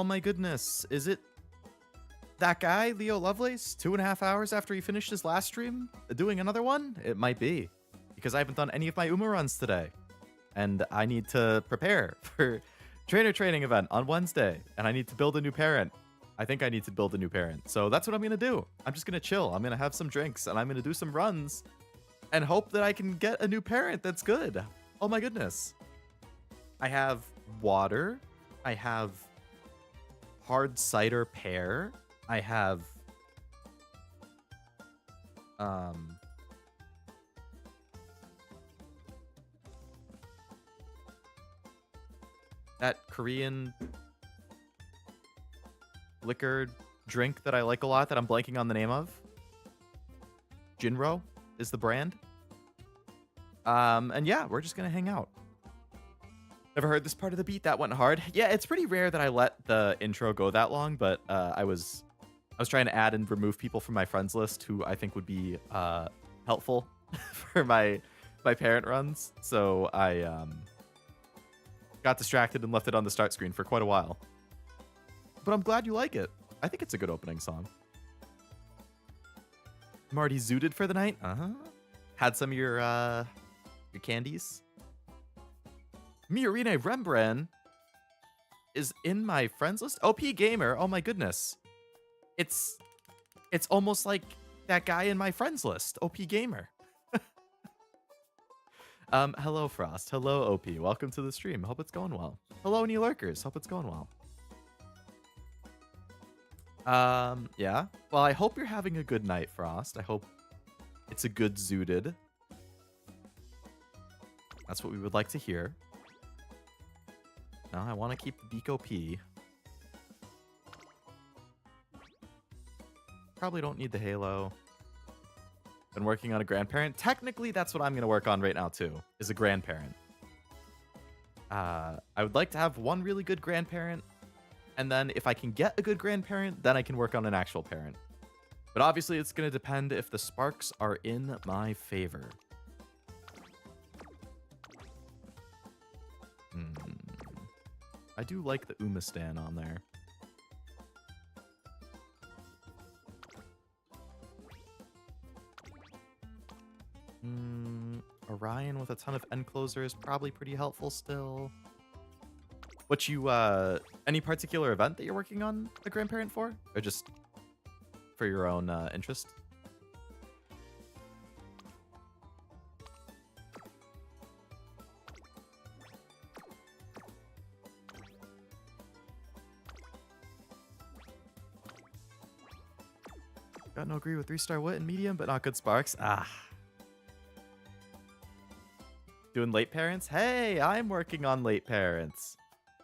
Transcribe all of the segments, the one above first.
my goodness. Is it that guy, Leo Lovelace, 2.5 hours after he finished his last stream, doing another one? It might be, because I haven't done any of my Uma runs today. And I need to prepare for trainer training event on Wednesday. And I need to build a new parent. I think I need to build a new parent. So that's what I'm going to do. I'm just going to chill. I'm going to have some drinks and I'm going to do some runs and hope that I can get a new parent that's good. Oh my goodness. I have water. I have hard cider pear. I have that Korean liquor drink that I like a lot that I'm blanking on the name of. Jinro is the brand. And yeah, we're just gonna hang out. Never heard this part of the beat. That went hard. Yeah, it's pretty rare that I let the intro go that long, but I was trying to add and remove people from my friends list who I think would be helpful for my parent runs. So I got distracted and left it on the start screen for quite a while. But I'm glad you like it. I think it's a good opening song. I'm already zooted for the night. Had some of your candies. Miorine Rembrandt is in my friends list. OP Gamer. Oh my goodness. It's almost like that guy in my friends list. OP Gamer. Hello Frost. Hello OP. Welcome to the stream. Hope it's going well. Hello new lurkers. Hope it's going well. Yeah. Well, I hope you're having a good night, Frost. I hope it's a good zooted. That's what we would like to hear. Now I want to keep the beak OP. Probably don't need the halo. Been working on a grandparent. Technically, that's what I'm going to work on right now, too, is a grandparent. I would like to have one really good grandparent. And then if I can get a good grandparent, then I can work on an actual parent. But obviously, it's going to depend if the sparks are in my favor. I do like the Umastan on there. Orion with a ton of end closer is probably pretty helpful still. What you, any particular event that you're working on a grandparent for? Or just for your own interest? Got no agree with 3-star wit and medium, but not good sparks. Doing late parents? Hey, I'm working on late parents.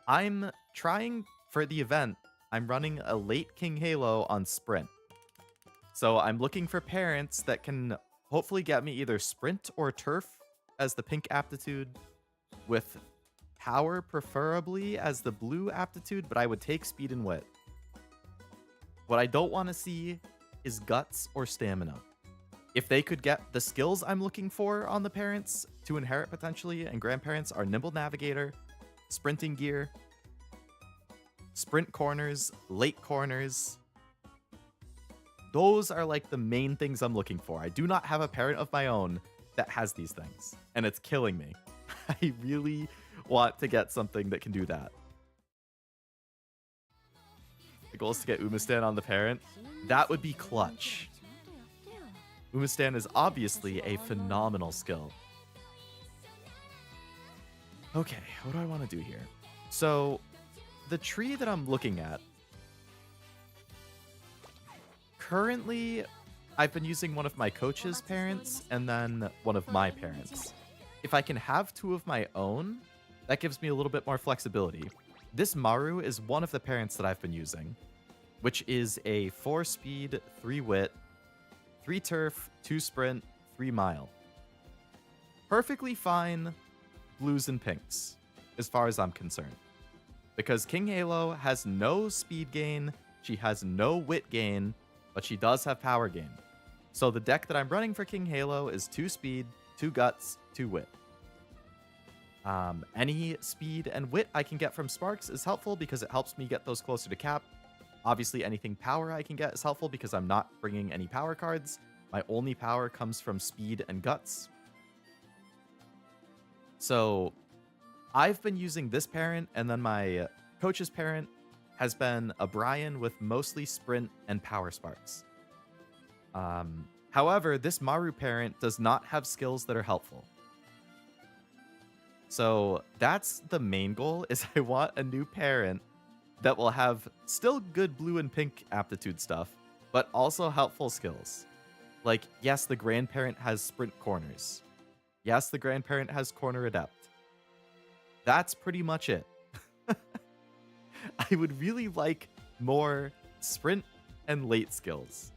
I'm trying for the event. I'm running a late King Halo on Sprint. So I'm looking for parents that can hopefully get me either Sprint or Turf as the pink aptitude, with Power preferably as the blue aptitude, but I would take Speed and Wit. What I don't want to see is Guts or Stamina. If they could get the skills I'm looking for on the parents to inherit potentially, and grandparents are Nimble Navigator, Sprinting Gear, Sprint Corners, Late Corners. Those are like the main things I'm looking for. I do not have a parent of my own that has these things, and it's killing me. I really want to get something that can do that. The goal is to get Umastan on the parent. That would be clutch. Umastan is obviously a phenomenal skill. Okay, what do I want to do here? So, the tree that I'm looking at, currently, I've been using one of my coach's parents and then one of my parents. If I can have two of my own, that gives me a little bit more flexibility. This Maru is one of the parents that I've been using, which is a 4-speed, 3-wit, 3 turf, 2 sprint, 3 mile. Perfectly fine blues and pinks, as far as I'm concerned. Because King Halo has no speed gain, she has no wit gain, but she does have power gain. So the deck that I'm running for King Halo is 2 speed, 2 guts, 2 wit. Any speed and wit I can get from Sparks is helpful because it helps me get those closer to cap. Obviously, anything power I can get is helpful because I'm not bringing any power cards. My only power comes from speed and guts. So I've been using this parent, and then my coach's parent has been a Brian with mostly sprint and power sparks. However, this Maru parent does not have skills that are helpful. So that's the main goal, is I want a new parent that will have still good blue and pink aptitude stuff, but also helpful skills. Like, yes, the grandparent has sprint corners. Yes, the grandparent has corner adept. That's pretty much it. I would really like more sprint and late skills.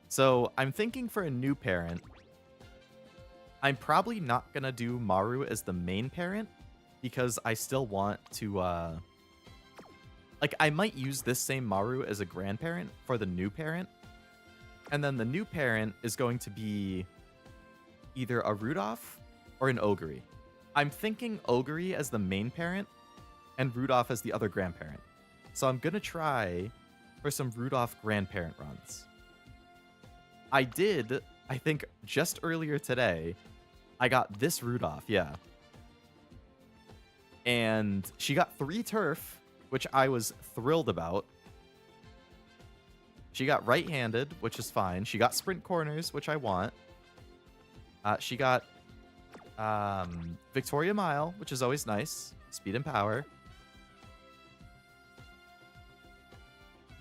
So I'm thinking for a new parent, I'm probably not going to do Maru as the main parent because I still want to, like, I might use this same Maru as a grandparent for the new parent. And then the new parent is going to be either a Rudolph or an Ogre. I'm thinking Ogre as the main parent and Rudolph as the other grandparent. So I'm going to try for some Rudolph grandparent runs. I did, I think, just earlier today, I got this Rudolph, yeah. And she got 3 turf, which I was thrilled about. She got right-handed, which is fine. She got sprint corners, which I want. She got Victoria Mile, which is always nice. Speed and power.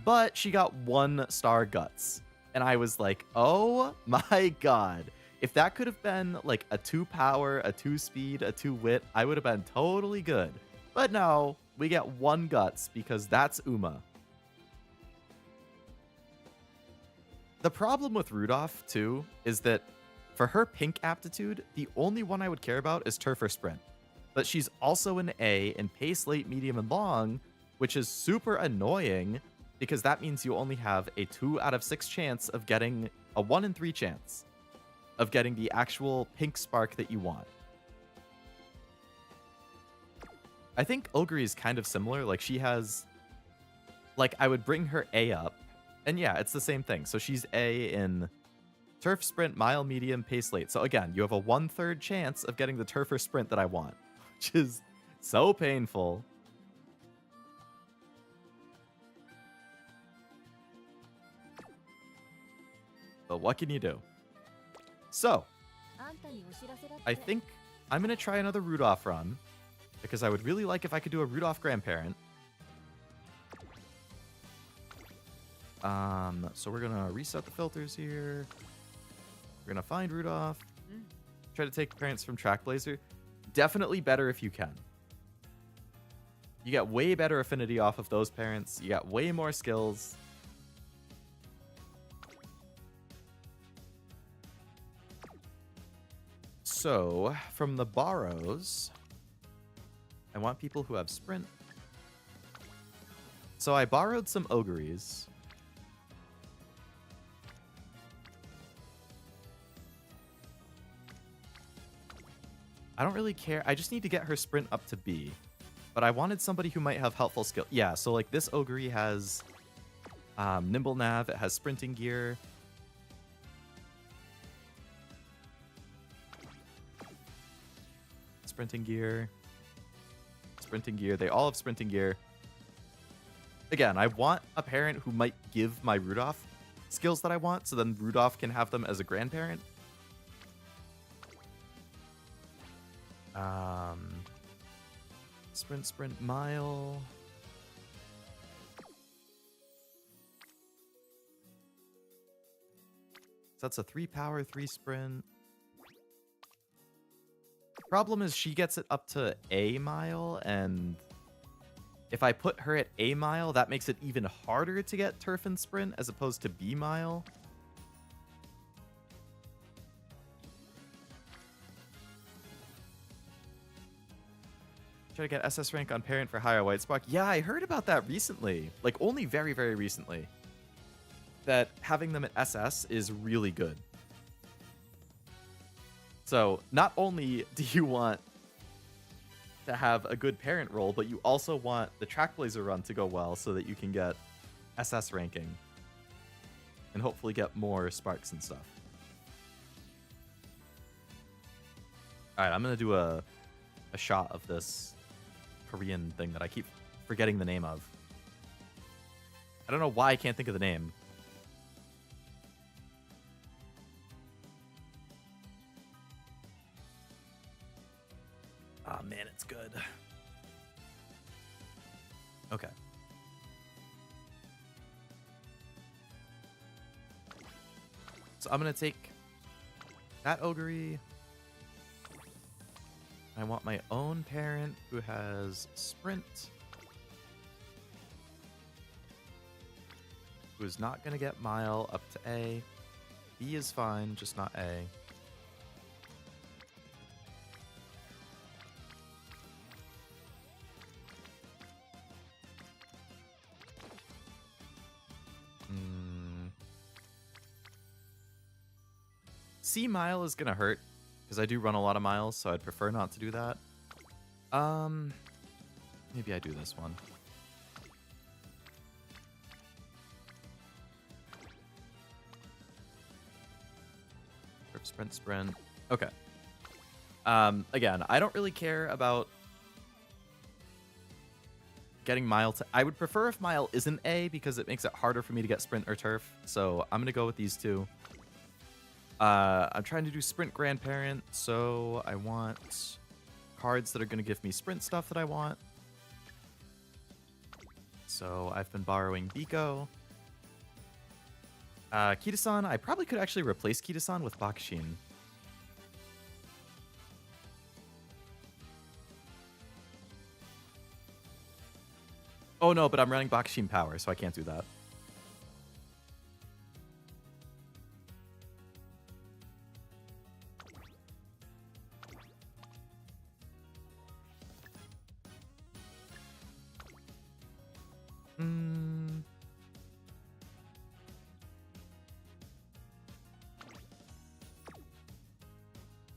But she got 1-star guts. And I was like, oh my god. If that could have been like a 2 power, a 2 speed, a 2 wit, I would have been totally good. But no, we get 1 guts because that's Uma. The problem with Rudolph, too, is that for her pink aptitude, the only one I would care about is turf or sprint. But she's also an A in pace, late, medium, and long, which is super annoying because that means you only have a 2 out of 6 chance of getting a 1 in 3 chance of getting the actual pink spark that you want. I think Ogre is kind of similar. Like, she has, like, I would bring her A up, and yeah, it's the same thing. So she's A in turf, sprint, mile, medium, pace, late. So again, you have a 1/3 chance of getting the turf or sprint that I want, which is so painful. But what can you do? So, I think I'm going to try another Rudolph run, because I would really like if I could do a Rudolph grandparent. So we're going to reset the filters here. We're going to find Rudolph. Try to take parents from Trackblazer. Definitely better if you can. You get way better affinity off of those parents. You got way more skills. So, from the borrows, I want people who have sprint. So I borrowed some Ogres. I don't really care. I just need to get her sprint up to B. But I wanted somebody who might have helpful skill. Yeah, so like this Ogre has Nimble Nav. It has sprinting gear. Sprinting gear. Sprinting gear. They all have sprinting gear. Again, I want a parent who might give my Rudolph skills that I want, so then Rudolph can have them as a grandparent. Sprint, sprint, mile. So that's a 3 power, 3 sprint. Problem is she gets it up to A mile, and if I put her at A mile, that makes it even harder to get turf and sprint as opposed to B mile. Try to get SS rank on parent for higher white spark. Yeah, I heard about that recently. Like, only very, very recently. That having them at SS is really good. So, not only do you want to have a good parent role, but you also want the Trackblazer run to go well so that you can get SS ranking and hopefully get more sparks and stuff. All right, I'm going to do a shot of this Korean thing that I keep forgetting the name of. I don't know why I can't think of the name. Oh, man, it's good. Okay. So I'm going to take that Ogre. I want my own parent who has Sprint. Who is not going to get Mile up to A. B is fine, just not A. C Mile is going to hurt because I do run a lot of miles, so I'd prefer not to do that. Maybe I do this one. Sprint, sprint. Okay. Again, I don't really care about getting Mile to... I would prefer if Mile isn't A because it makes it harder for me to get Sprint or Turf. So I'm going to go with these two. I'm trying to do Sprint Grandparent, so I want cards that are going to give me Sprint stuff that I want. So I've been borrowing Biko. Kita-san, I probably could actually replace Kita-san with Bakushin. Oh no, but I'm running Bakushin Power, so I can't do that.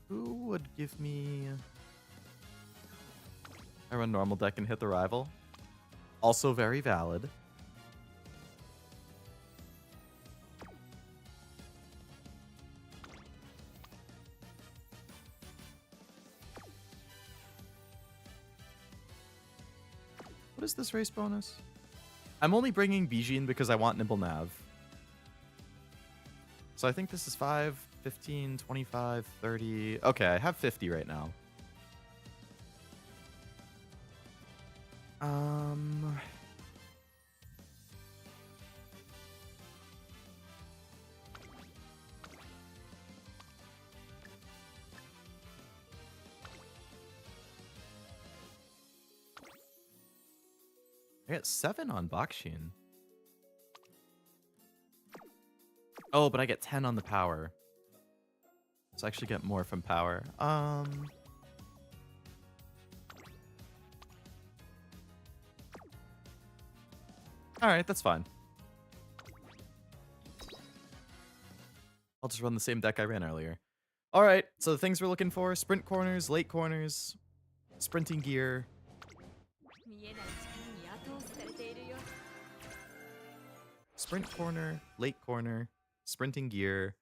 Who would give me... I run normal deck and hit the rival. Also very valid. What is this race bonus? I'm only bringing Bijin because I want Nimble Nav. So I think this is 5, 15, 25, 30. Okay, I have 50 right now. I got 7 on Bakushin. Oh, but I get 10 on the power. So I actually get more from power. Alright, that's fine. I'll just run the same deck I ran earlier. Alright, so the things we're looking for: sprint corners, late corners, sprinting gear. Sprint corner, late corner, sprinting gear,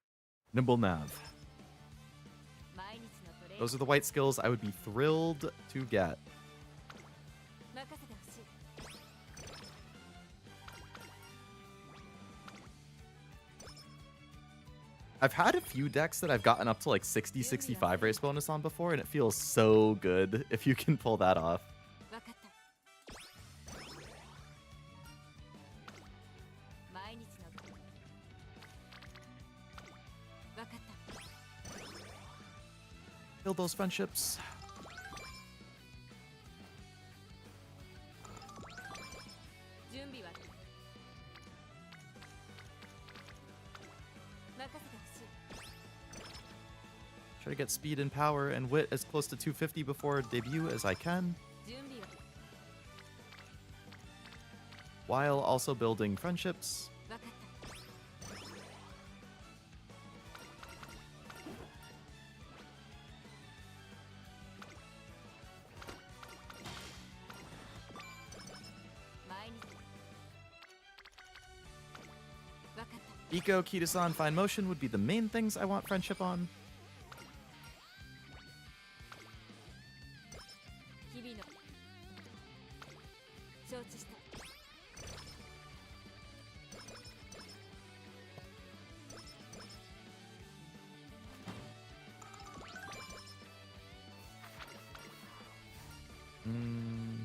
nimble nav. Those are the white skills I would be thrilled to get. I've had a few decks that I've gotten up to like 60, 65 race bonus on before, and it feels so good if you can pull that off. Build those friendships. Try to get speed and power and wit as close to 250 before debut as I can, while also building friendships. Eco, Kitasan, Fine Motion would be the main things I want friendship on.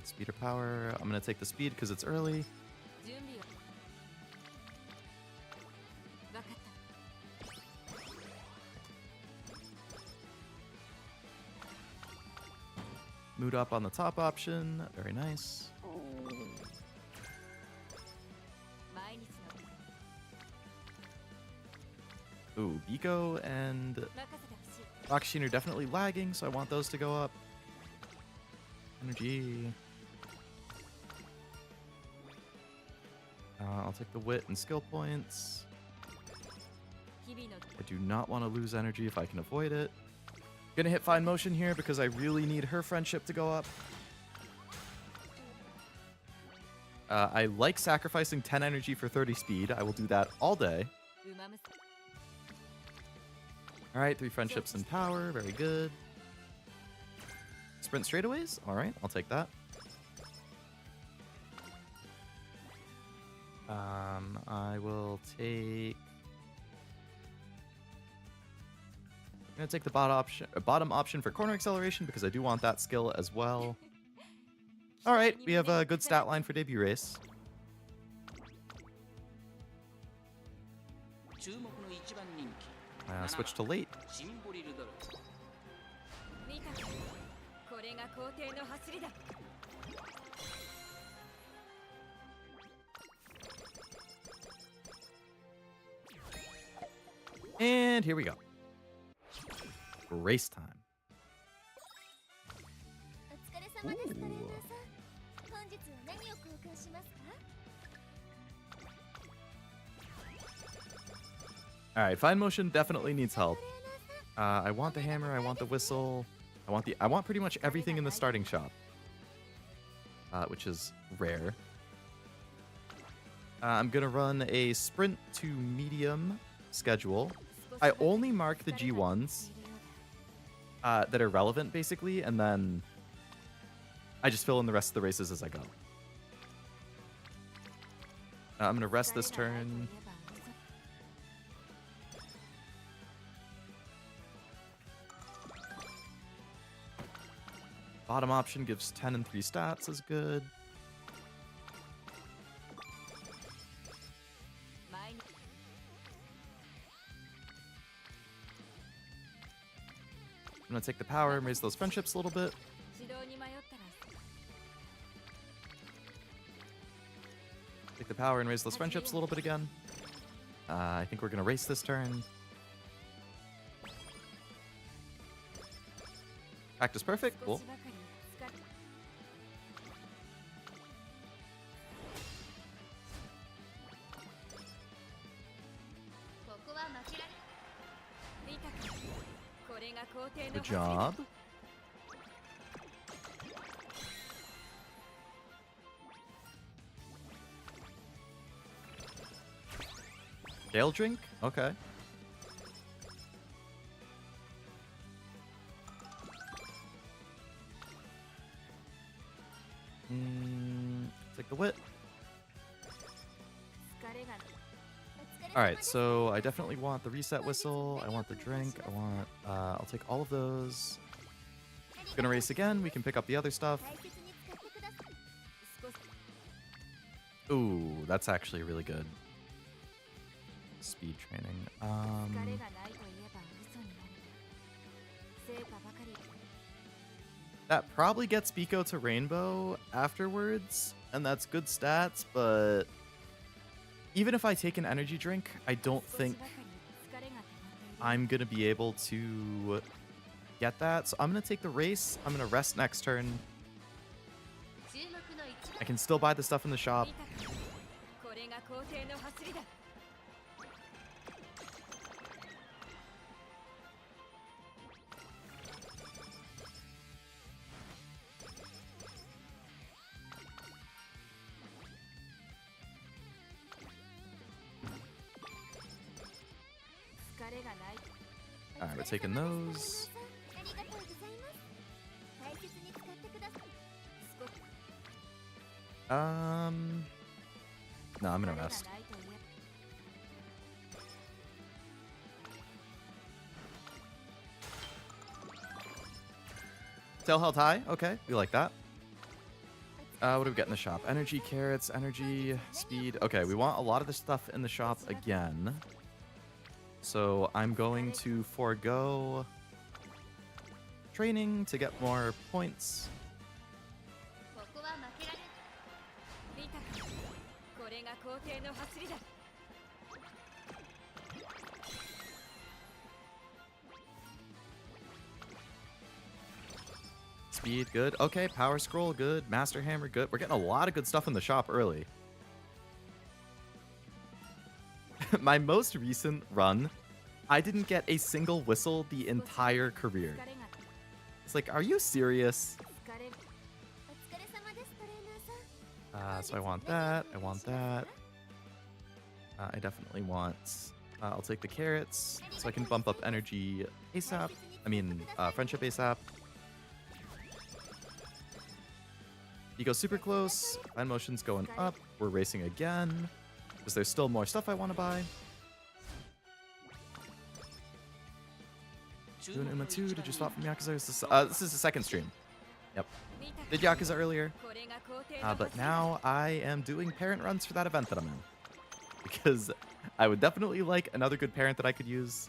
Speed or power. I'm going to take the speed because it's early. Mood up on the top option. Very nice. Ooh, Biko and Rocksheen are definitely lagging, so I want those to go up. Energy. I'll take the wit and skill points. I do not want to lose energy if I can avoid it. Gonna hit Fine Motion here because I really need her friendship to go up. I like sacrificing 10 energy for 30 speed. I will do that all day. Alright, 3 friendships and power. Very good. Sprint straightaways? Alright, I'll take that. I will take... I'm going to take the bottom option for corner acceleration because I do want that skill as well. Alright, we have a good stat line for debut race. Switch to late. And here we go. Race time. Alright, Fine Motion definitely needs help. I want the hammer, I want the whistle, I want pretty much everything in the starting shop. Which is rare. I'm gonna run a sprint to medium schedule. I only mark the G1s that are relevant, basically, and then I just fill in the rest of the races as I go. I'm going to rest this turn. Bottom option gives 10 and 3 stats is good. I'm going to take the power and raise those friendships a little bit. Take the power and raise those friendships a little bit again. I think we're going to race this turn. Practice perfect. Cool. Good job. Gale drink? Okay. Take the wit. Alright, so I definitely want the reset whistle. I want the drink. I want... I'll take all of those. Gonna race again. We can pick up the other stuff. Ooh, that's actually really good. Speed training. That probably gets Biko to Rainbow afterwards, and that's good stats, but even if I take an energy drink, I don't think I'm going to be able to get that. So I'm going to take the race. I'm going to rest next turn. I can still buy the stuff in the shop. Alright, we're taking those. No, I'm gonna rest. Tail held high. Okay, we like that. What do we get in the shop? Energy, carrots, energy, speed. Okay, we want a lot of the stuff in the shop again. So I'm going to forego training to get more points. Speed, good. Okay, power scroll, good. Master hammer, good. We're getting a lot of good stuff in the shop early. My most recent run, I didn't get a single whistle the entire career. It's like, are you serious? So I want that. I want that. I definitely want... I'll take the carrots so I can bump up energy ASAP. I mean, friendship ASAP. You go super close. Fine motion's going up. We're racing again. Because there's still more stuff I want to buy. Doing Uma 2. Did you swap from Yakuza? This is the second stream. Yep. Did Yakuza earlier. But now I am doing parent runs for that event that I'm in. Because I would definitely like another good parent that I could use.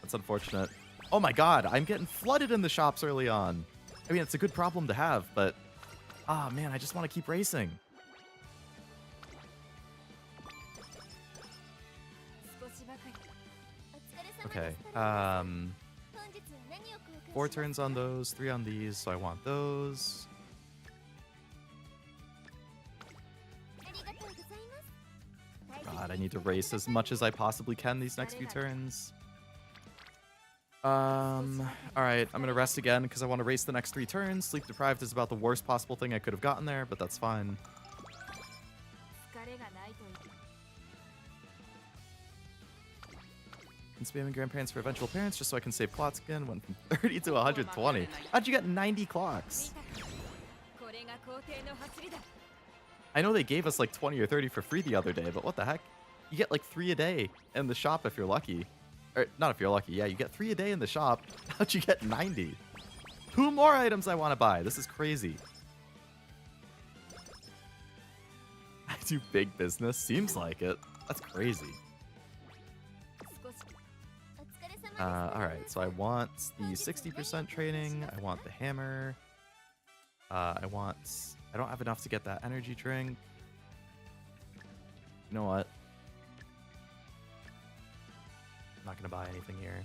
That's unfortunate. Oh my god, I'm getting flooded in the shops early on. I mean, it's a good problem to have, but... Ah, man, I just want to keep racing. Okay, 4 turns on those, 3 on these, so I want those. God, I need to race as much as I possibly can these next few turns. Alright, I'm gonna rest again because I want to race the next 3 turns. Sleep deprived is about the worst possible thing I could have gotten there, but that's fine. And spamming grandparents for eventual parents just so I can save clocks again. Went from 30 to 120. How'd you get 90 clocks? I know they gave us like 20 or 30 for free the other day, but what the heck? You get like 3 a day in the shop if you're lucky. Or, not if you're lucky. Yeah, you get 3 a day in the shop. How'd you get 90? 2 more items I want to buy. This is crazy. I do big business. Seems like it. That's crazy. Alright, so I want the 60% training. I want the hammer. I don't have enough to get that energy drink. You know what? I'm not gonna buy anything here.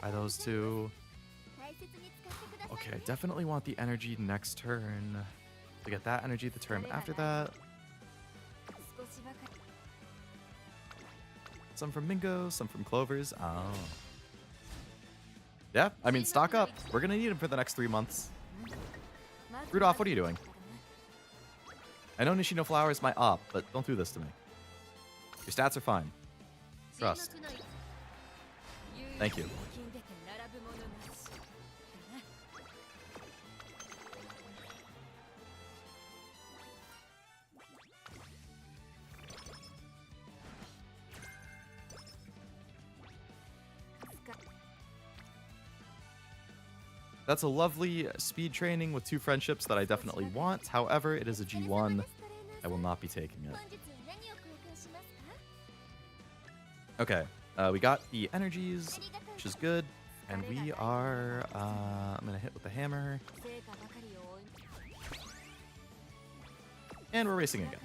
Buy those 2. Okay, I definitely want the energy next turn. To get that energy the turn after that. Some from Mingo, some from Clovers. Oh. Yeah, I mean, stock up. We're gonna need them for the next 3 months. Rudolph, what are you doing? I know Nishino Flower is my op, but don't do this to me. Your stats are fine. Trust. Thank you. That's a lovely speed training with 2 friendships that I definitely want. However, it is a G1. I will not be taking it. Okay, we got the energies, which is good. And we are, I'm going to hit with the hammer. And we're racing again.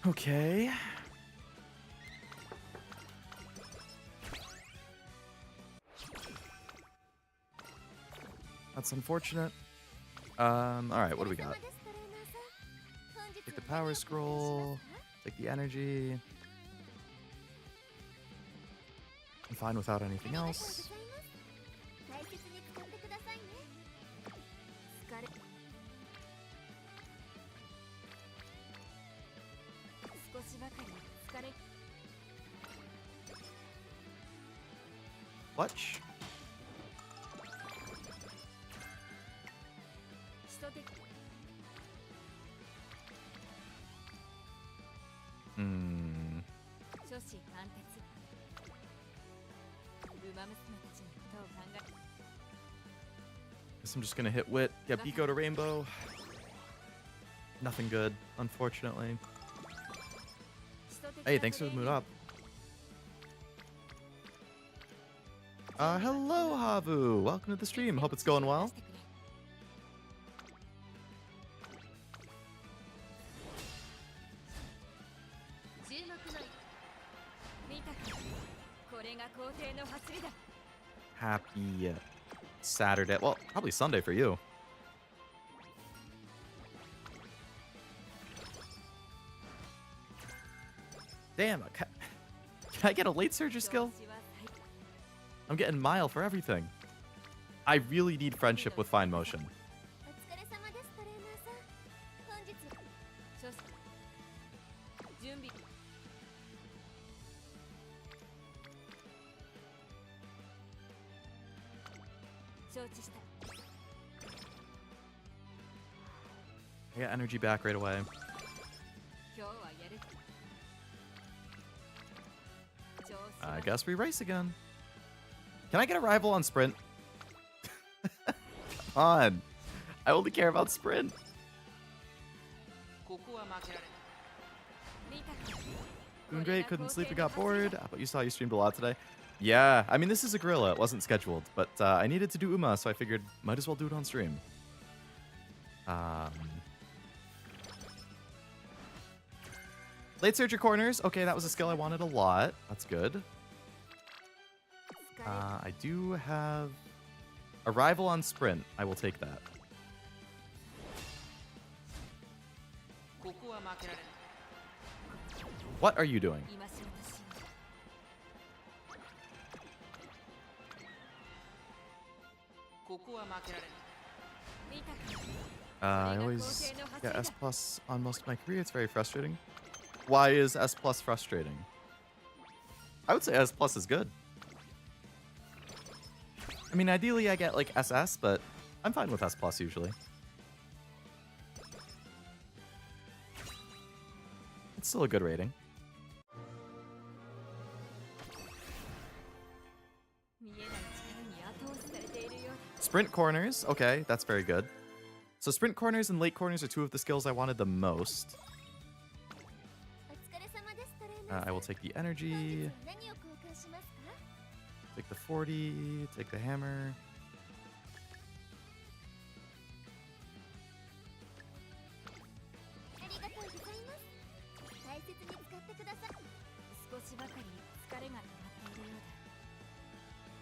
Okay. That's unfortunate. Alright, what do we got? Take the power scroll. Take the energy. I'm fine without anything else. Clutch. Guess I'm just gonna hit Wit, get Biko to Rainbow. Nothing good, unfortunately. Hey, thanks for the mood up. Hello, Havu. Welcome to the stream. Hope it's going well. Happy Saturday. Well, probably Sunday for you. Damn, can I get a late surger skill? I'm getting Mile for everything. I really need friendship with Fine Motion. I got energy back right away. I guess we race again. Can I get a rival on Sprint? Come on. I only care about Sprint. Doing great. Couldn't sleep and got bored. But you saw you streamed a lot today. Yeah. I mean, this is a gorilla. It wasn't scheduled. But I needed to do Uma, so I figured might as well do it on stream. Late Surger Corners. Okay, that was a skill I wanted a lot. That's good. I do have a rival on Sprint. I will take that. What are you doing? I always get S plus on most of my career. It's very frustrating. Why is S plus frustrating? I would say S plus is good. I mean, ideally I get like SS, but I'm fine with S plus usually. It's still a good rating. Sprint corners. Okay, that's very good. So sprint corners and late corners are two of the skills I wanted the most. I will take the energy. Take the 40. Take the hammer.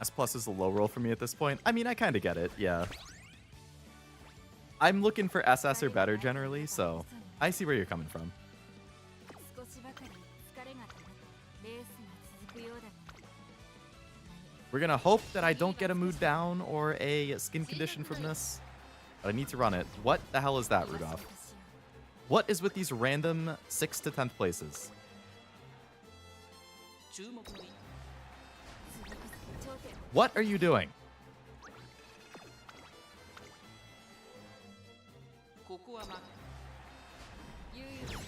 S plus is a low roll for me at this point. I mean, I kind of get it, yeah. I'm looking for SS or better generally, so I see where you're coming from. We're gonna hope that I don't get a mood down or a skin condition from this, but I need to run it. What the hell is that, Rudolph? What is with these random 6th to 10th places? What are you doing?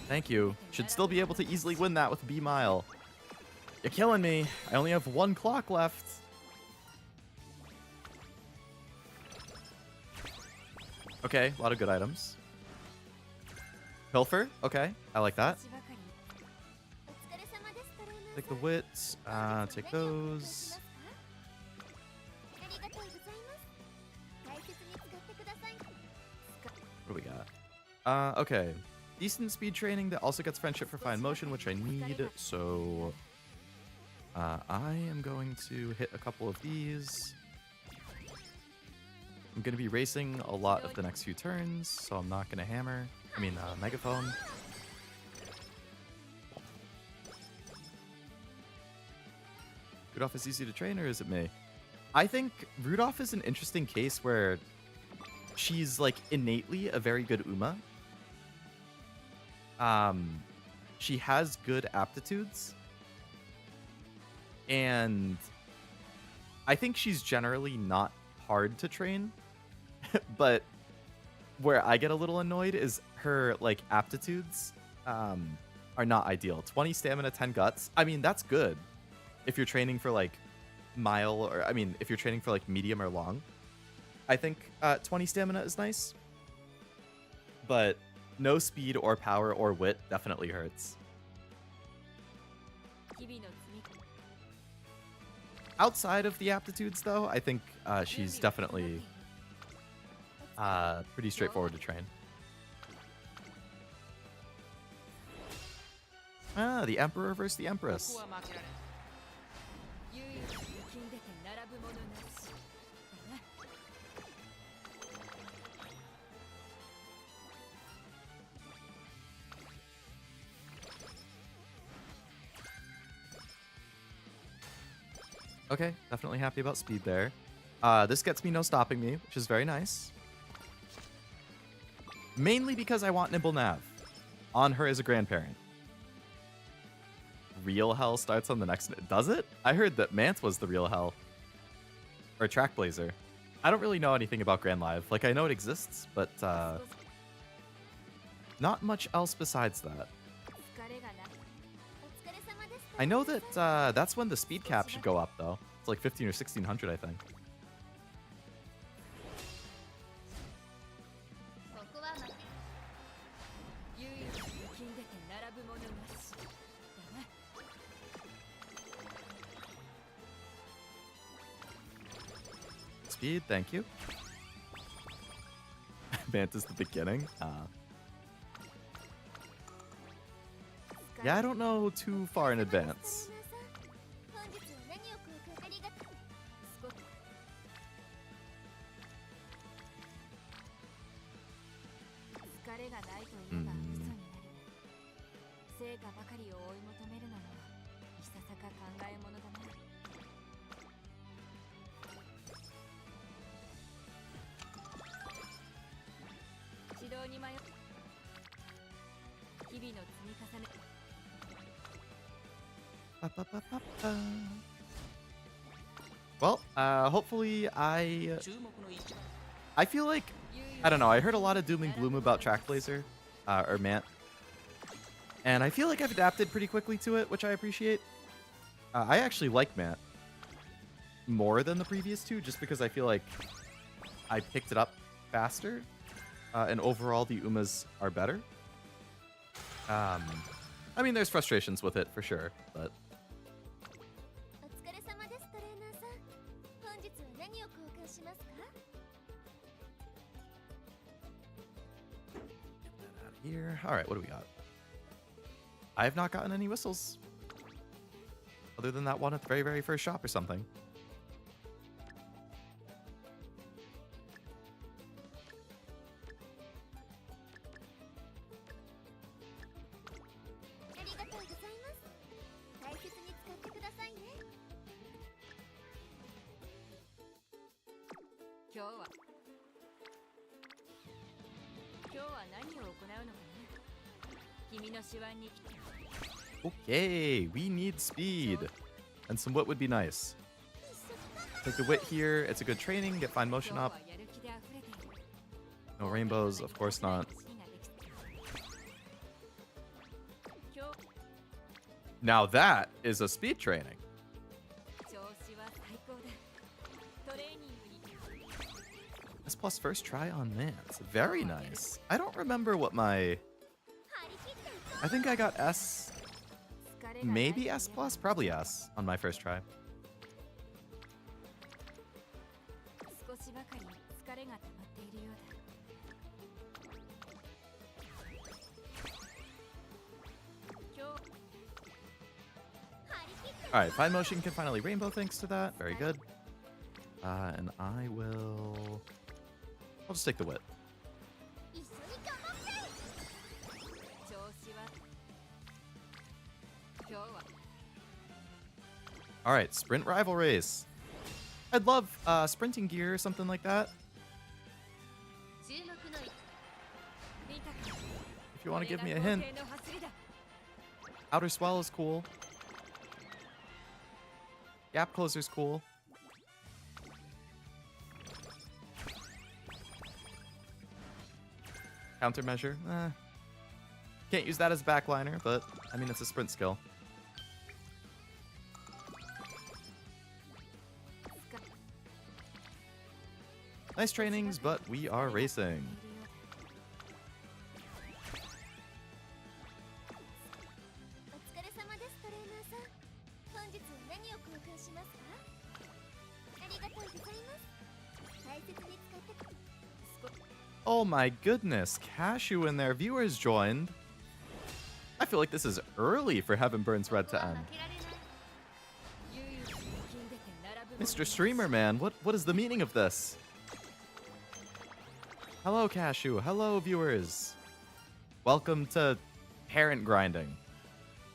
Thank you. Should still be able to easily win that with B Mile. You're killing me. I only have 1 clock left. Okay, a lot of good items. Pilfer, okay, I like that. Take the wits, take those. What do we got? Okay, decent speed training that also gets friendship for fine motion, which I need, so I am going to hit a couple of these. I'm going to be racing a lot of the next few turns, so I'm not going to hammer. Megaphone. Rudolph is easy to train, or is it me? I think Rudolph is an interesting case where she's like innately a very good Uma. She has good aptitudes. And I think she's generally not hard to train. But where I get a little annoyed is her like aptitudes are not ideal. 20 stamina, 10 guts. I mean, that's good if you're training for like mile, or if you're training for like medium or long. I think 20 stamina is nice. But no speed or power or wit definitely hurts. Outside of the aptitudes, though, I think she's definitely pretty straightforward to train. Ah, the Emperor versus the Empress. Okay, definitely happy about speed there. This gets me no stopping me, which is very nice. Mainly because I want Nimble Nav on her as a grandparent. Real Hell starts on the next... Does it? I heard that Mant was the Real Hell. Or Track Blazer. I don't really know anything about Grand Live. Like, I know it exists, but not much else besides that. I know that that's when the speed cap should go up, though. It's like 15 or 1600, I think. Speed, thank you. Manta's the beginning. Yeah, I don't know too far in advance. Well, hopefully I feel like, I don't know, I heard a lot of doom and gloom about Track Blazer, or Mant. And I feel like I've adapted pretty quickly to it, which I appreciate. I actually like Mant more than the previous two, just because I feel like I picked it up faster. And overall, the Umas are better. I mean, there's frustrations with it, for sure, but... Here. All right, what do we got? I have not gotten any whistles. Other than that one at the very, very first shop or something. Okay, we need speed. And some wit would be nice. Take the wit here. It's a good training. Get fine motion up. No rainbows, of course not. Now that is a speed training. S plus first try on Mance. Very nice. I don't remember what my... I think I got S... Maybe S plus? Probably S on my first try. Alright, fine motion can finally rainbow thanks to that. Very good. And I will I'll just take the wit. All right, sprint rival race. I'd love sprinting gear or something like that. If you want to give me a hint. Outer swell is cool. Gap closer's cool. Countermeasure. Can't use that as backliner, but I mean, it's a sprint skill. Nice trainings, but we are racing. Oh my goodness, Cashew and their viewers joined. I feel like this is early for Heaven Burns Red to end. Mr. Streamer Man, what is the meaning of this? Hello, Cashew. Hello, viewers. Welcome to parent grinding.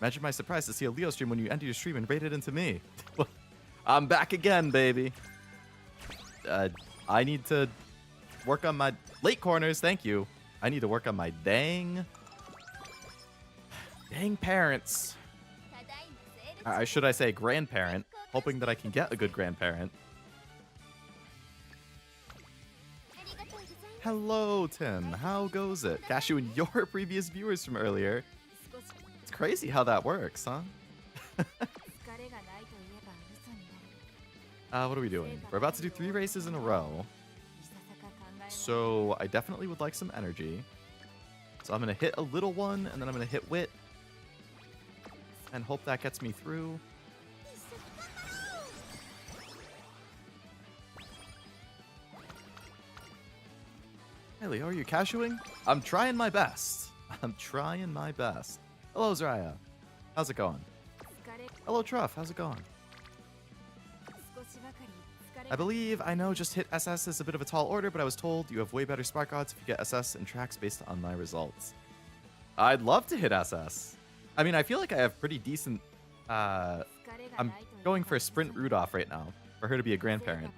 Imagine my surprise to see a Leo stream when you enter your stream and rated into me. I'm back again, baby. I need to work on my late corners. Thank you. I need to work on my dang parents. Should I say grandparent? Hoping that I can get a good grandparent. Hello, Tim. How goes it? Cashew and your previous viewers from earlier. It's crazy how that works, huh? What are we doing? We're about to do 3 races in a row. So I definitely would like some energy. So I'm going to hit a little one, and then I'm going to hit wit. And hope that gets me through. Hey, Leo, are you cashewing? I'm trying my best. I'm trying my best. Hello, Zraya. How's it going? Hello, Truff. How's it going? I believe I know just hit SS is a bit of a tall order, but I was told you have way better spark odds if you get SS and tracks based on my results. I'd love to hit SS. I mean, I feel like I have pretty decent... I'm going for a Sprint Rudolph right now, for her to be a grandparent.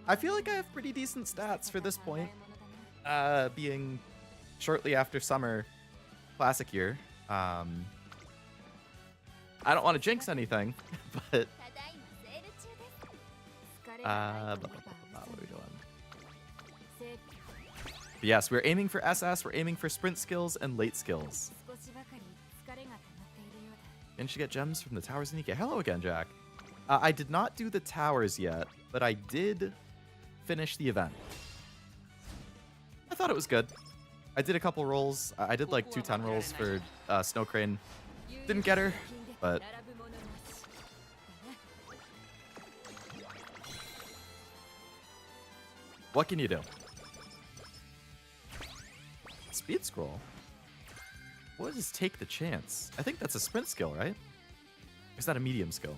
I feel like I have pretty decent stats for this point, being shortly after summer classic year. I don't want to jinx anything, but... what are we doing? But yes, we're aiming for SS, we're aiming for sprint skills and late skills. And she get gems from the towers in Ike. Hello again, Jack. I did not do the towers yet, but I did finish the event. I thought it was good. I did a couple rolls. I did like 2 10 rolls for Snow Crane. Didn't get her, but... what can you do? Speed scroll? What does take the chance? I think that's a sprint skill, right? Or is that a medium skill?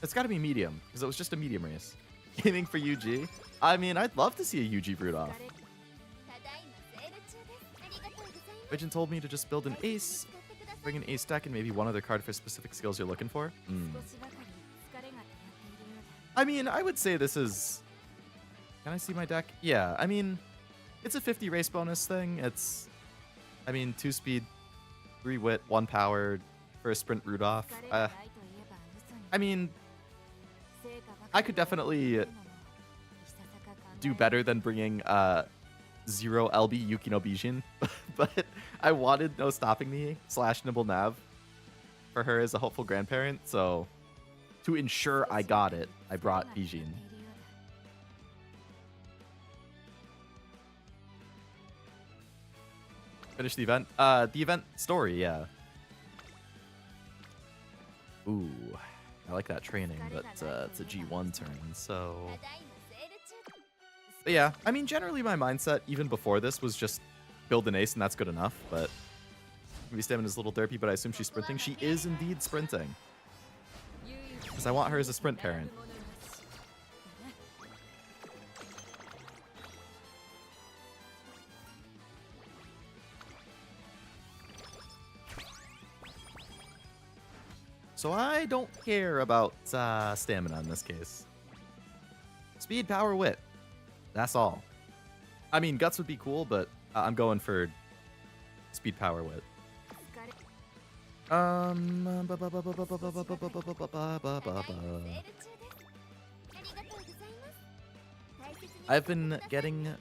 It's got to be medium, because it was just a medium race. Aiming for UG? I mean, I'd love to see a UG brood off. wAgent told me to just build an ace, bring an ace deck, and maybe one other card for specific skills you're looking for. I mean, I would say this is... Can I see my deck? Yeah, I mean, it's a 50 race bonus thing. It's, I mean, 2 speed, 3 wit, 1 power for a sprint Rudolph. I mean, I could definitely do better than bringing 0 LB Yukino Bijin, but I wanted No Stopping Me / Nibble Nav for her as a hopeful grandparent, so to ensure I got it, I brought Bijin. Finish the event? The event story, yeah. Ooh, I like that training, but it's a G1 turn, so... But yeah, I mean, generally my mindset, even before this, was just build an ace and that's good enough, but... Maybe Stamina's a little derpy, but I assume she's sprinting. She is indeed sprinting. Because I want her as a sprint parent. So I don't care about stamina in this case. Speed, power, wit. That's all. I mean, guts would be cool, but I'm going for speed, power, wit. I've been getting...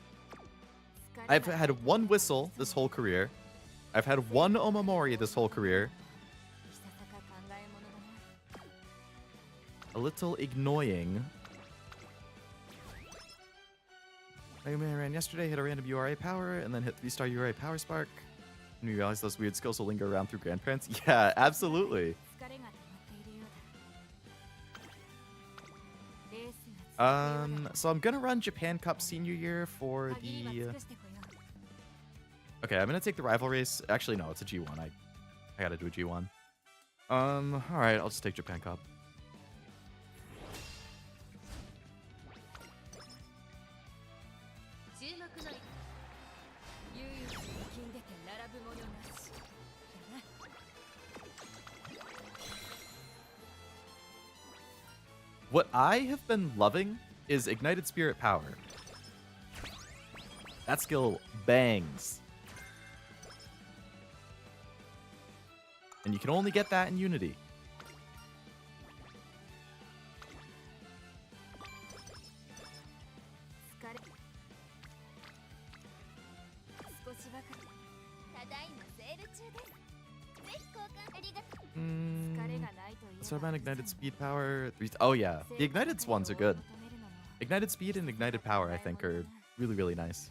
I've had one whistle this whole career. I've had one omamori this whole career. A little annoying. Mega Man ran yesterday, hit a random URA power, and then hit 3-star URA power spark. And we realized those weird skills will linger around through grandparents. Yeah, absolutely. So I'm gonna run Japan Cup senior year for the... Okay, I'm gonna take the rival race. Actually, no, it's a G1. I gotta do a G1. Alright, I'll just take Japan Cup. What I have been loving is Ignited Spirit Power. That skill bangs. And you can only get that in Unity. So about Ignited Speed Power. Oh yeah, the Ignited ones are good. Ignited Speed and Ignited Power, I think, are really, really nice.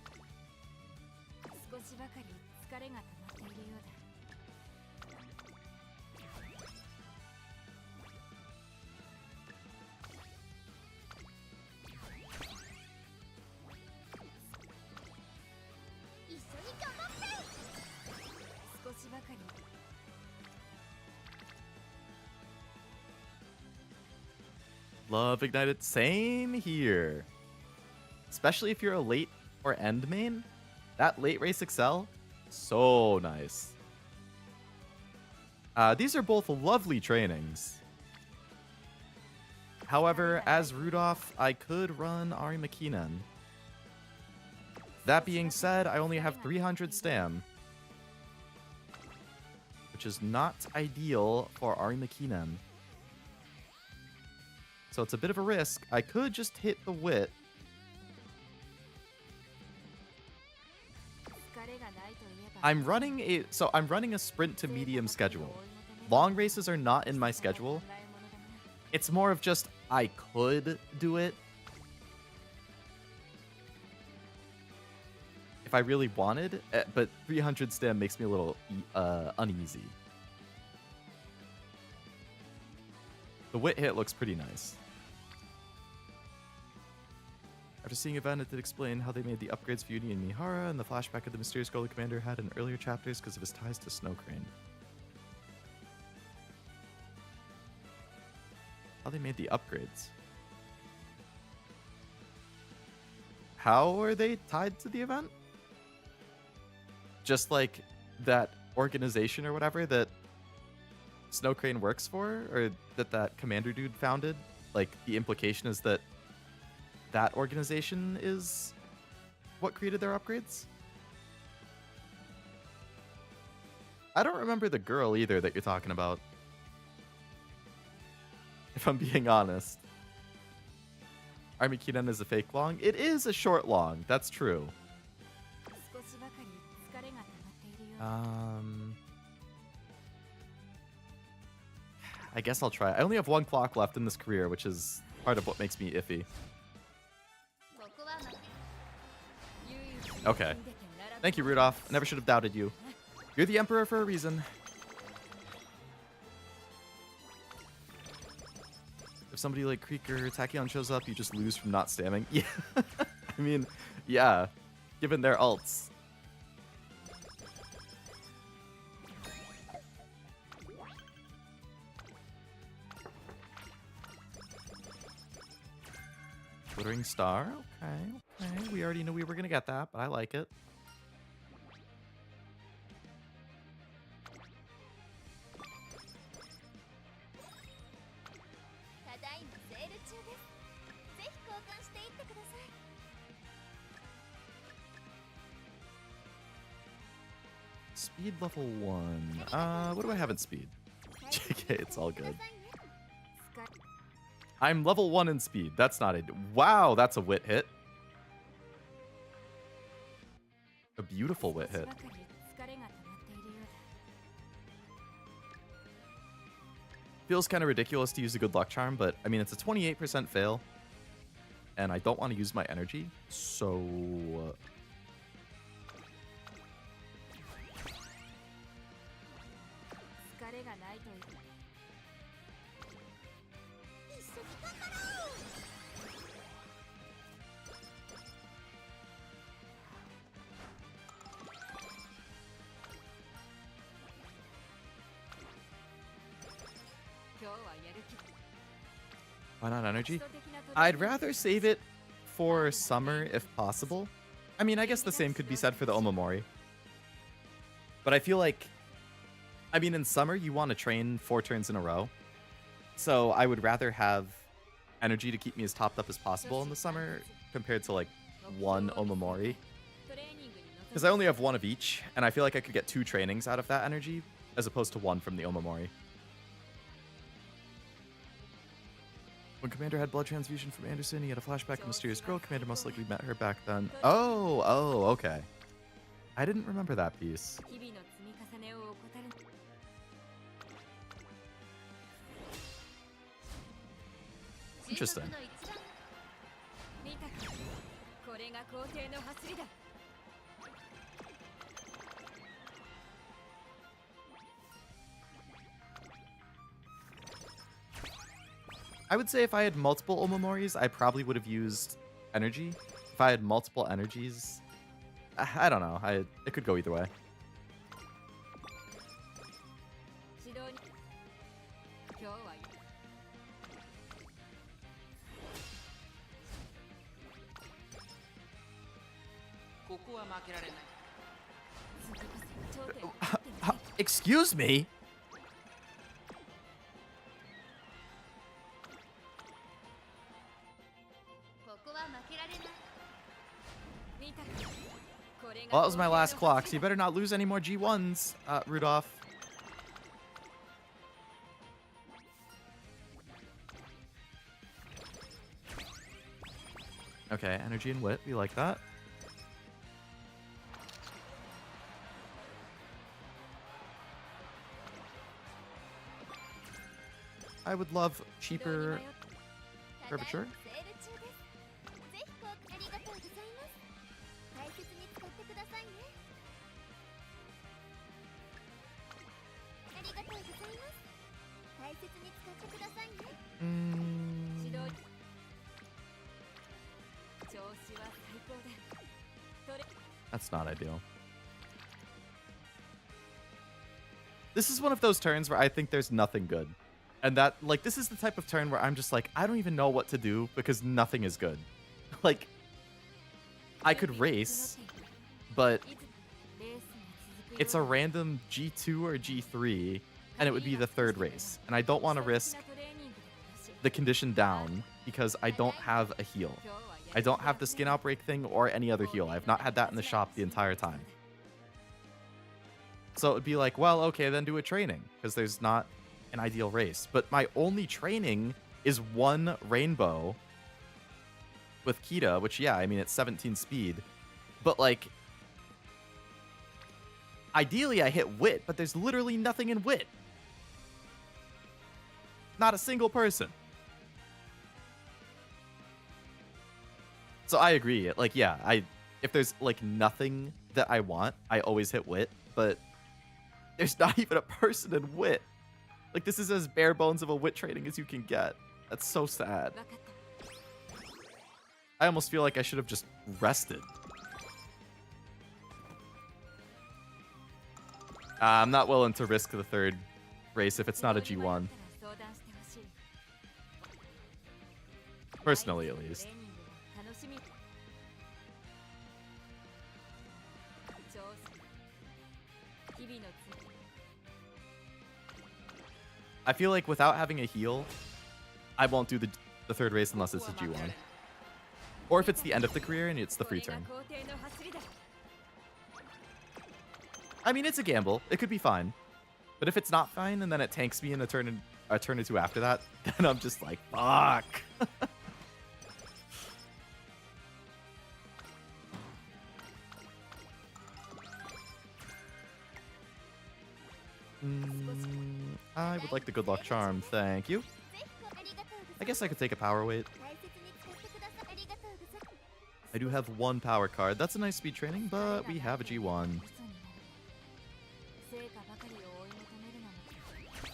Love Ignited. Same here. Especially if you're a late or end main. That late race excel, so nice. These are both lovely trainings. However, as Rudolph, I could run Ari Makinen. That being said, I only have 300 stam, which is not ideal for Ari Makinen. So it's a bit of a risk. I could just hit the wit. I'm running a sprint to medium schedule. Long races are not in my schedule. It's more of just I could do it if I really wanted, but 300 stam makes me a little uneasy. The wit hit looks pretty nice. After seeing Event, it did explain how they made the upgrades for Uni and Mihara, and the flashback of the mysterious goalie commander had in earlier chapters because of his ties to Snow Crane. How they made the upgrades. How are they tied to the event? Just like that organization or whatever that Snow Crane works for, or that commander dude founded? Like, the implication is that that organization is what created their upgrades? I don't remember the girl either that you're talking about, if I'm being honest. Army Kinen is a fake long? It is a short long, that's true. I guess I'll try. I only have one clock left in this career, which is part of what makes me iffy. Okay. Thank you, Rudolph. I never should have doubted you. You're the Emperor for a reason. If somebody like Creek or Tachyon shows up, you just lose from not stamming. Yeah. I mean, yeah. Given their ults. Glittering Star. Okay. We already knew we were going to get that, but I like it. Speed level 1. What do I have in speed? JK, it's all good. I'm level 1 in speed. That's not it. Wow, that's a wit hit. A beautiful wit hit. Feels kind of ridiculous to use a good luck charm, but I mean, it's a 28% fail. And I don't want to use my energy, so... Why not energy? I'd rather save it for summer if possible. I mean, I guess the same could be said for the Omamori. But I feel like, I mean, in summer, you want to train 4 turns in a row. So I would rather have energy to keep me as topped up as possible in the summer compared to like 1 Omamori. Because I only have 1 of each, and I feel like I could get 2 trainings out of that energy as opposed to 1 from the Omamori. When Commander had blood transfusion from Anderson, he had a flashback of a mysterious girl. Commander most likely met her back then. Oh, okay. I didn't remember that piece. Interesting. I would say if I had multiple Omamoris, I probably would have used energy. If I had multiple energies, I don't know. It could go either way. Excuse me? Well, that was my last clock, so you better not lose any more G1s, Rudolph. Okay, energy and wit, we like that. I would love cheaper curvature. That's not ideal. This is one of those turns where I think there's nothing good. And that, like, this is the type of turn where I'm just like, I don't even know what to do because nothing is good. Like, I could race, but it's a random G2 or G3, and it would be the 3rd race. And I don't want to risk the condition down because I don't have a heal. I don't have the skin outbreak thing or any other heal. I've not had that in the shop the entire time. So it would be like, well, okay, then do a training because there's not an ideal race. But my only training is 1 rainbow with Kita, which, yeah, I mean, it's 17 speed. But, like, ideally I hit wit, but there's literally nothing in wit. Not a single person. So I agree. Like, yeah, if there's, like, nothing that I want, I always hit wit. But there's not even a person in wit. Like, this is as bare bones of a wit training as you can get. That's so sad. I almost feel like I should have just rested. I'm not willing to risk the 3rd race if it's not a G1. Personally, at least. I feel like without having a heal, I won't do the third race unless it's a G1. Or if it's the end of the career and it's the free turn. I mean, it's a gamble. It could be fine. But if it's not fine and then it tanks me in a turn or two after that, then I'm just like, fuck. I would like the good luck charm, thank you. I guess I could take a power weight. I do have one power card. That's a nice speed training, but we have a G1.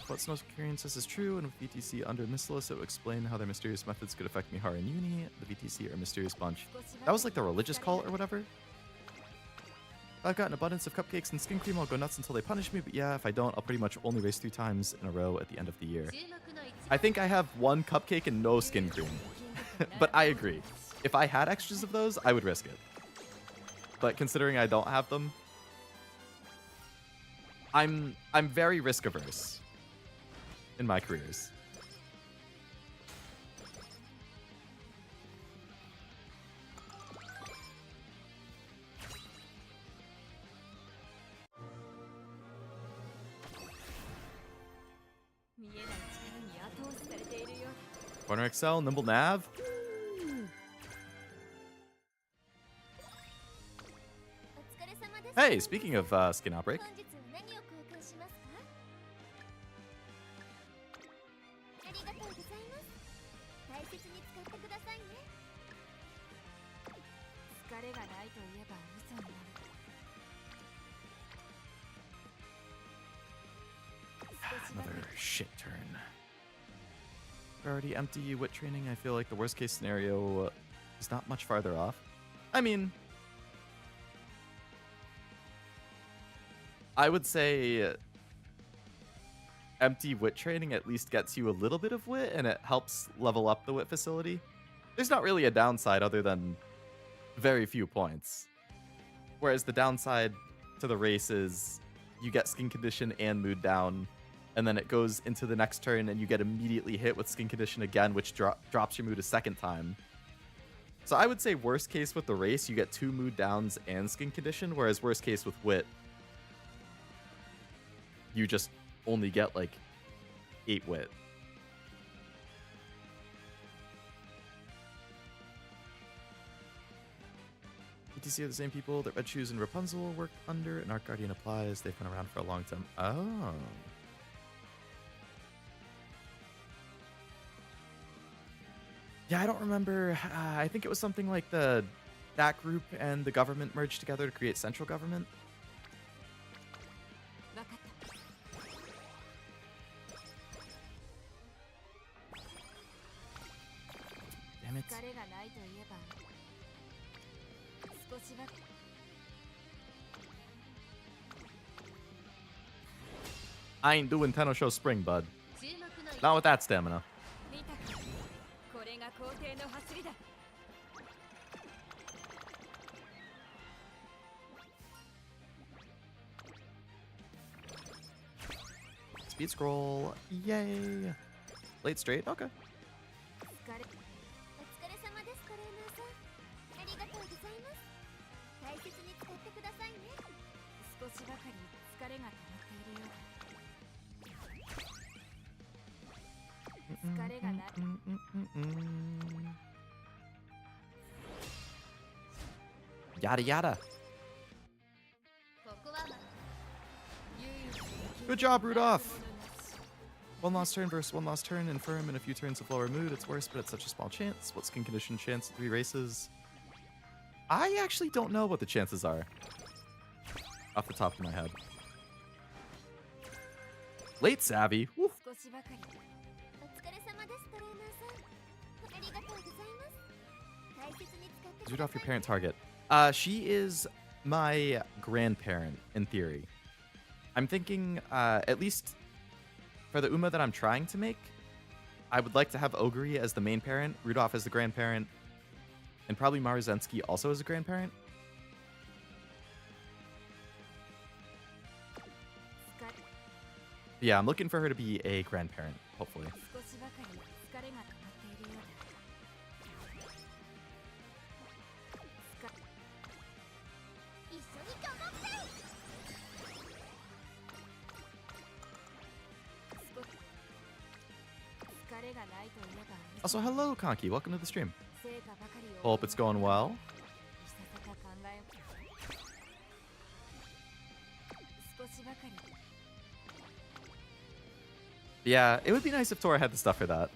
What Snow's experiences is true, and with VTC under Mistless, it will explain how their mysterious methods could affect Mihara and Uni. The VTC are a mysterious bunch. That was like the religious cult or whatever. I've got an abundance of cupcakes and skin cream. I'll go nuts until they punish me, but yeah, if I don't, I'll pretty much only race 3 times in a row at the end of the year. I think I have 1 cupcake and no skin cream. But I agree. If I had extras of those, I would risk it. But considering I don't have them, I'm very risk averse in my careers. Corner XL, Nimble Nav. Hey, speaking of skin outbreak. Another shit turn. We're already empty wit training. I feel like the worst case scenario is not much farther off. I mean, I would say empty wit training at least gets you a little bit of wit and it helps level up the wit facility. There's not really a downside other than very few points. Whereas the downside to the race is you get skin condition and mood down, and then it goes into the next turn and you get immediately hit with skin condition again, which drops your mood a second time. So I would say worst case with the race, you get 2 mood downs and skin condition, whereas worst case with wit, you just only get like 8 wit. BTC are the same people that Red Shoes and Rapunzel work under, and Arc Guardian applies. They've been around for a long time. Oh. Yeah, I don't remember. I think it was something like that group and the government merged together to create central government. Damn it. I ain't doing Tenno Show Spring, bud. Not with that stamina. Speed scroll. Yay. Late straight. Okay. Yada yada. Good job, Rudolph. 1 lost turn versus 1 lost turn. Infirm in a few turns of lower mood. It's worse, but it's such a small chance. What skin condition chance? 3 races. I actually don't know what the chances are off the top of my head. Late savvy. Woo. Rudolph, your parent target. She is my grandparent, in theory. I'm thinking, at least for the Uma that I'm trying to make, I would like to have Ogre as the main parent, Rudolph as the grandparent, and probably Maruzensky also as a grandparent. Yeah, I'm looking for her to be a grandparent, hopefully. Also, hello, Conky. Welcome to the stream. Hope it's going well. Yeah, it would be nice if Tora had the stuff for that.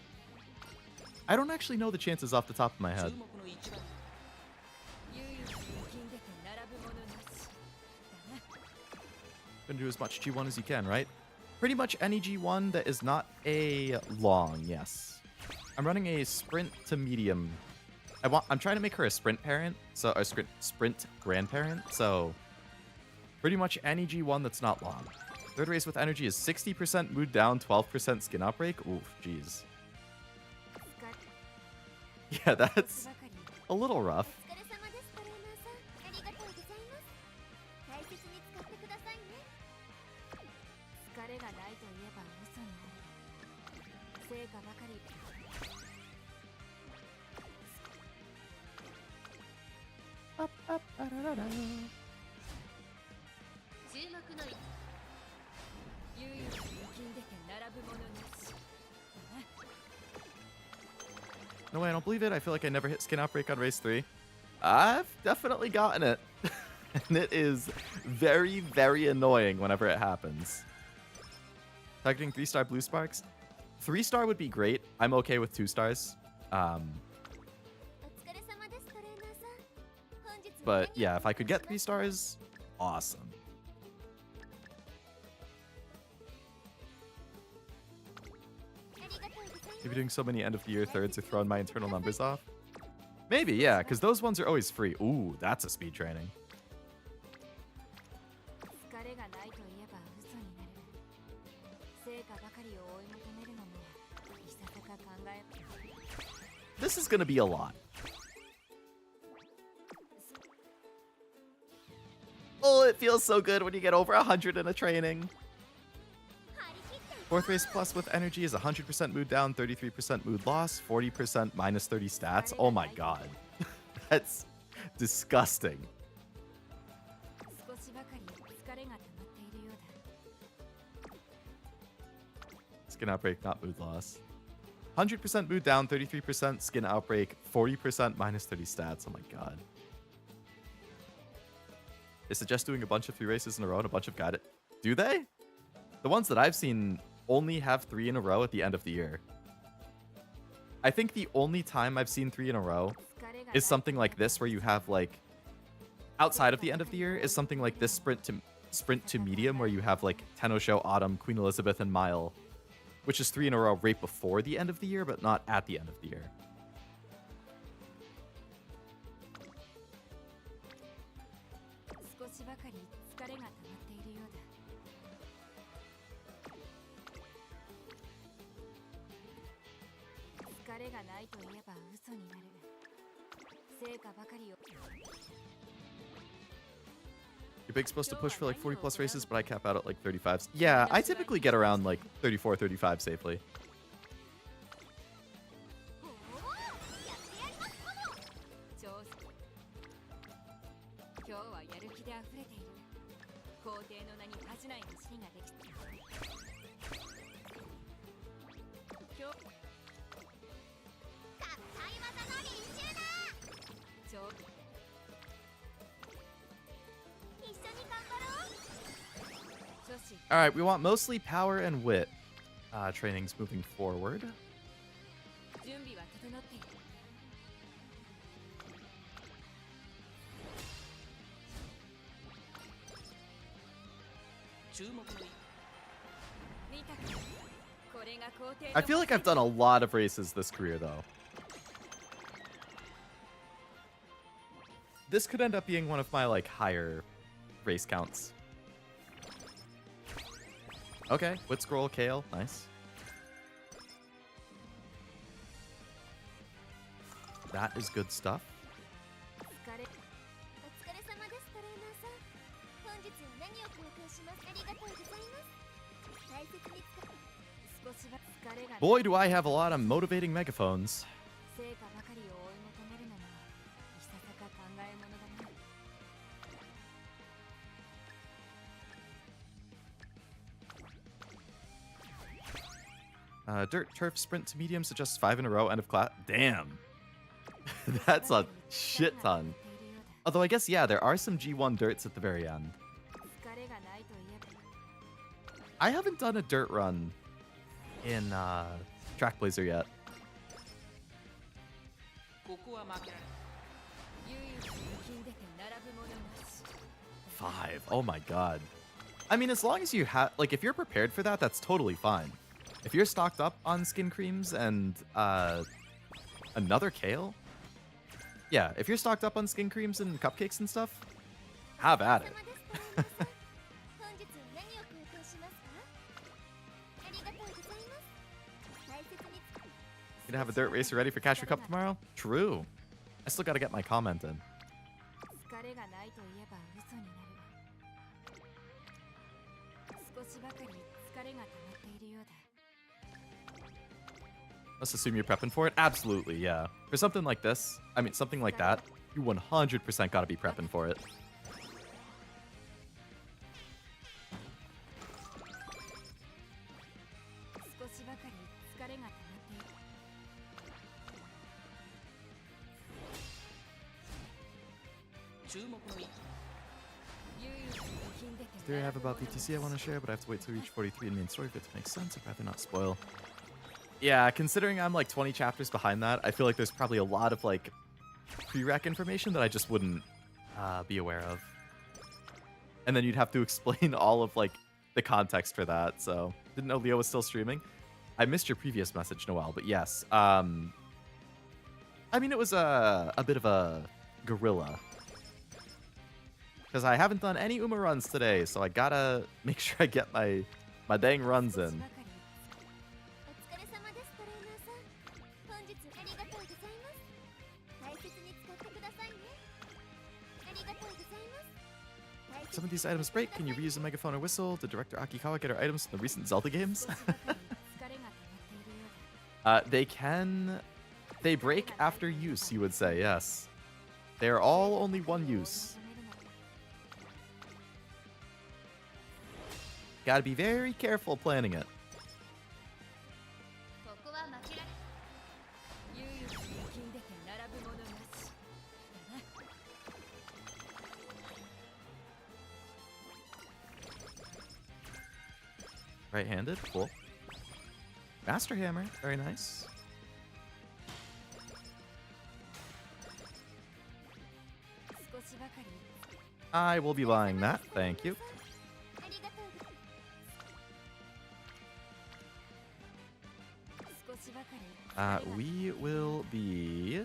I don't actually know the chances off the top of my head. Gonna do as much G1 as you can, right? Pretty much any G1 that is not a long, yes. I'm running a sprint to medium. I'm trying to make her a sprint parent, so a sprint grandparent, so pretty much any G1 that's not long. Third race with energy is 60% mood down, 12% skin outbreak. Oof, jeez. Yeah, that's a little rough. No way, I don't believe it. I feel like I never hit skin outbreak on race 3. I've definitely gotten it. And it is very, very annoying whenever it happens. Targeting 3-star blue sparks. 3-star would be great. I'm okay with 2 stars. But yeah, if I could get 3 stars, awesome. Maybe doing so many end of the year thirds are throwing my internal numbers off. Maybe, yeah, because those ones are always free. Ooh, that's a speed training. This is going to be a lot. Oh, it feels so good when you get over 100 in a training. Fourth race plus with energy is 100% mood down, 33% mood loss, 40% minus 30 stats. Oh my god. That's disgusting. Skin outbreak, not mood loss. 100% mood down, 33% skin outbreak, 40% minus 30 stats. Oh my god. They suggest doing a bunch of 3 races in a row and a bunch of guided. Do they? The ones that I've seen only have 3 in a row at the end of the year. I think the only time I've seen 3 in a row is something like this, where you have like outside of the end of the year is something like this sprint to medium, where you have like Tenno Show, Autumn, Queen Elizabeth, and Mile, which is 3 in a row right before the end of the year, but not at the end of the year. You're big supposed to push for like 40 plus races, but I cap out at like 35s. Yeah, I typically get around like 34, 35 safely. All right, we want mostly power and wit trainings moving forward. I feel like I've done a lot of races this career, though. This could end up being one of my like higher race counts. Okay, Wit Scroll, Kale, nice. That is good stuff. Boy, do I have a lot of motivating megaphones. Dirt, turf, sprint to medium, suggests 5 in a row, end of class. Damn. That's a shit ton. Although I guess, yeah, there are some G1 dirts at the very end. I haven't done a dirt run in Track Blazer yet. 5. Oh my god. I mean, as long as you have, like, if you're prepared for that, that's totally fine. If you're stocked up on skin creams and another kale, yeah, if you're stocked up on skin creams and cupcakes and stuff, have at it. Gonna have a dirt racer ready for Casher Cup tomorrow? True. I still gotta get my comment in. Let's assume you're prepping for it? Absolutely, yeah. For something like this, I mean, something like that, you 100% gotta be prepping for it. Theory I have about VTC I want to share, but I have to wait till we reach 43 in main story for it to make sense. I'd rather not spoil. Yeah, considering I'm like 20 chapters behind that, I feel like there's probably a lot of like prereq information that I just wouldn't be aware of. And then you'd have to explain all of like the context for that. So didn't know Leo was still streaming. I missed your previous message, Noel, but yes. I mean, it was a bit of a gorilla. Because I haven't done any Uma runs today, so I gotta make sure I get my dang runs in. Some of these items break. Can you reuse a megaphone or whistle? Did Director Akikawa get her items from the recent Zelda games? They break after use, you would say, yes. They're all only one use. Gotta be very careful planning it. Right-handed, cool. Master Hammer, very nice. I will be buying that, thank you. We will be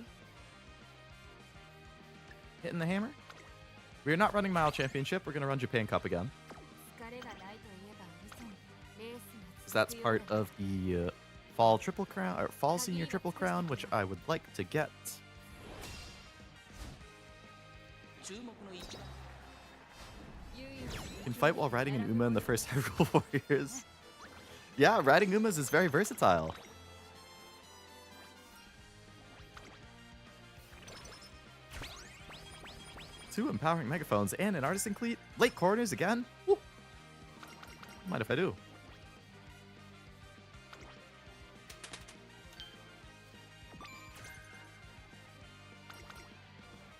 hitting the hammer. We're not running Mile Championship, we're going to run Japan Cup again. That's part of the Fall Triple Crown, or Fall Senior Triple Crown, which I would like to get. Can fight while riding an Uma in the first Hyrule Warriors. Yeah, riding Umas is very versatile. Two empowering megaphones and an artisan cleat. Late corners again. Woo. Mind if I do?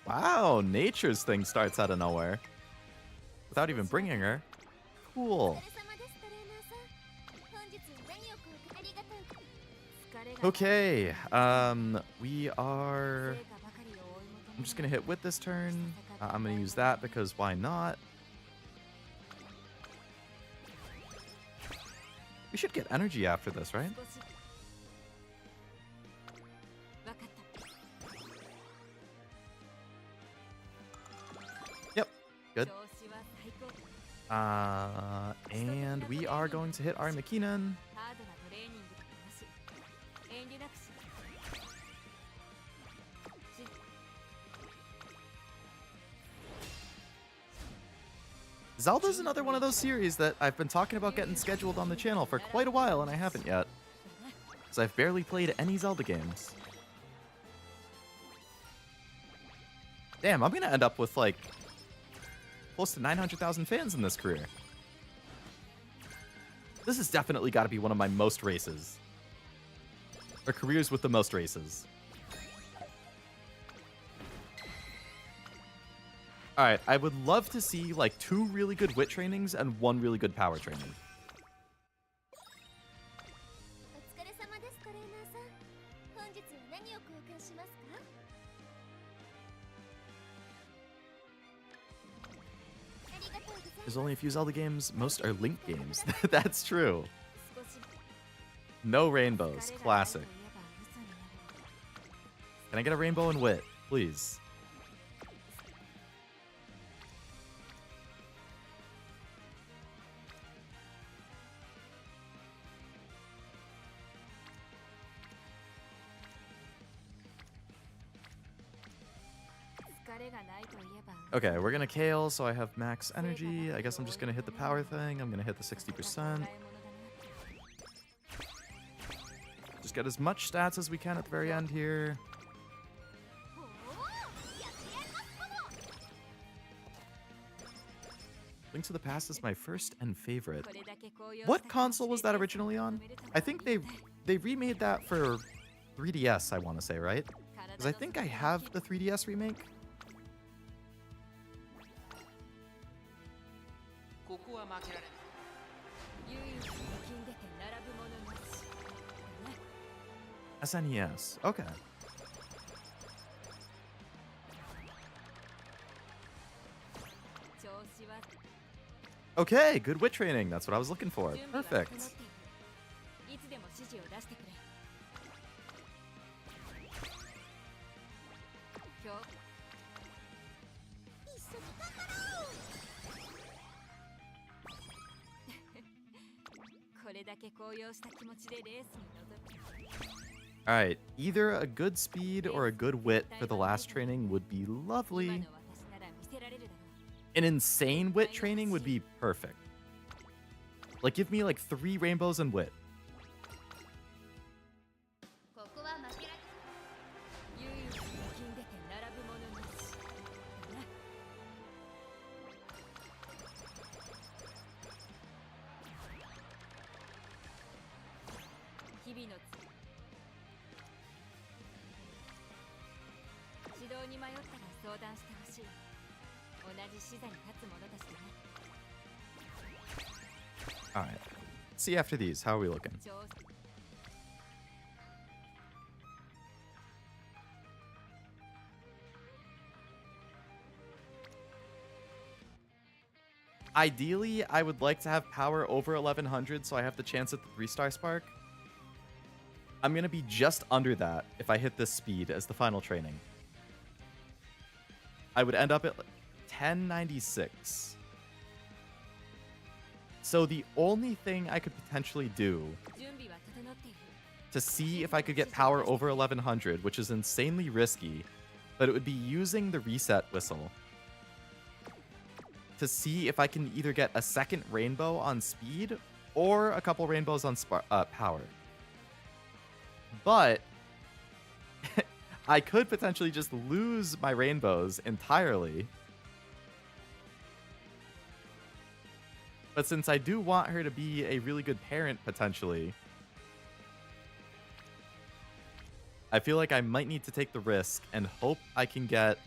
Wow, Nature's thing starts out of nowhere. Without even bringing her. Cool. Okay, we are... I'm just going to hit with this turn. I'm going to use that because why not? We should get energy after this, right? Yep, good. And we are going to hit our McKinnon. Zelda's another one of those series that I've been talking about getting scheduled on the channel for quite a while, and I haven't yet. because I've barely played any Zelda games. Damn, I'm going to end up with, like, close to 900,000 fans in this career. This has definitely got to be one of my most races. Or careers with the most races. Alright, I would love to see, like, 2 really good wit trainings and 1 really good power training. There's only a few Zelda games. Most are Link games. That's true. No rainbows. Classic. Can I get a rainbow in wit? Please. Okay, we're gonna Kale, so I have max energy. I guess I'm just gonna hit the power thing. I'm gonna hit the 60%. Just get as much stats as we can at the very end here. Link to the Past is my first and favorite. What console was that originally on? I think they remade that for 3DS, I want to say, right? Because I think I have the 3DS remake. SNES. Okay. Okay, good wit training. That's what I was looking for. Perfect. Alright, either a good speed or a good wit for the last training would be lovely. An insane wit training would be perfect. Like, give me like 3 rainbows and wit. Alright. See after these. How are we looking? Ideally, I would like to have power over 1100 so I have the chance at the 3-star spark. I'm going to be just under that if I hit this speed as the final training. I would end up at 1096. So the only thing I could potentially do to see if I could get power over 1100, which is insanely risky, but it would be using the reset whistle to see if I can either get a second rainbow on speed or a couple rainbows on power. But I could potentially just lose my rainbows entirely. But since I do want her to be a really good parent, potentially, I feel like I might need to take the risk and hope I can get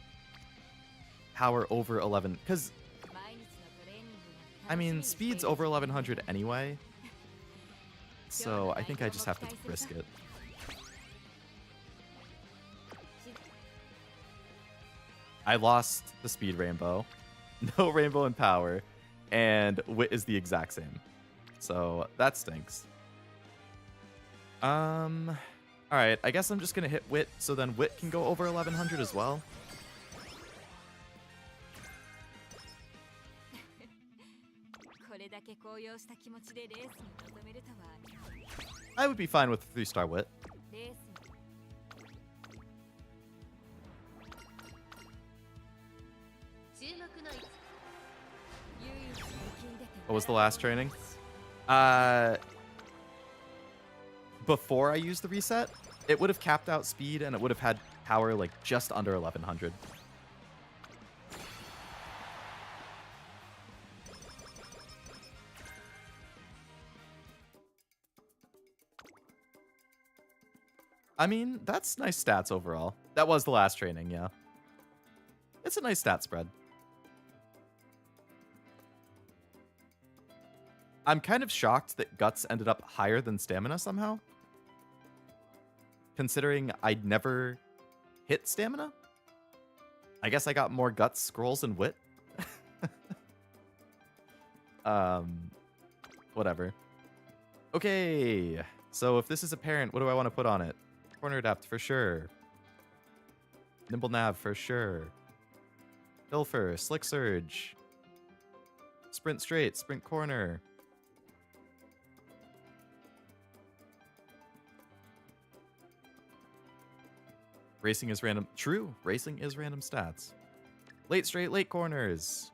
power over 11. Because, I mean, speed's over 1100 anyway. So I think I just have to risk it. I lost the speed rainbow. No rainbow in power. And wit is the exact same. So that stinks. Alright, I guess I'm just gonna hit wit, so then wit can go over 1100 as well. I would be fine with 3-star wit. What was the last training? before I used the reset, it would have capped out speed and it would have had power like just under 1100. I mean, that's nice stats overall. That was the last training, yeah. It's a nice stat spread. I'm kind of shocked that Guts ended up higher than Stamina somehow. Considering I'd never hit Stamina. I guess I got more Guts, Scrolls, and Wit. Whatever. Okay, so if this is a parent, what do I want to put on it? Corner Adept for sure. Nimble Nav for sure. Pilfer, Slick Surge. Sprint Straight, Sprint Corner. Racing is random. True, racing is random stats. Late Straight, Late Corners.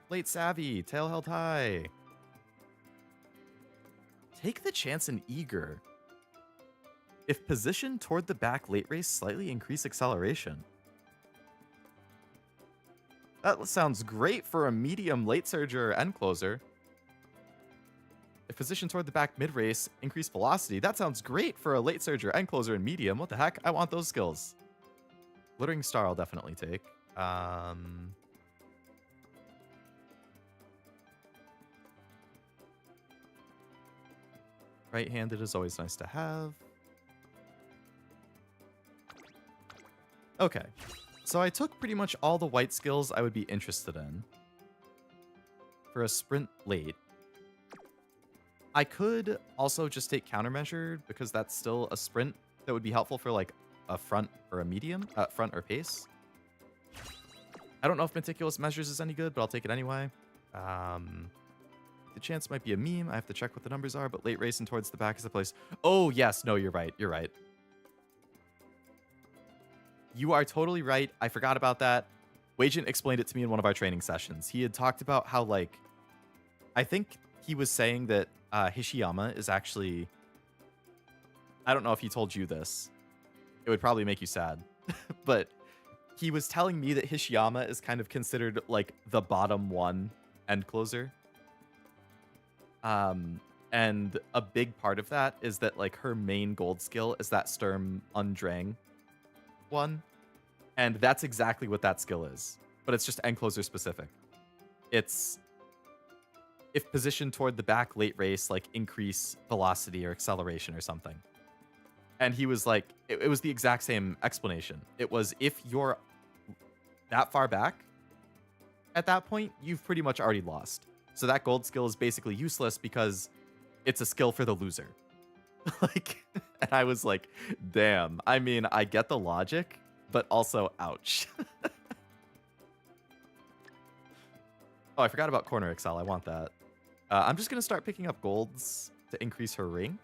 Late Savvy, Tail Held High. Take the chance and Eager. If positioned toward the back, late race slightly increase acceleration. That sounds great for a medium late surger or end closer. If positioned toward the back mid race, increase velocity. That sounds great for a late surger, end closer, and medium. What the heck? I want those skills. Glittering Star I'll definitely take. Right-handed is always nice to have. Okay, so I took pretty much all the white skills I would be interested in for a sprint late. I could also just take countermeasure because that's still a sprint that would be helpful for like a front or a medium, front or pace. I don't know if meticulous measures is any good, but I'll take it anyway. The chance might be a meme. I have to check what the numbers are, but late racing towards the back is the place. Oh, yes. No, you're right. You're right. You are totally right. I forgot about that. wAgent explained it to me in one of our training sessions. He had talked about how, like, I think he was saying that Hishiyama is actually... I don't know if he told you this. It would probably make you sad. But he was telling me that Hishiyama is kind of considered, like, the bottom one end closer. And a big part of that is that, like, her main gold skill is that Sturm Undrang one. And that's exactly what that skill is. But it's just end closer specific. It's if positioned toward the back late race, like increase velocity or acceleration or something. And he was like, it was the exact same explanation. It was if you're that far back at that point, you've pretty much already lost. So that gold skill is basically useless because it's a skill for the loser. Like, and I was like, damn. I mean, I get the logic, but also, ouch. Oh, I forgot about Corner Excel. I want that. I'm just going to start picking up golds to increase her rank.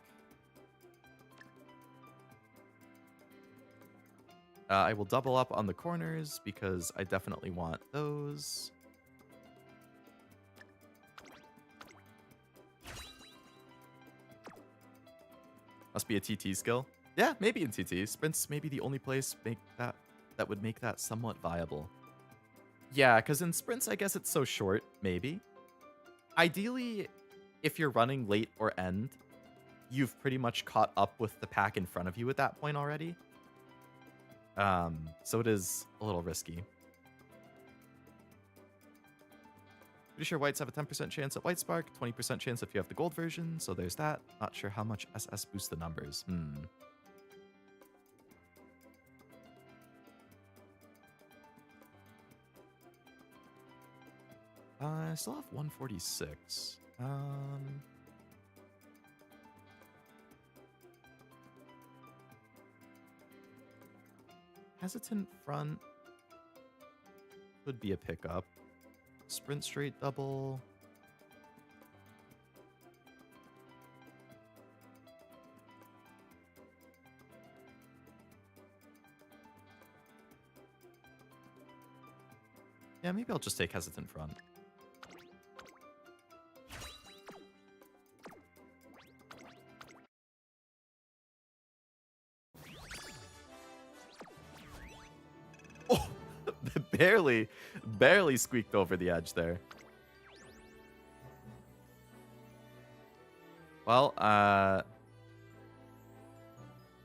I will double up on the corners because I definitely want those. Must be a TT skill. Yeah, maybe in TT. Sprints may be the only place that would make that somewhat viable. Yeah, because in sprints, I guess it's so short, maybe. Ideally, if you're running late or end, you've pretty much caught up with the pack in front of you at that point already. So it is a little risky. Pretty sure whites have a 10% chance at White Spark, 20% chance if you have the gold version, so there's that. Not sure how much SS boosts the numbers. I still have 146. Hesitant front could be a pickup. Sprint straight double. Yeah, maybe I'll just take hesitant front. barely squeaked over the edge there. Well,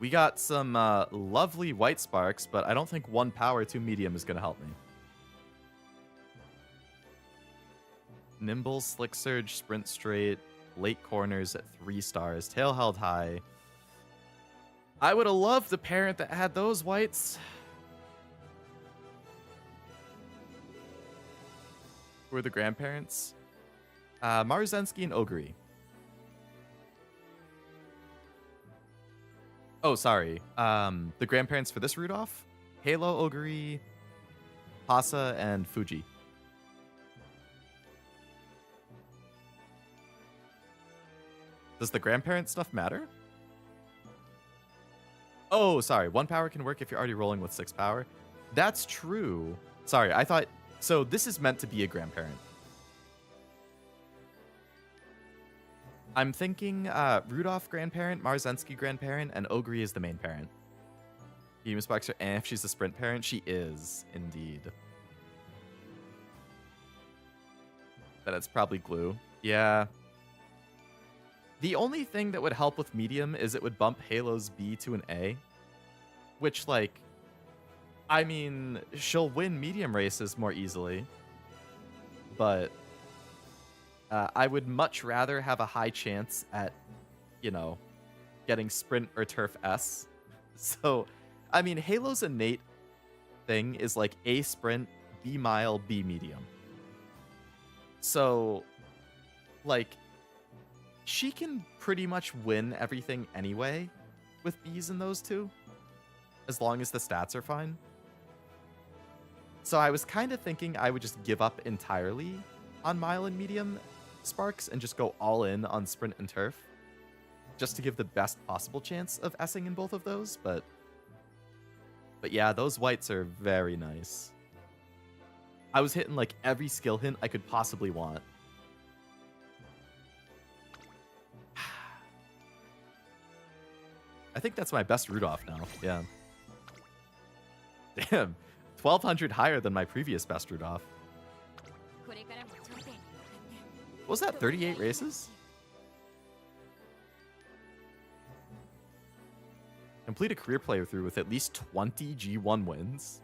we got some lovely white sparks, but I don't think 1 power 2 medium is going to help me. Nimble, Slick Surge, Sprint Straight, late corners at 3 stars, tail held high. I would have loved the parent that had those whites. Who are the grandparents? Maruzensky and Ogre. Oh, sorry. The grandparents for this Rudolph? Halo, Ogre, Hasa, and Fuji. Does the grandparent stuff matter? Oh, sorry. 1 power can work if you're already rolling with 6 power. That's true. Sorry, I thought... So this is meant to be a grandparent. I'm thinking Rudolph grandparent, Marzensky grandparent, and Ogre is the main parent. Medium sparks are if she's the sprint parent. She is, indeed. But it's probably glue. Yeah. The only thing that would help with medium is it would bump Halo's B to an A. Which, like... I mean, she'll win medium races more easily. But... I would much rather have a high chance at, you know, getting sprint or turf S. So, I mean, Halo's innate thing is like A sprint, B mile, B medium. So, like, she can pretty much win everything anyway with Bs in those two, as long as the stats are fine. So I was kind of thinking I would just give up entirely on mile and medium sparks and just go all in on sprint and turf, just to give the best possible chance of S-ing in both of those. But yeah, those whites are very nice. I was hitting like every skill hint I could possibly want. I think that's my best Rudolph now. Yeah. Damn. 1,200 higher than my previous best Rudolph. What was that, 38 races? Complete a career playthrough with at least 20 G1 wins.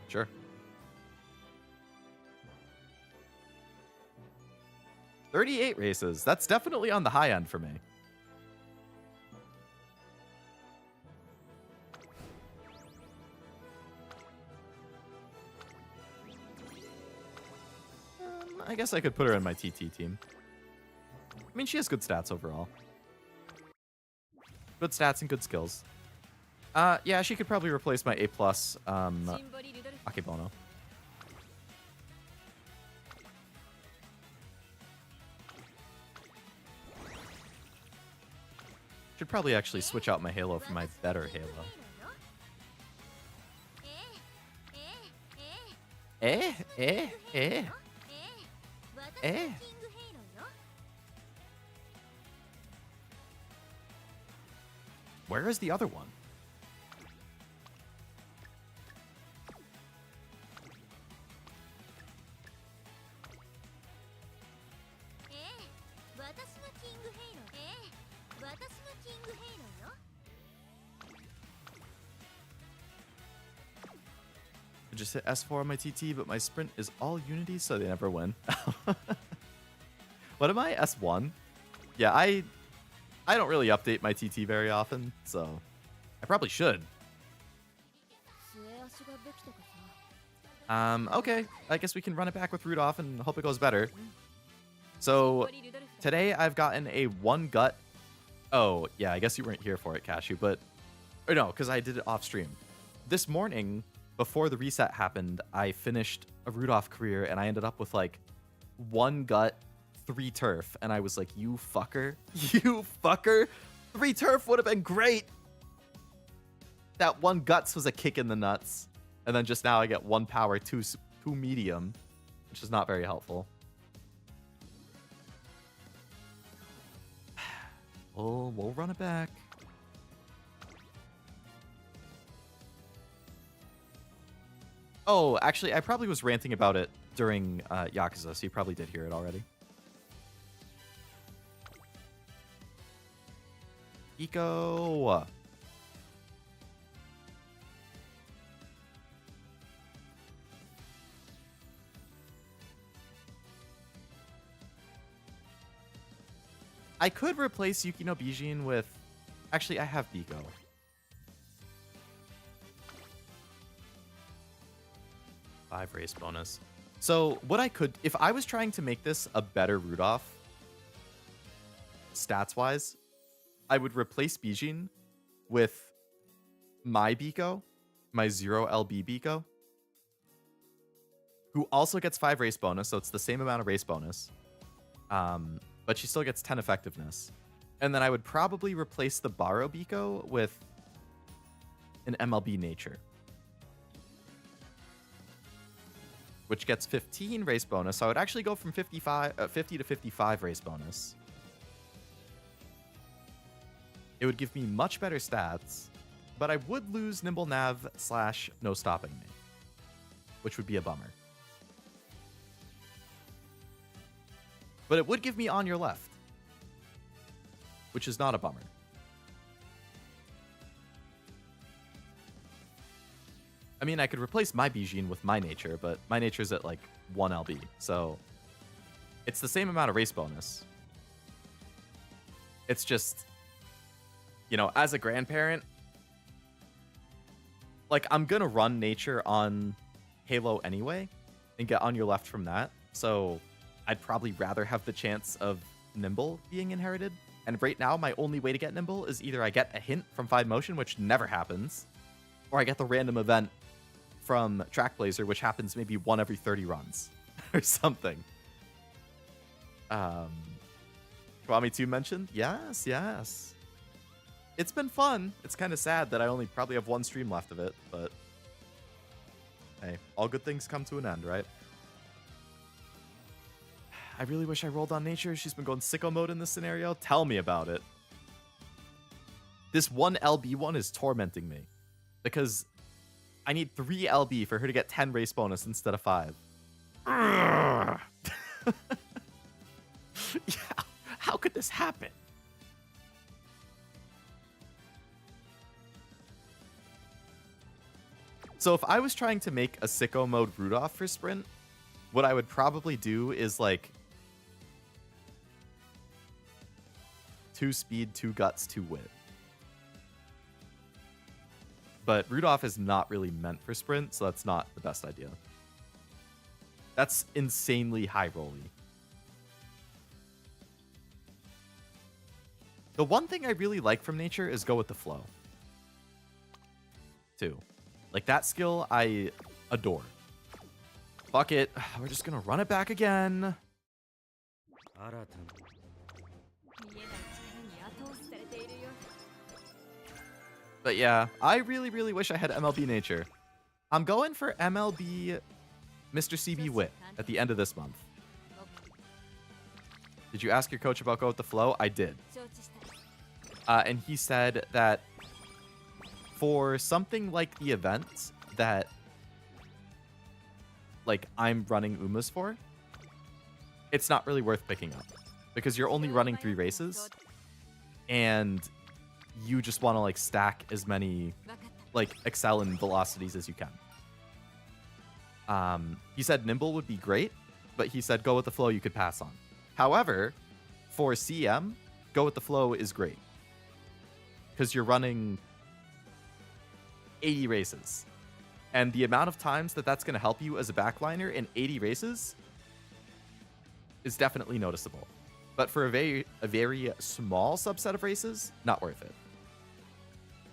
Sure. "38 races. That's definitely on the high end for me. I guess I could put her in my TT team. I mean, she has good stats overall. Good stats and good skills. Yeah, she could probably replace my A+, Akebono. Should probably actually switch out my Halo for my better Halo. Where is the other one? I just hit S4 on my TT, but my sprint is all Unity, so they never win. What am I? S1? Yeah, I don't really update my TT very often, so I probably should. Okay, I guess we can run it back with Rudolph and hope it goes better. So today I've gotten a 1 gut. Oh, yeah, I guess you weren't here for it, Cashew, but... Or no, because I did it off stream. This morning, before the reset happened, I finished a Rudolph career and I ended up with like 1 gut, 3 turf, and I was like, you fucker. You fucker. 3 turf would have been great. That 1 guts was a kick in the nuts. And then just now I get 1 power, 2 medium, which is not very helpful. We'll run it back. Oh, actually, I probably was ranting about it during Yakuza, so you probably did hear it already. Eco. I could replace Yuki no Bijin with... Actually, I have Biko. Five race bonus. So what I could... If I was trying to make this a better Rudolph, stats-wise, I would replace Bijin with my Biko, my 0LB Biko, who also gets 5 race bonus, so it's the same amount of race bonus. But she still gets 10 effectiveness. And then I would probably replace the Baro Biko with an MLB Nature, which gets 15 race bonus. So I would actually go from 50 to 55 race bonus. It would give me much better stats, but I would lose Nimble Nav / No Stopping Me, which would be a bummer. But it would give me On Your Left, which is not a bummer. I mean, I could replace my Bijin with my Nature, but my Nature's at like 1 LB, so it's the same amount of race bonus. It's just, you know, as a grandparent, like, I'm gonna run Nature on Halo anyway and get On Your Left from that, so I'd probably rather have the chance of Nimble being inherited. And right now, my only way to get Nimble is either I get a hint from 5 Motion, which never happens, or I get the random event from Track Blazer, which happens maybe 1 every 30 runs or something. Want me to mention? Yes, yes. It's been fun. It's kind of sad that I only probably have 1 stream left of it, but hey, all good things come to an end, right? I really wish I rolled on Nature. She's been going sicko mode in this scenario. Tell me about it. This 1 LB one is tormenting me because I need 3 LB for her to get 10 race bonus instead of 5. Yeah, how could this happen? So if I was trying to make a sicko mode Rudolph for Sprint, what I would probably do is like 2 speed, 2 guts, 2 wit. But Rudolph is not really meant for Sprint, so that's not the best idea. That's insanely high rolly. The one thing I really like from Nature is Go with the Flow, too. Like, that skill I adore. Fuck it. We're just gonna run it back again. But yeah, I really, really wish I had MLB Nature. I'm going for MLB Mr. CB Wit at the end of this month. Did you ask your coach about Go with the Flow? I did. And he said that for something like the event that like I'm running Umas for, it's not really worth picking up because you're only running 3 races and you just want to like stack as many like excel in velocities as you can. He said Nimble would be great, but he said Go with the Flow you could pass on. However, for CM, Go with the Flow is great because you're running 80 races. And the amount of times that that's going to help you as a backliner in 80 races is definitely noticeable. But for a very small subset of races, not worth it.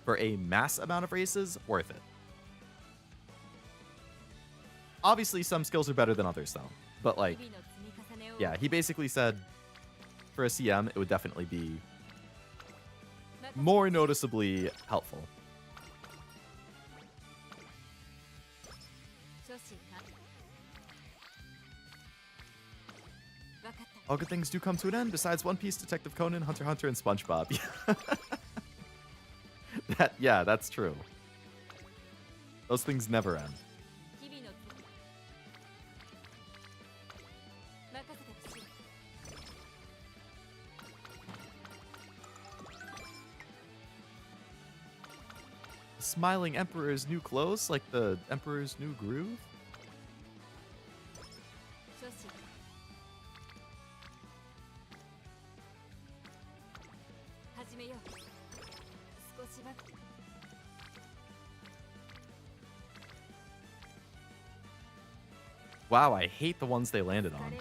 For a mass amount of races, worth it. Obviously, some skills are better than others, though. But, like, yeah, he basically said for a CM, it would definitely be more noticeably helpful. All good things do come to an end, besides One Piece, Detective Conan, Hunter x Hunter, and SpongeBob. Yeah, that's true. Those things never end. Smiling Emperor's new clothes, like the Emperor's new groove? Wow, I hate the ones they landed on.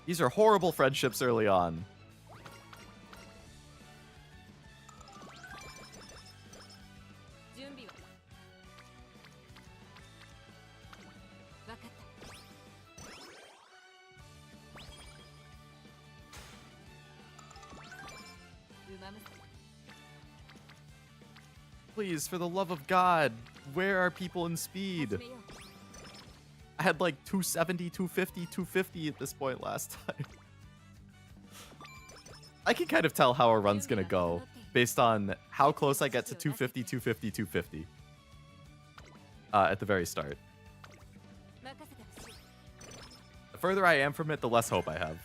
These are horrible friendships early on. Please, for the love of God, where are people in speed? I had like 270, 250, 250 at this point last time. I can kind of tell how a run's gonna go based on how close I get to 250, 250, 250 at the very start. The further I am from it, the less hope I have.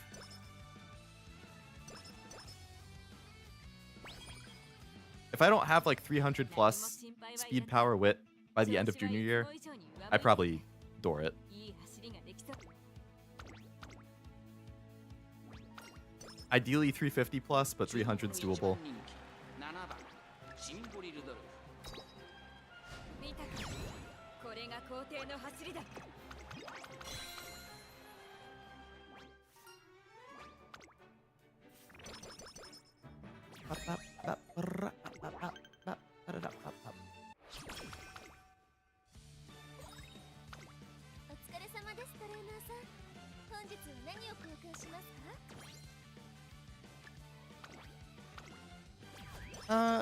If I don't have like 300 plus speed, power, wit by the end of junior year, I probably door it. Ideally 350 plus, but 300's doable.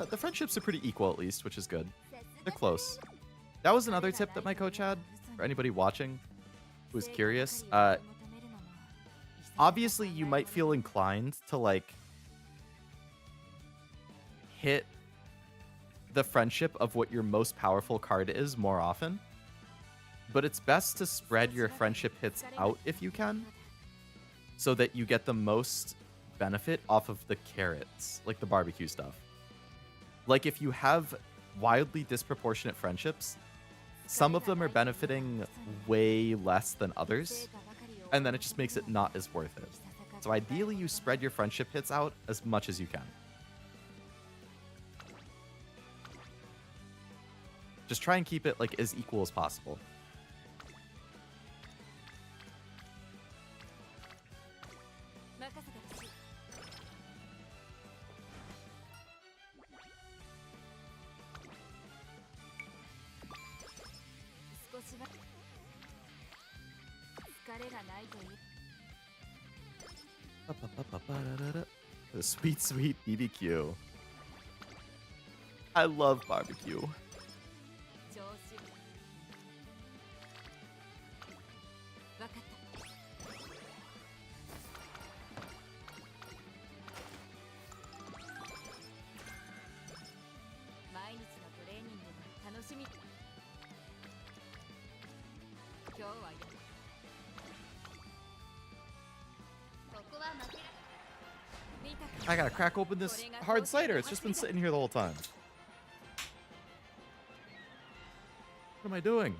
The friendships are pretty equal at least, which is good. They're close. That was another tip that my coach had for anybody watching who was curious. Obviously, you might feel inclined to like hit the friendship of what your most powerful card is more often, but it's best to spread your friendship hits out if you can, so that you get the most benefit off of the carrots, like the barbecue stuff. Like if you have wildly disproportionate friendships, some of them are benefiting way less than others, and then it just makes it not as worth it. So ideally you spread your friendship hits out as much as you can. Just try and keep it like as equal as possible. The sweet, sweet BBQ. I love barbecue. I gotta crack open this hard cider. It's just been sitting here the whole time. What am I doing?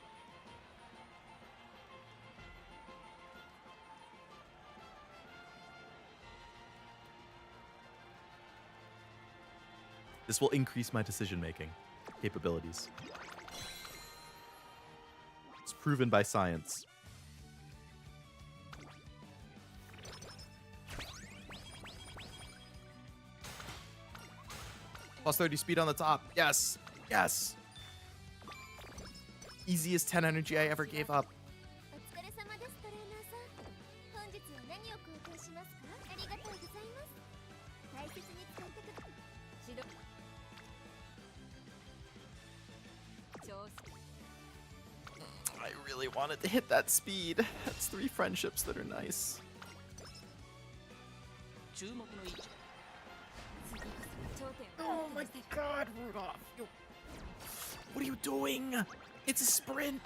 This will increase my decision-making capabilities. It's proven by science. Plus 30 speed on the top. Yes. Yes. Easiest 10 energy I ever gave up. I really wanted to hit that speed. That's 3 friendships that are nice. Oh my god, Rudolph. What are you doing? It's a sprint.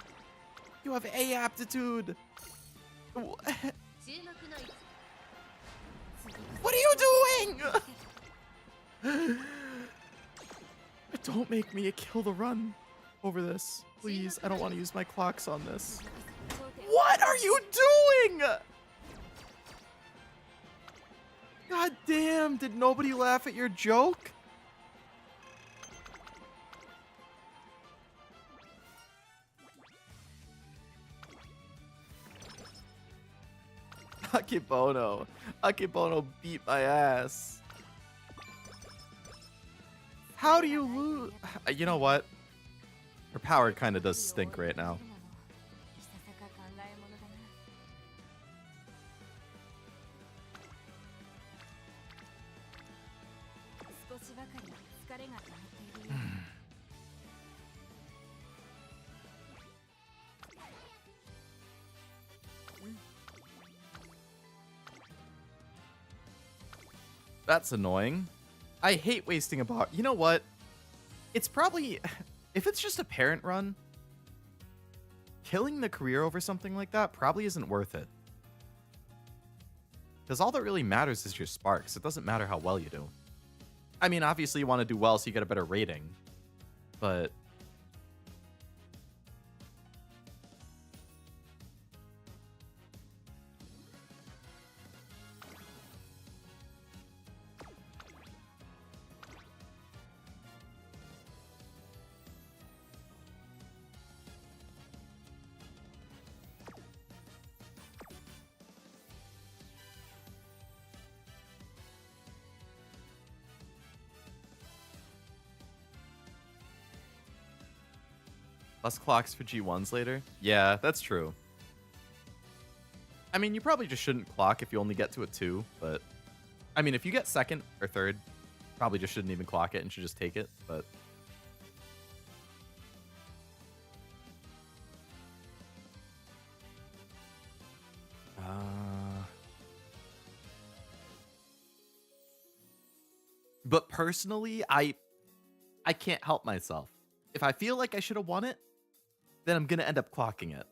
You have A aptitude. What are you doing? Don't make me kill the run over this. Please, I don't want to use my clocks on this. What are you doing? God damn, did nobody laugh at your joke? Akebono. Akebono beat my ass. How do you lose? You know what? Her power kind of does stink right now. That's annoying. I hate wasting a bar. You know what? It's probably... If it's just a parent run, killing the career over something like that probably isn't worth it. Because all that really matters is your sparks. It doesn't matter how well you do. I mean, obviously you want to do well so you get a better rating. But... less clocks for G1s later? Yeah, that's true. I mean, you probably just shouldn't clock if you only get to a 2, but... I mean, if you get second or third, probably just shouldn't even clock it and should just take it, but... But personally, I can't help myself. If I feel like I should have won it, then I'm going to end up clocking it.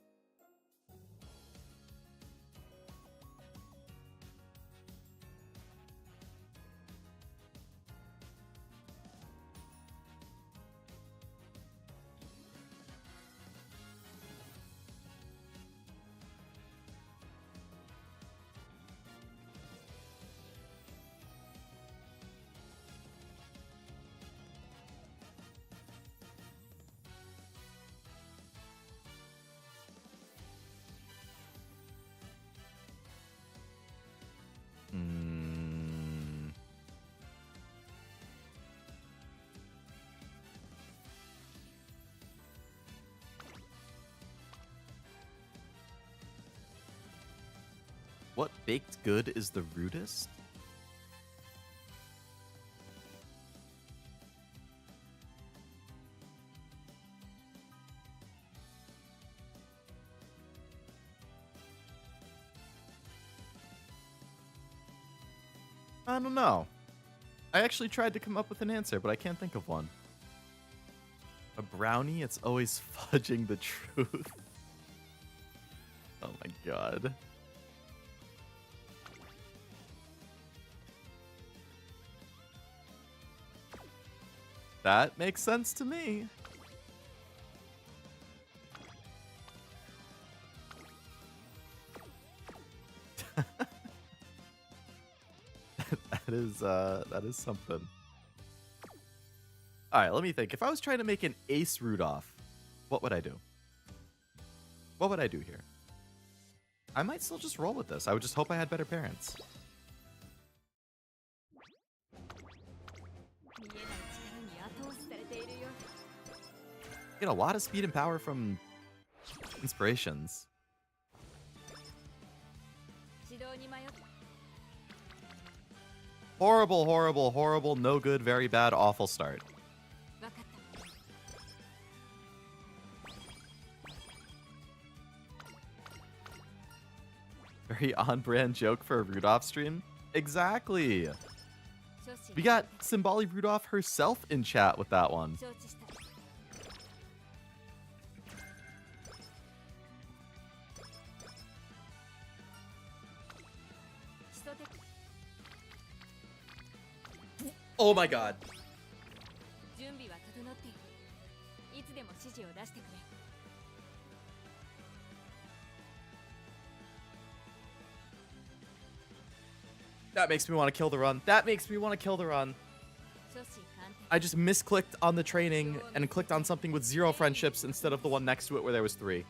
What baked good is the rudest? I don't know. I actually tried to come up with an answer, but I can't think of one. A brownie? It's always fudging the truth. Oh my god. That makes sense to me. That is something. All right, let me think. If I was trying to make an ace Rudolph, what would I do? What would I do here? I might still just roll with this. I would just hope I had better parents. Get a lot of speed and power from inspirations. Horrible, horrible, horrible, no good, very bad, awful start. Very on-brand joke for a Rudolph stream. Exactly. We got Symboli Rudolph herself in chat with that one. Oh my god. That makes me want to kill the run. That makes me want to kill the run. I just misclicked on the training and clicked on something with 0 friendships instead of the one next to it where there was 3.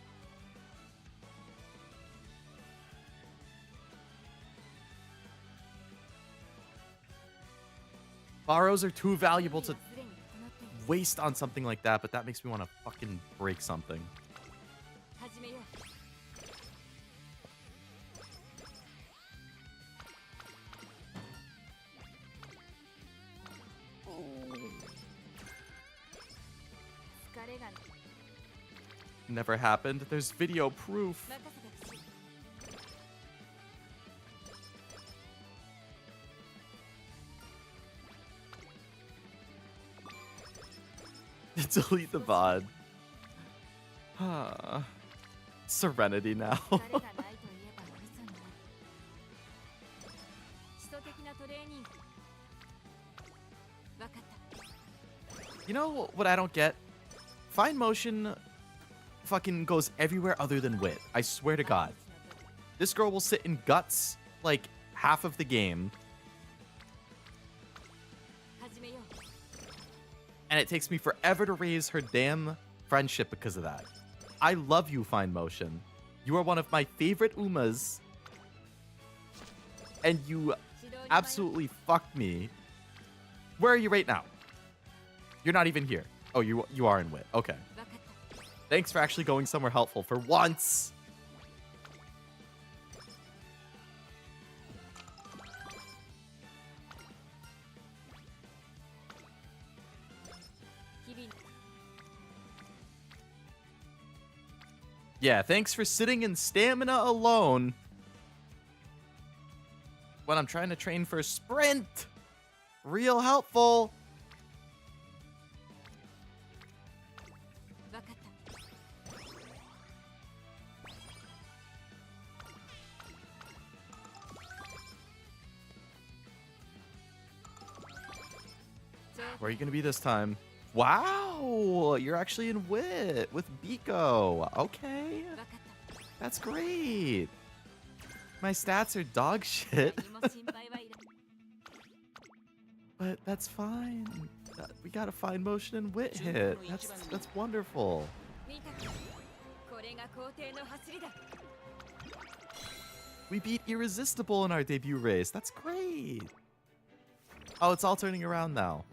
Borrows are too valuable to waste on something like that, but that makes me want to fucking break something. Never happened. There's video proof. Delete the VOD. Serenity now. You know what I don't get? Fine motion fucking goes everywhere other than wit. I swear to God. This girl will sit in guts like half of the game. And it takes me forever to raise her damn friendship because of that. I love you, Fine Motion. You are one of my favorite Umas. And you absolutely fucked me. Where are you right now? You're not even here. Oh, you are in wit. Okay. Thanks for actually going somewhere helpful for once. Yeah, thanks for sitting in stamina alone when I'm trying to train for sprint. Real helpful. Where are you going to be this time? Wow, you're actually in wit with Biko. Okay. That's great. My stats are dog shit. But that's fine. We got a fine motion and wit hit. That's wonderful. We beat Irresistible in our debut race. That's great. Oh, it's all turning around now.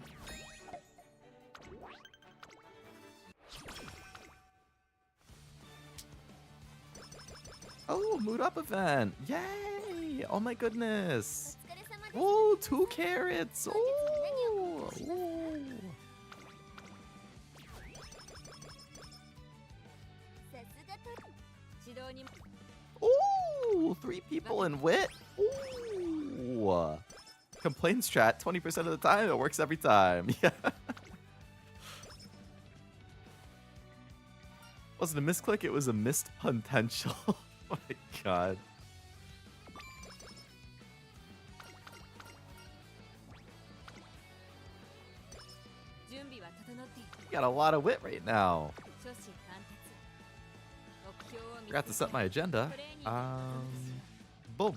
Oh, mood up event. Yay. Oh my goodness. Oh, 2 carrots. Oh. Ooh, 3 people in wit. Ooh. Complaint strat 20% of the time. It works every time. Yeah. Wasn't a misclick, it was a missed potential. Oh my god. You got a lot of wit right now. Forgot to set my agenda. Boom.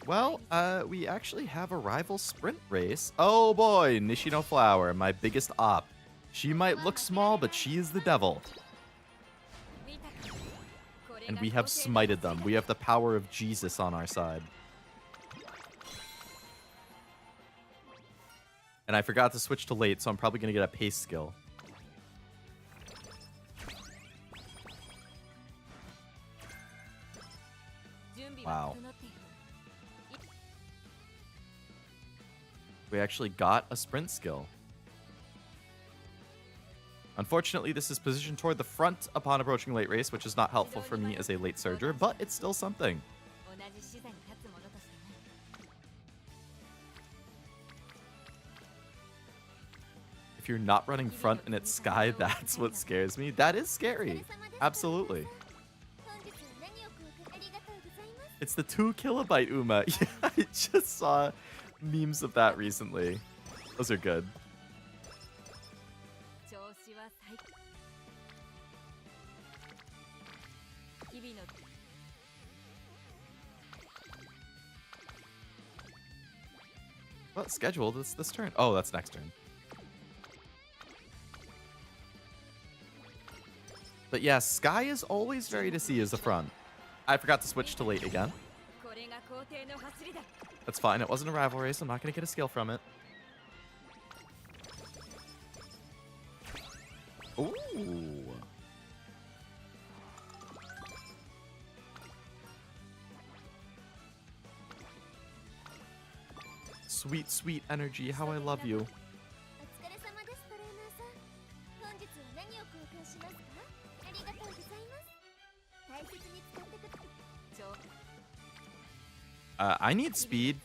Well, we actually have a rival sprint race. Oh boy, Nishino Flower, my biggest op. She might look small, but she is the devil. And we have smited them. We have the power of Jesus on our side. And I forgot to switch to late, so I'm probably going to get a pace skill. Wow. We actually got a sprint skill. Unfortunately, this is positioned toward the front upon approaching late race, which is not helpful for me as a late surger, but it's still something. If you're not running front and it's sky, that's what scares me. That is scary. Absolutely. It's the 2 kilobyte Uma. Yeah, I just saw memes of that recently. Those are good. What schedule this turn? Oh, that's next turn. But yeah, Sky is always very to see as the front. I forgot to switch to late again. That's fine. It wasn't a rival race. I'm not going to get a skill from it. Ooh. Sweet, sweet energy. How I love you. I need speed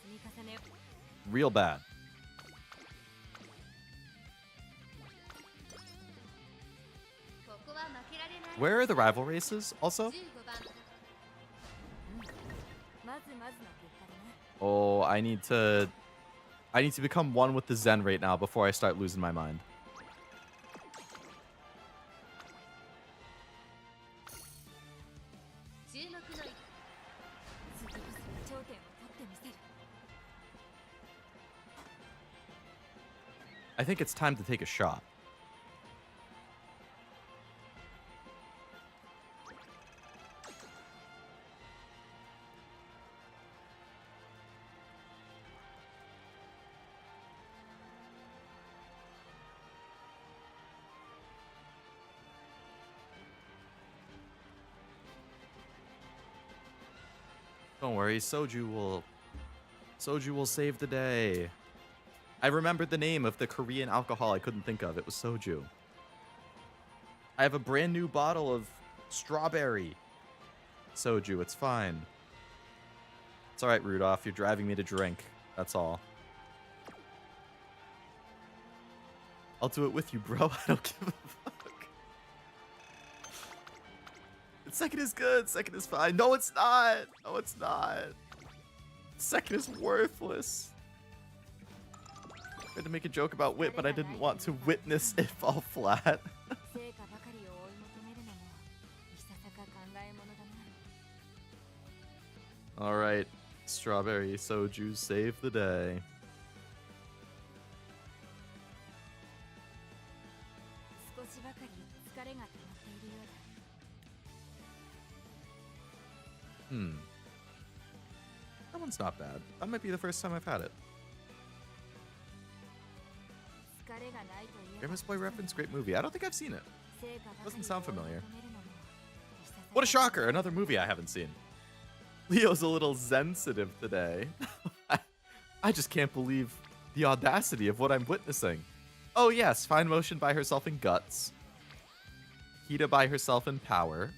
real bad. Where are the rival races also? Oh, I need to become one with the Zen right now before I start losing my mind. I think it's time to take a shot. Don't worry, Soju will save the day. I remembered the name of the Korean alcohol I couldn't think of. It was soju. I have a brand new bottle of strawberry soju. It's fine. It's all right, Rudolph. You're driving me to drink. That's all. I'll do it with you, bro. I don't give a fuck. Second is good. Second is fine. No, it's not. No, it's not. Second is worthless. I had to make a joke about wit, but I didn't want to witness it fall flat. Alright, strawberry soju, save the day. That one's not bad. That might be the first time I've had it. Grandma's Boy reference, great movie. I don't think I've seen it. Doesn't sound familiar. What a shocker, another movie I haven't seen. Leo's a little sensitive today. I just can't believe the audacity of what I'm witnessing. Oh yes, Fine Motion by herself in Guts. Hida by herself in Power.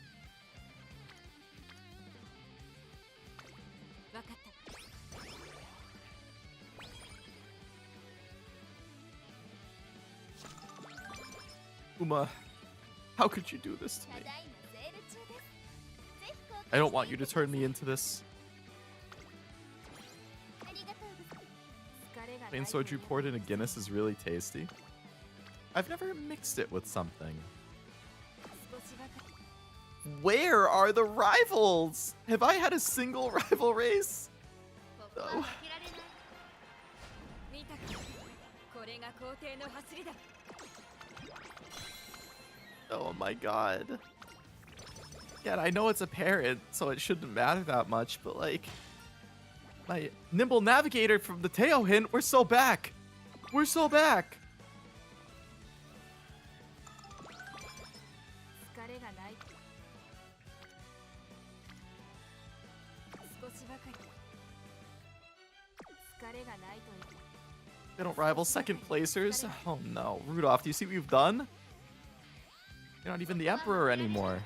Uma, how could you do this to me? I don't want you to turn me into this. Plain soju poured in a Guinness is really tasty. I've never mixed it with something. Where are the rivals? Have I had a single rival race? No. Oh my god. Yeah, I know it's a parent, so it shouldn't matter that much, but like... My nimble navigator from the tail hint, we're so back! We're so back! They don't rival second placers? Oh no. Rudolph, do you see what you've done? You're not even the Emperor anymore.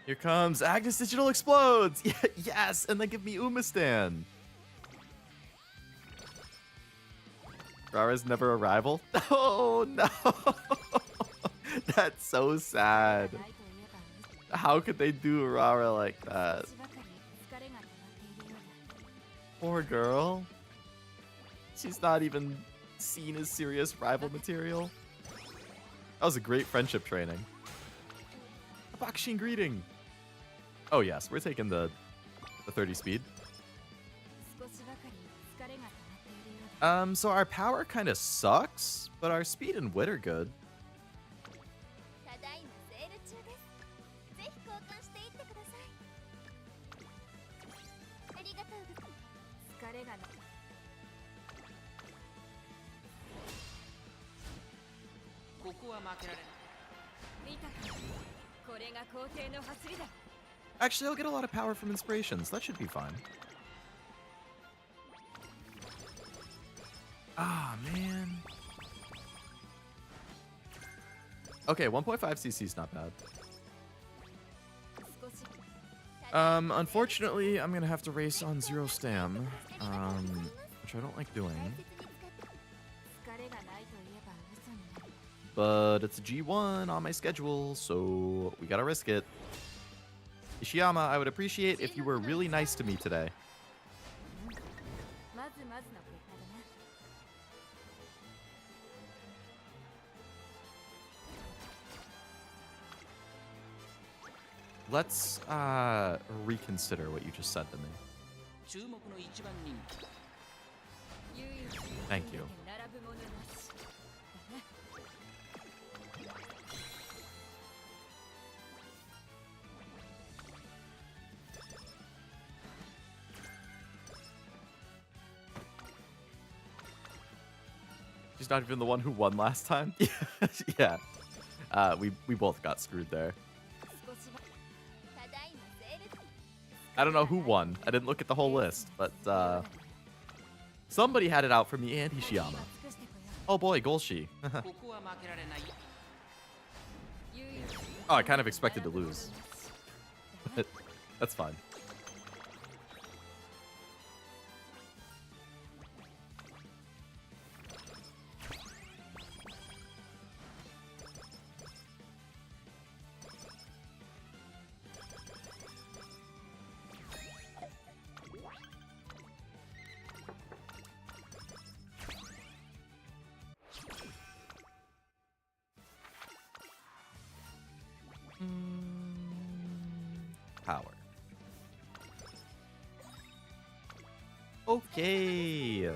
Here comes Agnes Digital explodes! Yes! And then give me Umastan. Rara's never a rival? Oh no! That's so sad. How could they do Rara like that? Poor girl. She's not even seen as serious rival material. That was a great friendship training. A Bakshin greeting. Oh yes, we're taking the 30 speed. So our power kind of sucks, but our speed and wit are good. Actually, I'll get a lot of power from inspirations. That should be fine. Ah, man. Okay, 1.5 CC is not bad. Unfortunately, I'm gonna have to race on 0 stam, which I don't like doing. But it's a G1 on my schedule, so we gotta risk it. Ishiyama, I would appreciate if you were really nice to me today. Let's reconsider what you just said to me. Thank you. She's not even the one who won last time. Yeah. We both got screwed there. I don't know who won. I didn't look at the whole list, but somebody had it out for me and Ishiyama. Oh boy, Golshi. Oh, I kind of expected to lose. But that's fine. Power. Okay.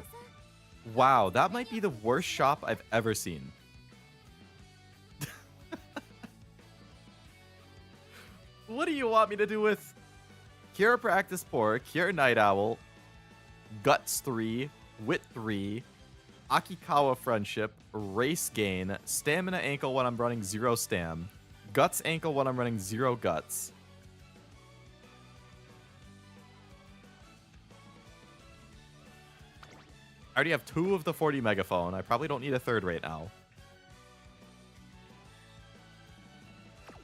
Wow, that might be the worst shop I've ever seen. What do you want me to do with Cure Practice Poor, Cure Night Owl, Guts 3, Wit 3, Akikawa Friendship, Race Gain, Stamina Ankle when I'm running 0 Stam, Guts Ankle when I'm running 0 Guts. I already have 2 of the 40 megaphone. I probably don't need a 3rd right now.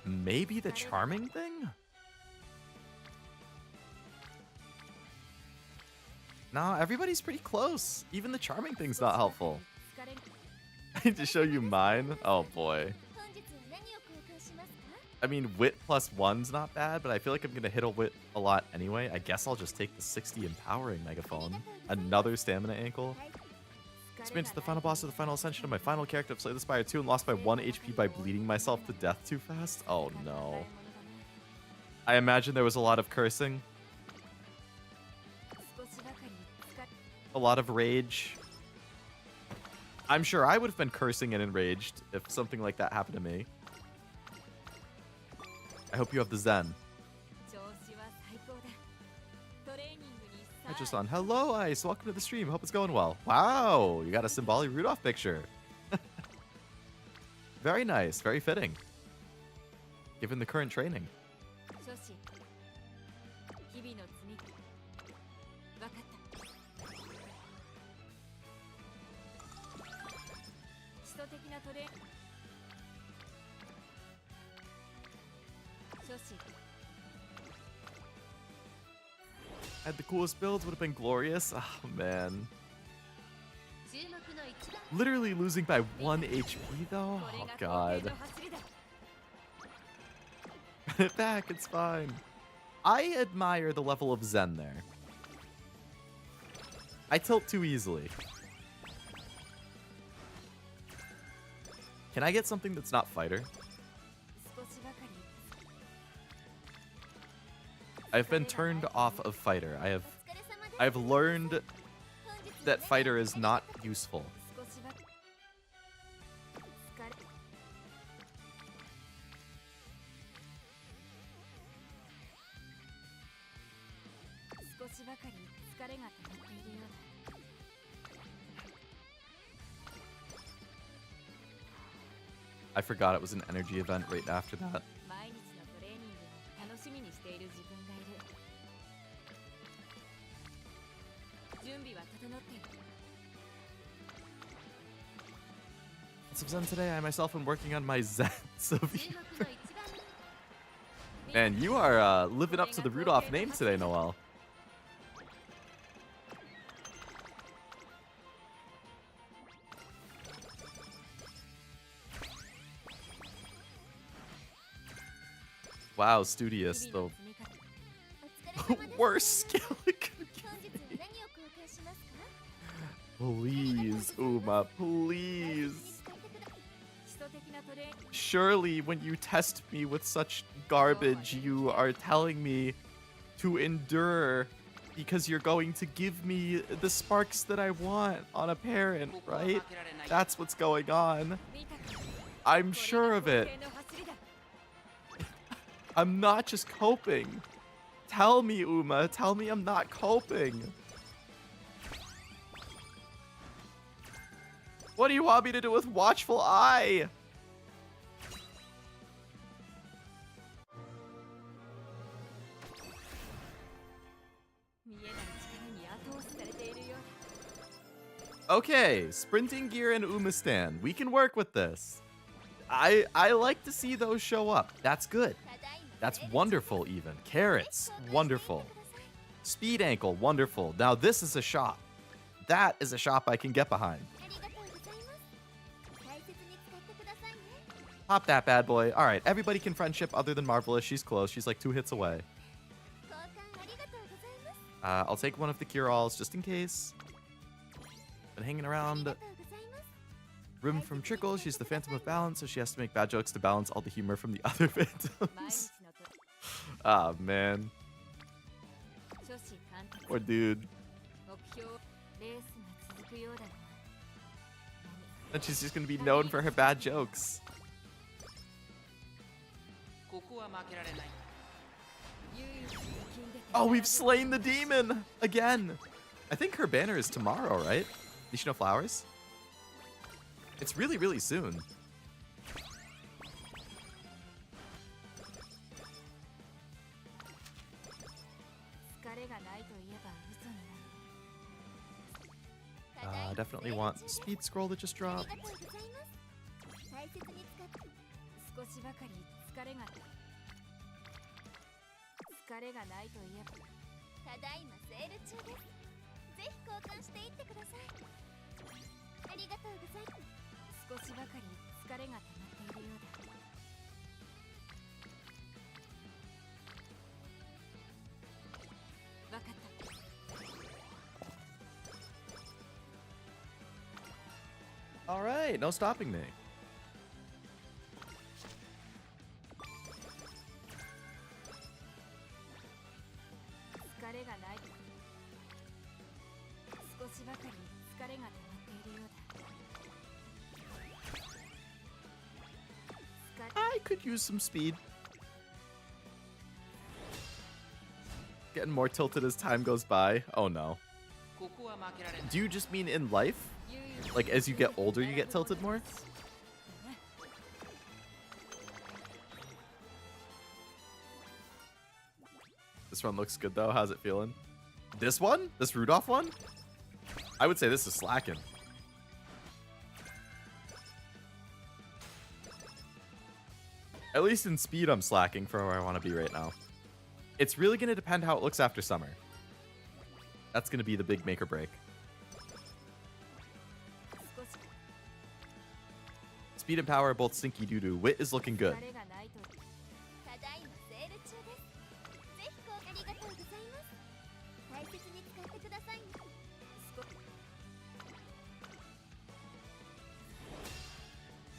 Maybe the charming thing? Nah, everybody's pretty close. Even the charming thing's not helpful. I need to show you mine. Oh boy. I mean, wit +1's not bad, but I feel like I'm going to hit a wit a lot anyway. I guess I'll just take the 60 empowering megaphone. Another stamina ankle. Experienced the final boss of the final ascension of my final character of Slay the Spire 2 and lost by 1 HP by bleeding myself to death too fast. Oh no. I imagine there was a lot of cursing. A lot of rage. I'm sure I would have been cursing and enraged if something like that happened to me. I hope you have the Zen. I just on. Hello, Ice. Welcome to the stream. Hope it's going well. Wow, you got a Symbolic Rudolph picture. Very nice. Very fitting. Given the current training. Had the coolest builds, would have been glorious. Oh man. Literally losing by 1 HP though? Oh god. Run it back, it's fine. I admire the level of zen there. I tilt too easily. Can I get something that's not fighter? I've been turned off of fighter. I've learned that fighter is not useful. I forgot it was an energy event right after that. Lots of zen today. I myself am working on my zen of you. Man, you are living up to the Rudolph name today, Noelle. Wow, studious, the worst skill it could give me. Please, Uma, please. Surely when you test me with such garbage, you are telling me to endure because you're going to give me the sparks that I want on a parent, right? That's what's going on. I'm sure of it. I'm not just coping. Tell me, Uma. Tell me I'm not coping. What do you want me to do with watchful eye? Okay, sprinting gear and Uma stand. We can work with this. I like to see those show up. That's good. That's wonderful even. Carrots, wonderful. Speed ankle, wonderful. Now this is a shop. That is a shop I can get behind. Pop that bad boy. All right, everybody can friendship other than Marvelous. She's close. She's like 2 hits away. I'll take one of the cure-alls just in case. Been hanging around. Room from Trickle. She's the Phantom of Balance, so she has to make bad jokes to balance all the humor from the other Phantoms. Ah, man. Poor dude. And she's just gonna be known for her bad jokes. Oh, we've slain the demon again. I think her banner is tomorrow, right? Nishino Flowers? It's really, really soon. Definitely want the speed scroll that just dropped. All right, no stopping me. I could use some speed. Getting more tilted as time goes by. Oh no. Do you just mean in life? Like as you get older, you get tilted more? This one looks good though. How's it feeling? This one? This Rudolph one? I would say this is slacking. At least in speed, I'm slacking for where I want to be right now. It's really going to depend how it looks after summer. That's going to be the big make or break. Speed and power are both stinky doo-doo. Wit is looking good.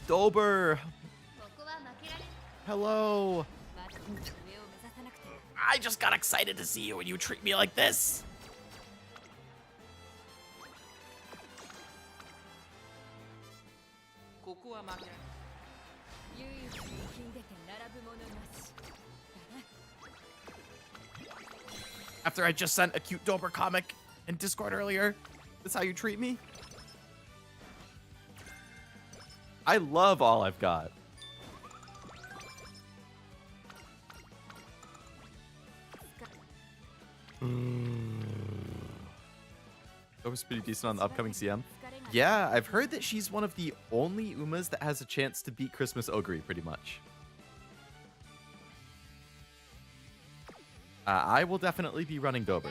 Dober! Hello! I just got excited to see you when you treat me like this! After I just sent a cute Dober comic in Discord earlier, that's how you treat me? I love all I've got. Dober's pretty decent on the upcoming CM. Yeah, I've heard that she's one of the only Umas that has a chance to beat Christmas Ogre, pretty much. I will definitely be running Dober.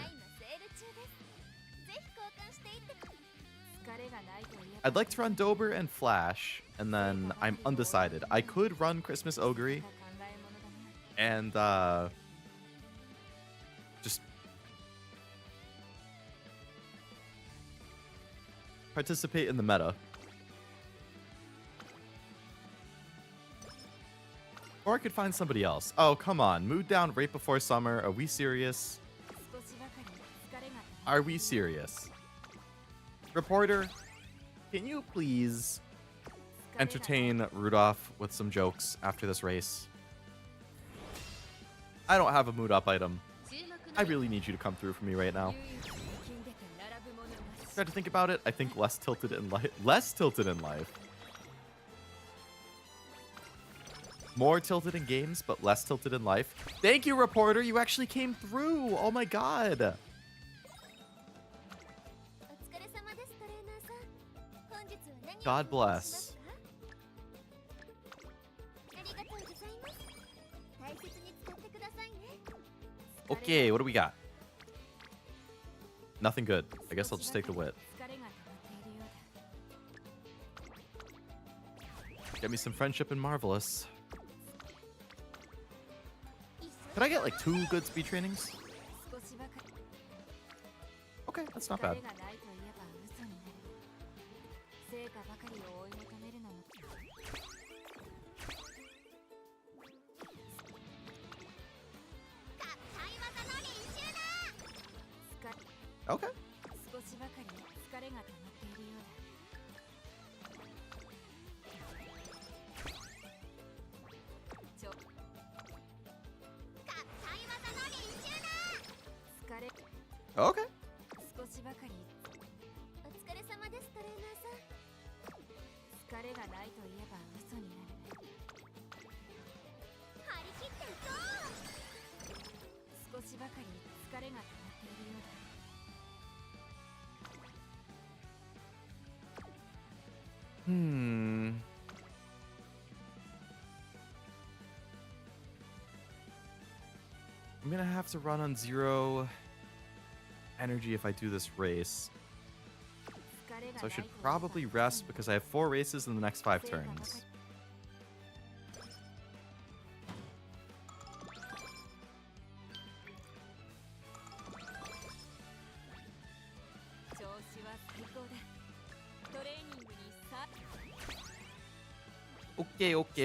I'd like to run Dober and Flash, and then I'm undecided. I could run Christmas Ogre and just participate in the meta. Or I could find somebody else. Oh, come on. Mood down right before summer. Are we serious? Are we serious? Reporter, can you please entertain Rudolph with some jokes after this race? I don't have a mood up item. I really need you to come through for me right now. Try to think about it. I think less tilted in life. Less tilted in life. More tilted in games, but less tilted in life. Thank you, reporter. You actually came through. Oh my god. God bless. Okay, what do we got? Nothing good. I guess I'll just take the wit. Get me some friendship and Marvelous. Could I get like 2 good speed trainings? Okay, that's not bad. Okay. Okay. I'm gonna have to run on 0 energy if I do this race. So I should probably rest because I have 4 races in the next 5 turns. Okay.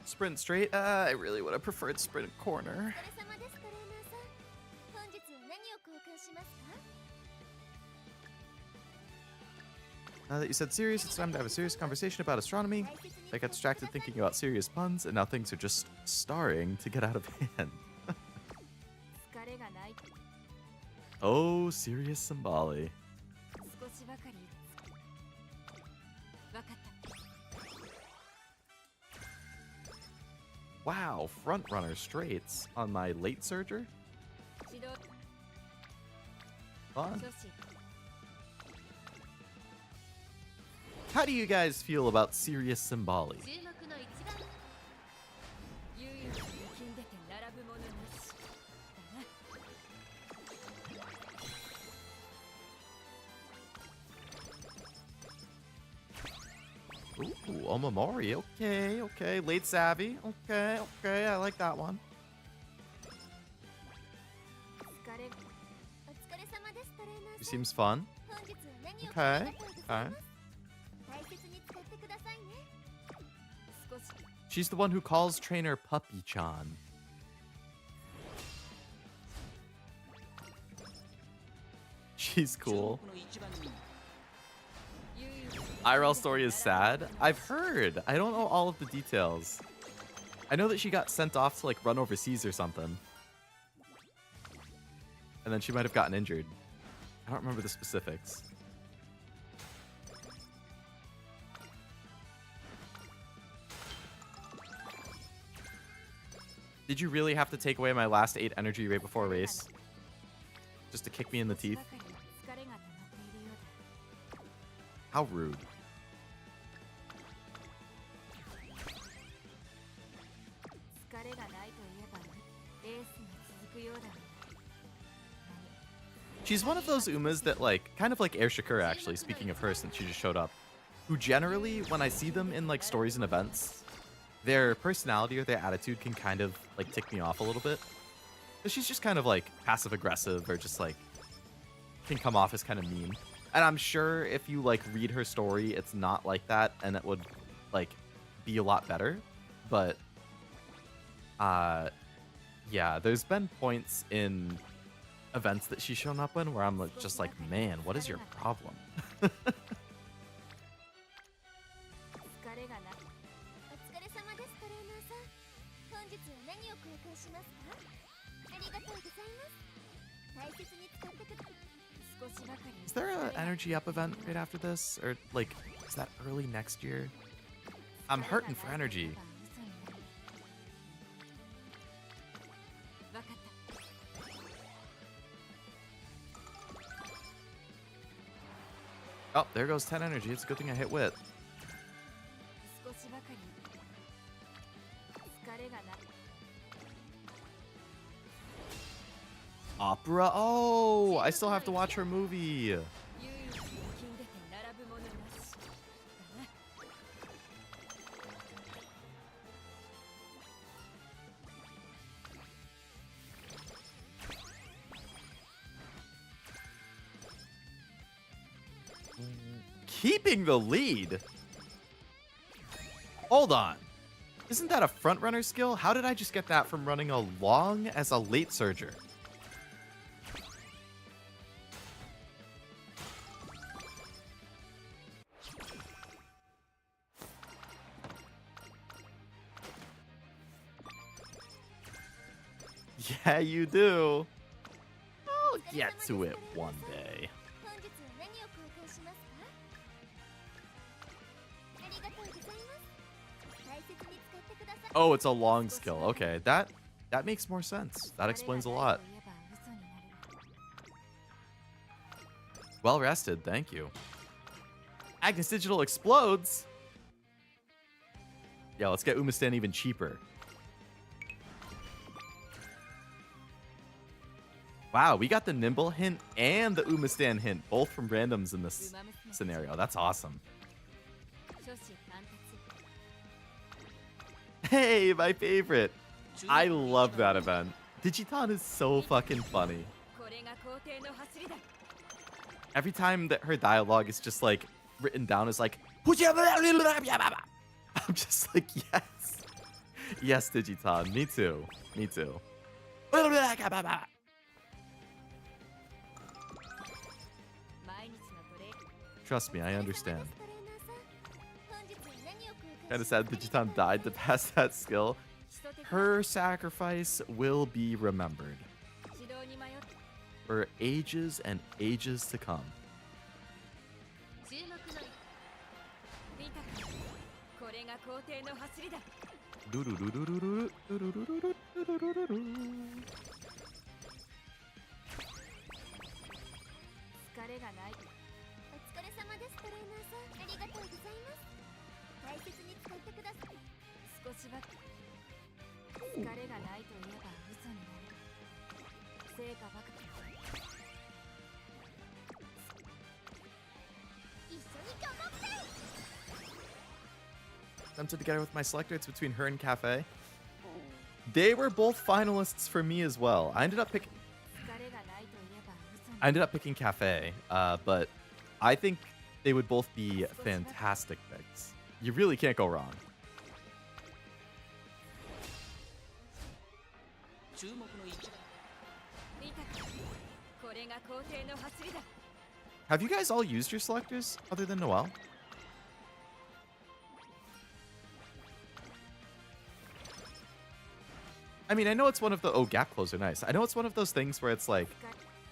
Sprint straight? I really would have preferred sprint corner. Now that you said serious, it's time to have a serious conversation about astronomy. I got distracted thinking about serious puns, and now things are just starting to get out of hand. Oh, serious Symboli. Wow, front runner straights on my late surger? Fun. How do you guys feel about Sirius Symboli? Ooh, Omamori. Okay, okay. Late Savvy. Okay, okay. I like that one. He seems fun. Okay, okay. She's the one who calls trainer Puppy-chan. She's cool. IRL story is sad. I've heard. I don't know all of the details. I know that she got sent off to like run overseas or something. And then she might have gotten injured. I don't remember the specifics. Did you really have to take away my last 8 energy right before a race? Just to kick me in the teeth? How rude. She's one of those Umas that, like, kind of like Air Shakura, actually, speaking of her since she just showed up, who generally, when I see them in, like, stories and events, their personality or their attitude can kind of, like, tick me off a little bit. But she's just kind of, like, passive-aggressive or just, like, can come off as kind of mean. And I'm sure if you, like, read her story, it's not like that, and it would, like, be a lot better. But, yeah, there's been points in events that she's shown up in where I'm just like, man, what is your problem? Is there an energy up event right after this? Or like, is that early next year? I'm hurting for energy. Oh, there goes 10 energy. It's a good thing I hit wit. Opera? Oh, I still have to watch her movie. Keeping the lead? Hold on. Isn't that a front runner skill? How did I just get that from running along as a late surger? Yeah, you do. I'll get to it one day. Oh, it's a long skill. Okay, that makes more sense. That explains a lot. Well rested, thank you. Agnes Digital explodes. Yeah, let's get Umastan even cheaper. Wow, we got the Nimble hint and the Umastan hint, both from randoms in this scenario. That's awesome. Hey, my favorite. I love that event. Digiton is so fucking funny. Every time that her dialogue is just like written down as like, I'm just like, yes. Yes, Digiton. Me too. Me too. Trust me, I understand. Kind of sad Digiton died to pass that skill. Her sacrifice will be remembered for ages and ages to come. Tempted to get her with my selector. It's between her and Cafe. They were both finalists for me as well. I ended up picking Cafe, but I think they would both be fantastic picks. You really can't go wrong. Have you guys all used your selectors other than Noelle? I mean, I know it's one of the... Oh, gap closer, nice. I know it's one of those things where it's like,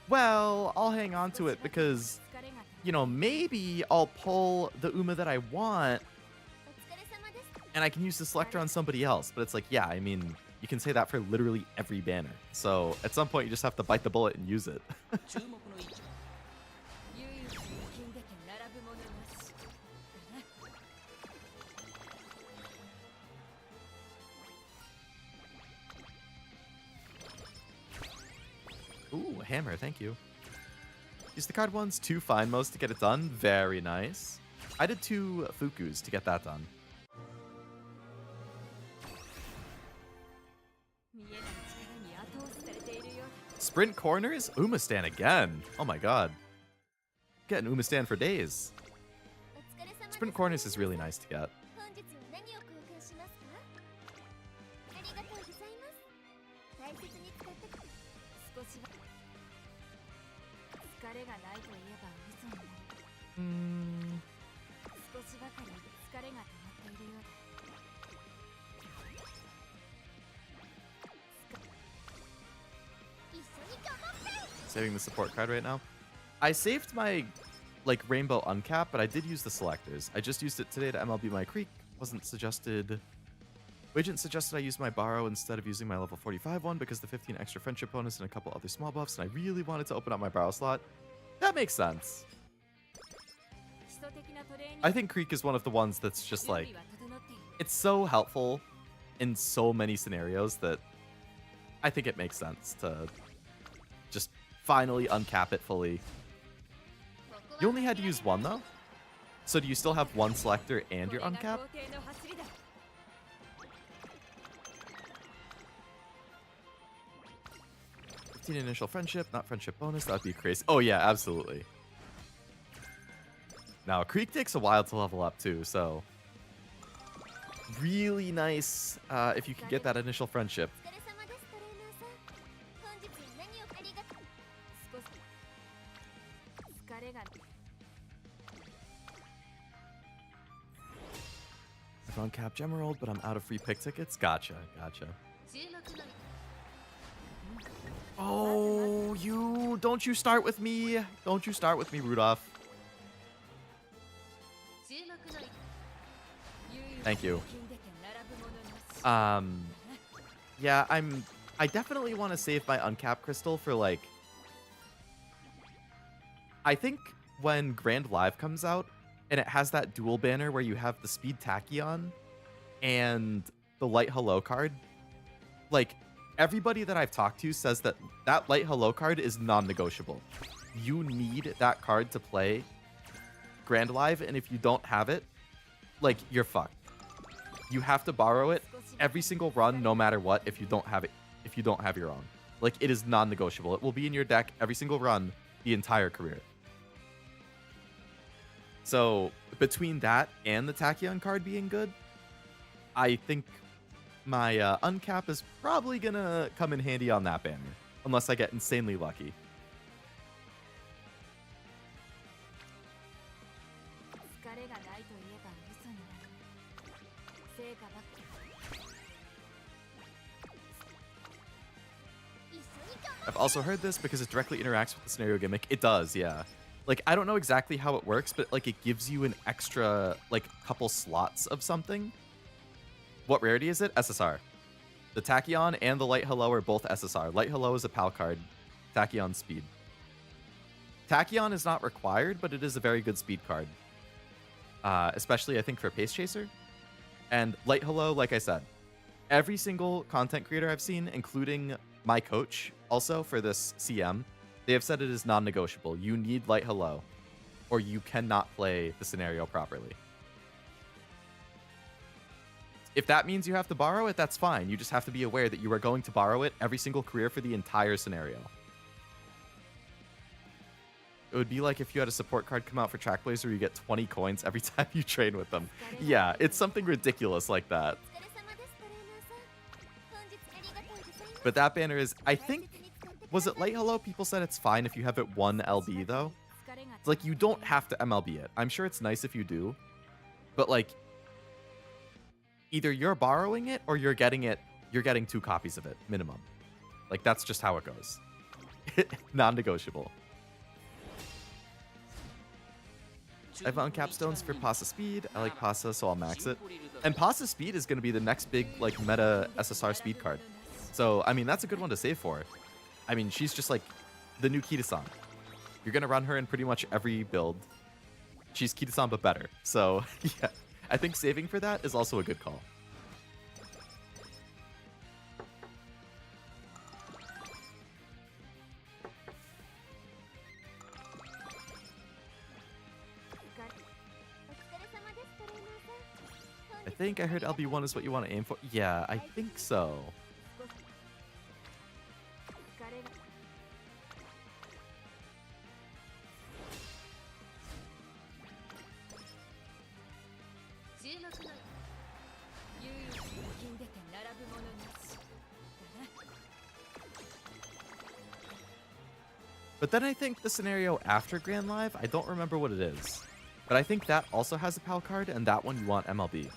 well, I'll hang on to it because, you know, maybe I'll pull the Uma that I want and I can use the selector on somebody else. But it's like, yeah, I mean, you can say that for literally every banner. So at some point, you just have to bite the bullet and use it. Ooh, a hammer, thank you. Use the card ones, 2 fine modes to get it done. Very nice. I did 2 Fukus to get that done. Sprint corners? Umastan again. Oh my god. Getting Umastan for days. Sprint corners is really nice to get. Saving the support card right now. I saved my rainbow uncap, but I did use the selectors. I just used it today to MLB my creek. Wasn't suggested. wAgent suggested I use my borrow instead of using my level 45 one because the 15 extra friendship bonus and a couple other small buffs, and I really wanted to open up my borrow slot. That makes sense. I think Creek is one of the ones that's just like, it's so helpful in so many scenarios that I think it makes sense to just finally uncap it fully. You only had to use one though? So do you still have one selector and your uncap? 15 initial friendship, not friendship bonus. That'd be crazy. Oh yeah, absolutely. Now, Creek takes a while to level up too, so really nice if you can get that initial friendship. I've uncapped Gemerald, but I'm out of free pick tickets. Gotcha, gotcha. Oh, don't you start with me. Don't you start with me, Rudolph. Thank you. Yeah, I definitely want to save my uncap crystal for like, I think when Grand Live comes out and it has that dual banner where you have the speed Tachyon and the light hello card, like everybody that I've talked to says that that light hello card is non-negotiable. You need that card to play Grand Live, and if you don't have it, like, you're fucked. You have to borrow it every single run, no matter what, if you don't have it, if you don't have your own. Like, it is non-negotiable. It will be in your deck every single run, the entire career. So, between that and the Tachyon card being good, I think my uncap is probably gonna come in handy on that banner, unless I get insanely lucky. I've also heard this because it directly interacts with the scenario gimmick. It does, yeah. Like, I don't know exactly how it works, but like it gives you an extra, like, couple slots of something. What rarity is it? SSR. The Tachyon and the Light Hello are both SSR. Light Hello is a PAL card. Tachyon speed. Tachyon is not required, but it is a very good speed card. especially I think for Pace Chaser. And Light Hello, like I said, every single content creator I've seen, including my coach also for this CM, they have said it is non-negotiable. You need Light Hello, or you cannot play the scenario properly. If that means you have to borrow it, that's fine. You just have to be aware that you are going to borrow it every single career for the entire scenario. It would be like if you had a support card come out for Trackblazer where you get 20 coins every time you train with them. Yeah, it's something ridiculous like that. But that banner is, I think, was it Light Hello? People said it's fine if you have it 1 LB though. It's like you don't have to MLB it. I'm sure it's nice if you do. But like, either you're borrowing it or you're getting 2 copies of it, minimum. Like, that's just how it goes. Non-negotiable. I found capstones for Pasa Speed. I like Pasa, so I'll max it. And Pasa Speed is going to be the next big, like, meta SSR speed card. So, I mean, that's a good one to save for. I mean, she's just, like, the new Kita-san. You're going to run her in pretty much every build. She's Kita-san, but better. So, yeah. I think saving for that is also a good call. I think I heard LB1 is what you want to aim for. Yeah, I think so. But then I think the scenario after Grand Live, I don't remember what it is. But I think that also has a PAL card, and that one you want MLB.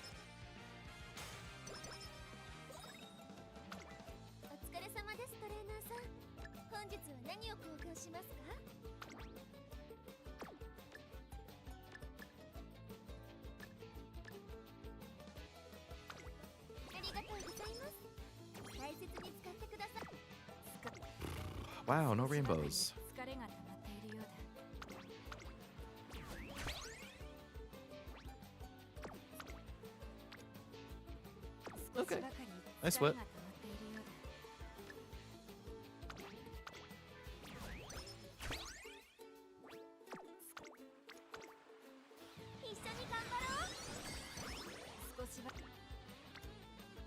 Wow, no rainbows. Okay, nice whip.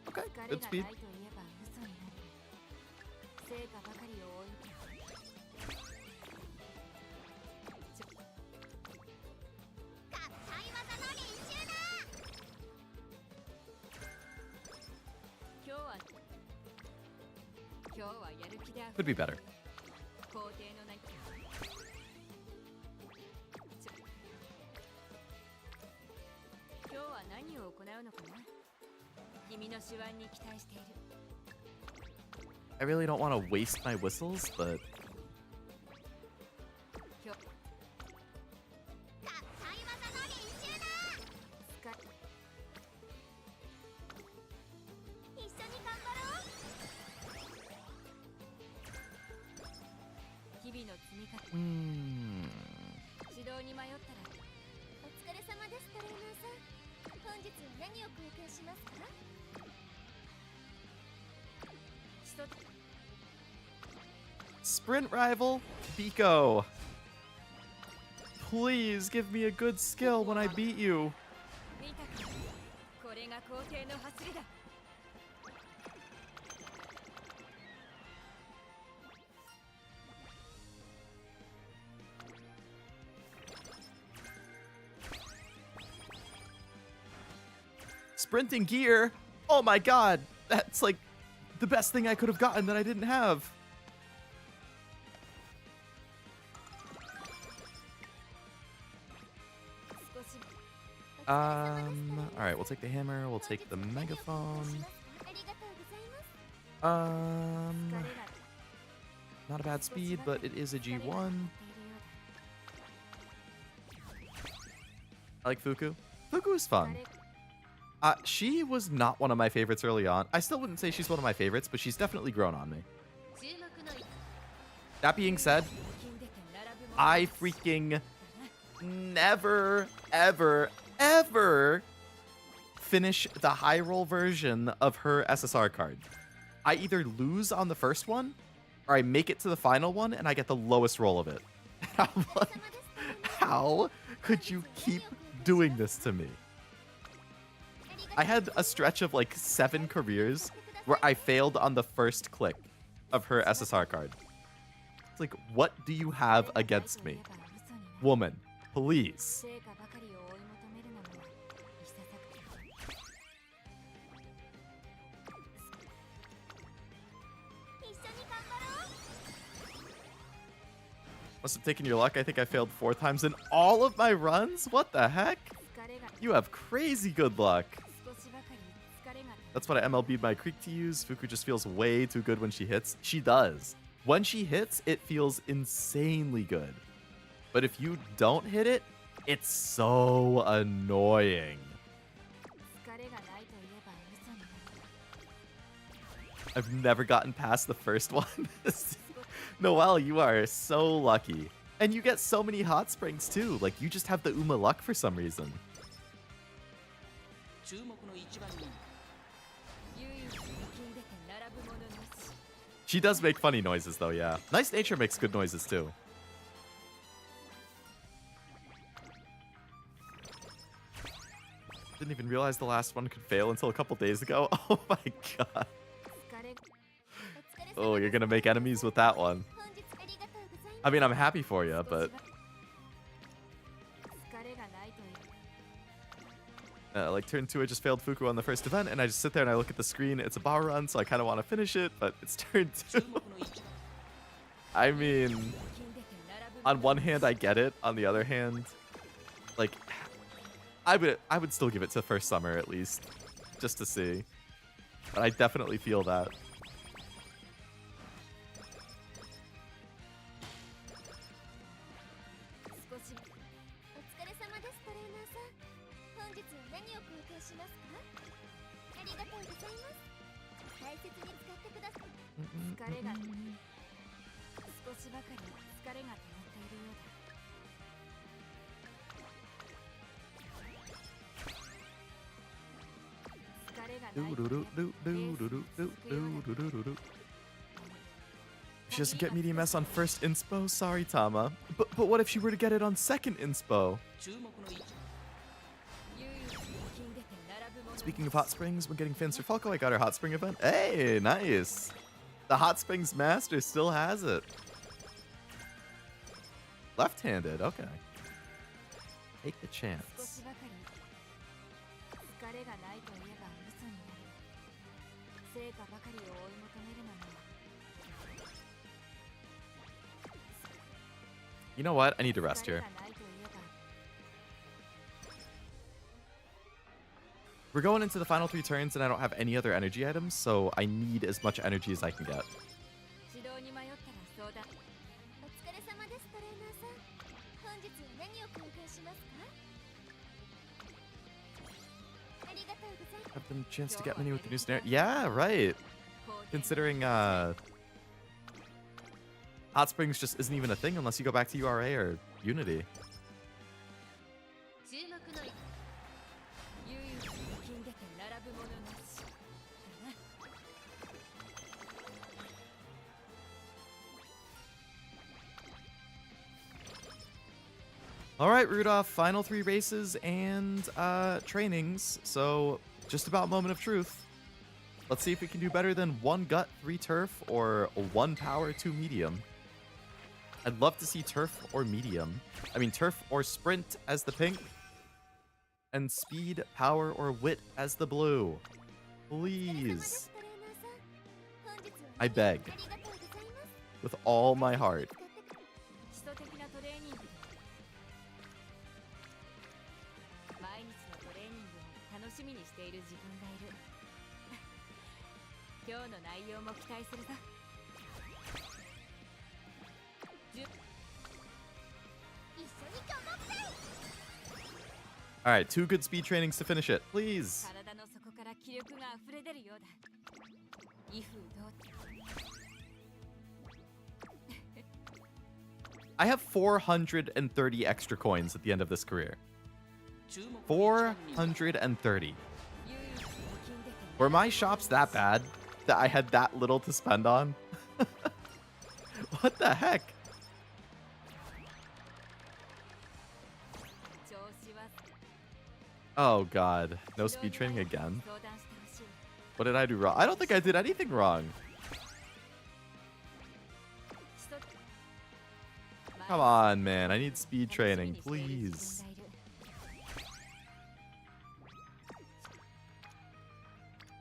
Okay, good speed. Could be better. I really don't want to waste my whistles, but Sprint rival, Biko. Please give me a good skill when I beat you. Sprinting gear. Oh my god. That's like the best thing I could have gotten that I didn't have. Alright, we'll take the hammer, we'll take the megaphone. Not a bad speed, but it is a G1. I like Fuku. Fuku is fun. She was not one of my favorites early on. I still wouldn't say she's one of my favorites, but she's definitely grown on me. That being said, I freaking never, ever, ever finish the high roll version of her SSR card. I either lose on the first one, or I make it to the final one and I get the lowest roll of it. I'm like, how could you keep doing this to me? I had a stretch of like 7 careers where I failed on the first click of her SSR card. It's like, what do you have against me? Woman, please. Must have taken your luck. I think I failed 4 times in all of my runs? What the heck? You have crazy good luck. That's what I MLB'd my Creek to use. Fuku just feels way too good when she hits. She does. When she hits, it feels insanely good. But if you don't hit it, it's so annoying. I've never gotten past the first one. Noelle, you are so lucky. And you get so many hot springs too. Like, you just have the Uma luck for some reason. She does make funny noises though, yeah. Nice Nature makes good noises too. Didn't even realize the last one could fail until a couple days ago. Oh my god. Oh, you're gonna make enemies with that one. I mean, I'm happy for you, but... like turn 2, I just failed Fuku on the first event, and I just sit there and I look at the screen. It's a bar run, so I kind of want to finish it, but it's turn 2. I mean, on one hand, I get it. On the other hand, like, I would still give it to first summer at least, just to see. But I definitely feel that. She doesn't get medium S on first inspo? Sorry, Tama. But what if she were to get it on second inspo? Speaking of hot springs, when getting Fans for Falco, I got her hot spring event. Hey, nice. The hot springs master still has it. Left-handed, okay. Take the chance. You know what? I need to rest here. We're going into the final 3 turns and I don't have any other energy items, so I need as much energy as I can get. Have the chance to get many with the new snare. Yeah, right. Considering Hot Springs just isn't even a thing unless you go back to URA or Unity. All right, Rudolph, final 3 races and trainings. So just about moment of truth. Let's see if we can do better than 1 gut, 3 turf, or 1 power, 2 medium. I'd love to see turf or medium. I mean, turf or sprint as the pink. And speed, power, or wit as the blue. Please. I beg. With all my heart. All right, 2 good speed trainings to finish it, please. I have 430 extra coins at the end of this career. 430. Were my shops that bad that I had that little to spend on? What the heck? Oh god, no speed training again. What did I do wrong? I don't think I did anything wrong. Come on, man. I need speed training, please.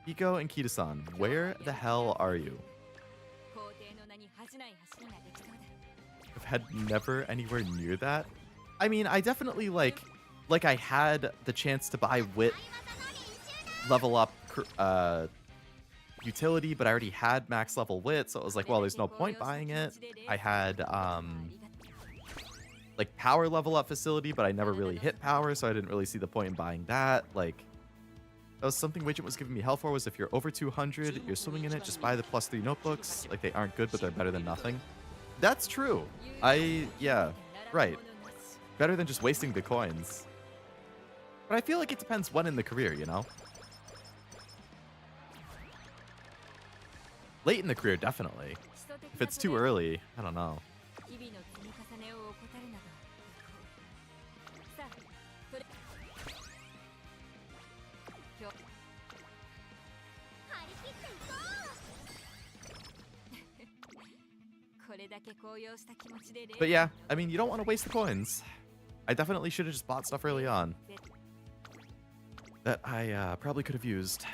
Hiko and Kita-san, where the hell are you? I've had never anywhere near that. I mean, I definitely like I had the chance to buy wit level up utility, but I already had max level wit, so it was like, well, there's no point buying it. I had like power level up facility, but I never really hit power, so I didn't really see the point in buying that. Like, that was something wAgent was giving me hell for, was if you're over 200, you're swimming in it, just buy the +3 notebooks. Like, they aren't good, but they're better than nothing. That's true. Yeah, right. Better than just wasting the coins. But I feel like it depends when in the career, you know? Late in the career, definitely. If it's too early, I don't know. But yeah, I mean, you don't want to waste the coins. I definitely should have just bought stuff early on that I probably could have used.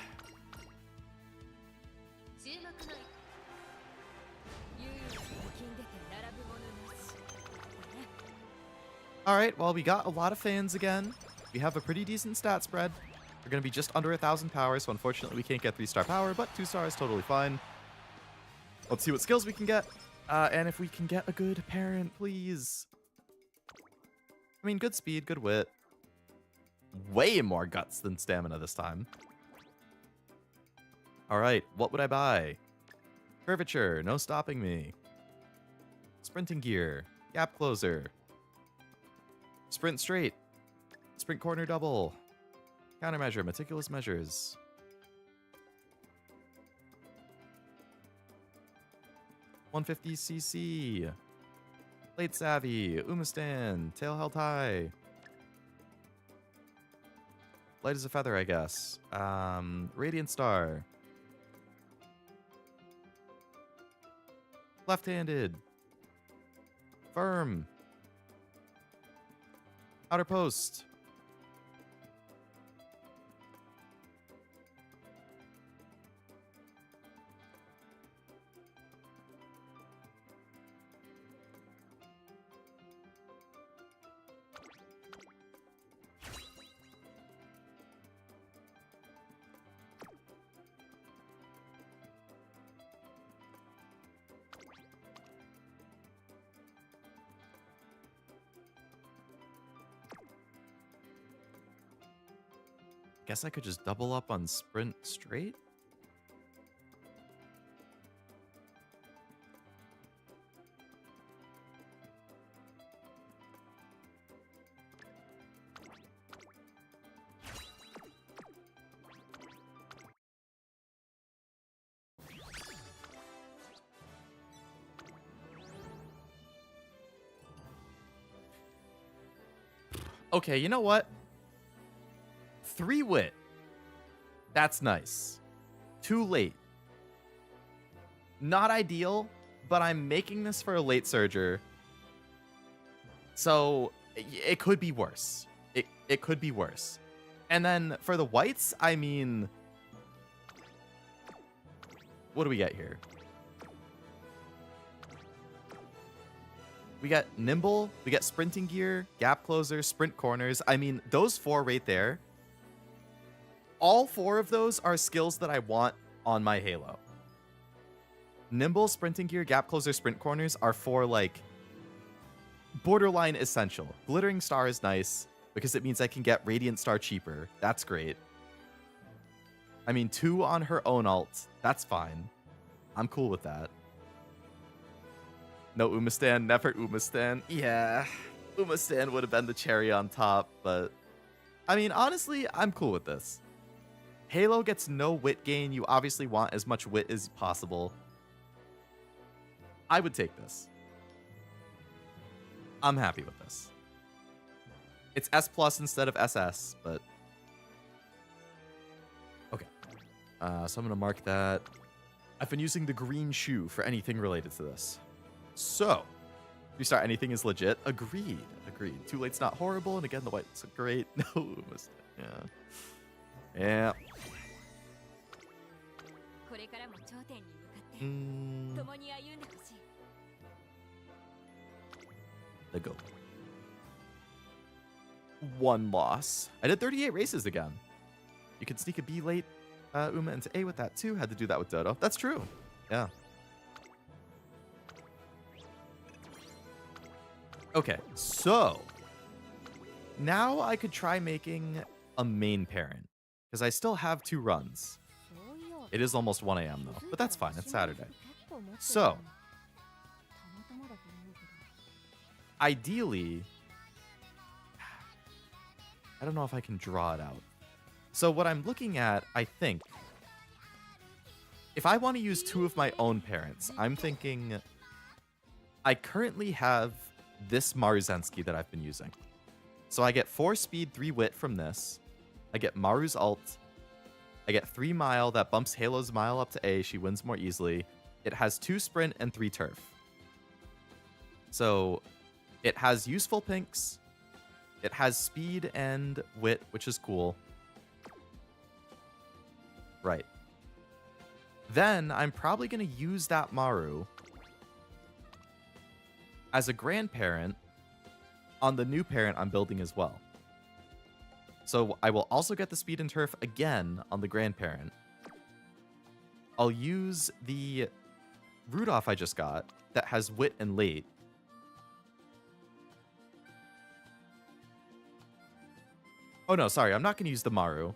Alright, well, we got a lot of fans again. We have a pretty decent stat spread. We're going to be just under 1,000 power, so unfortunately we can't get 3-star power, but 2-star is totally fine. Let's see what skills we can get. And if we can get a good parent, please. I mean, good speed, good wit. Way more guts than stamina this time. Alright, what would I buy? Curvature, no stopping me. Sprinting gear, gap closer. Sprint straight. Sprint corner double. Countermeasure, meticulous measures. $150cc. Late savvy. Umastan. Tail held high. Light as a feather, I guess. Radiant star. Left-handed. Firm. Outer post. Guess I could just double up on sprint straight? Okay, you know what? 3 wit. That's nice. Too late. Not ideal, but I'm making this for a late surger. So it could be worse. It could be worse. And then for the whites, I mean, what do we get here? We got nimble, we got sprinting gear, gap closer, sprint corners. I mean, those 4 right there. All 4 of those are skills that I want on my Halo. Nimble, sprinting gear, gap closer, sprint corners are 4, like, borderline essential. Glittering star is nice because it means I can get radiant star cheaper. That's great. I mean, 2 on her own ult. That's fine. I'm cool with that. No Umastan, never Umastan. Yeah, Umastan would have been the cherry on top, but I mean, honestly, I'm cool with this. Halo gets no wit gain. You obviously want as much wit as possible. I would take this. I'm happy with this. It's S plus instead of SS, but okay. So I'm gonna mark that. I've been using the green shoe for anything related to this. So, restart anything is legit. Agreed. Agreed. Too late's not horrible, and again the white's great. No, yeah. Yeah. The go. One loss. I did 38 races again. You can sneak a B late Uma into A with that too. Had to do that with Dodo. That's true. Yeah. Okay, so now I could try making a main parent because I still have 2 runs. It is almost 1 a.m. though, but that's fine. It's Saturday. So ideally, I don't know if I can draw it out. So what I'm looking at, I think, if I want to use 2 of my own parents, I'm thinking I currently have this Maruzensky that I've been using. So I get 4 speed, 3 wit from this. I get Maru's ult. I get 3 mile. That bumps Halo's mile up to A. She wins more easily. It has 2 sprint and 3 turf. So it has useful pinks. It has speed and wit, which is cool. Right. Then I'm probably going to use that Maru as a grandparent on the new parent I'm building as well. So I will also get the speed and turf again on the grandparent. I'll use the Rudolph I just got that has wit and late. Oh no, sorry, I'm not going to use the Maru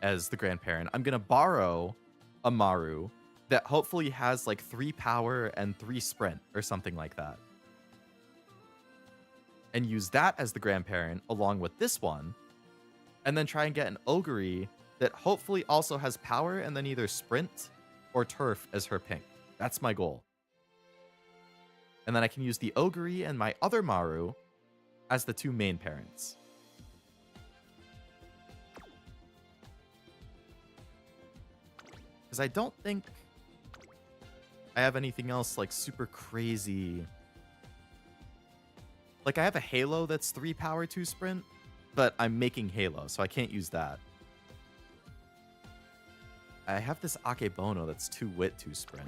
as the grandparent. I'm going to borrow a Maru that hopefully has like 3 power and 3 sprint or something like that. And use that as the grandparent along with this one. And then try and get an Ogre that hopefully also has power and then either sprint or turf as her pink. That's my goal. And then I can use the Ogre and my other Maru as the 2 main parents. Because I don't think I have anything else like super crazy. Like I have a Halo that's 3 power, 2 sprint, but I'm making Halo, so I can't use that. I have this Akebono that's 2 wit, 2 sprint.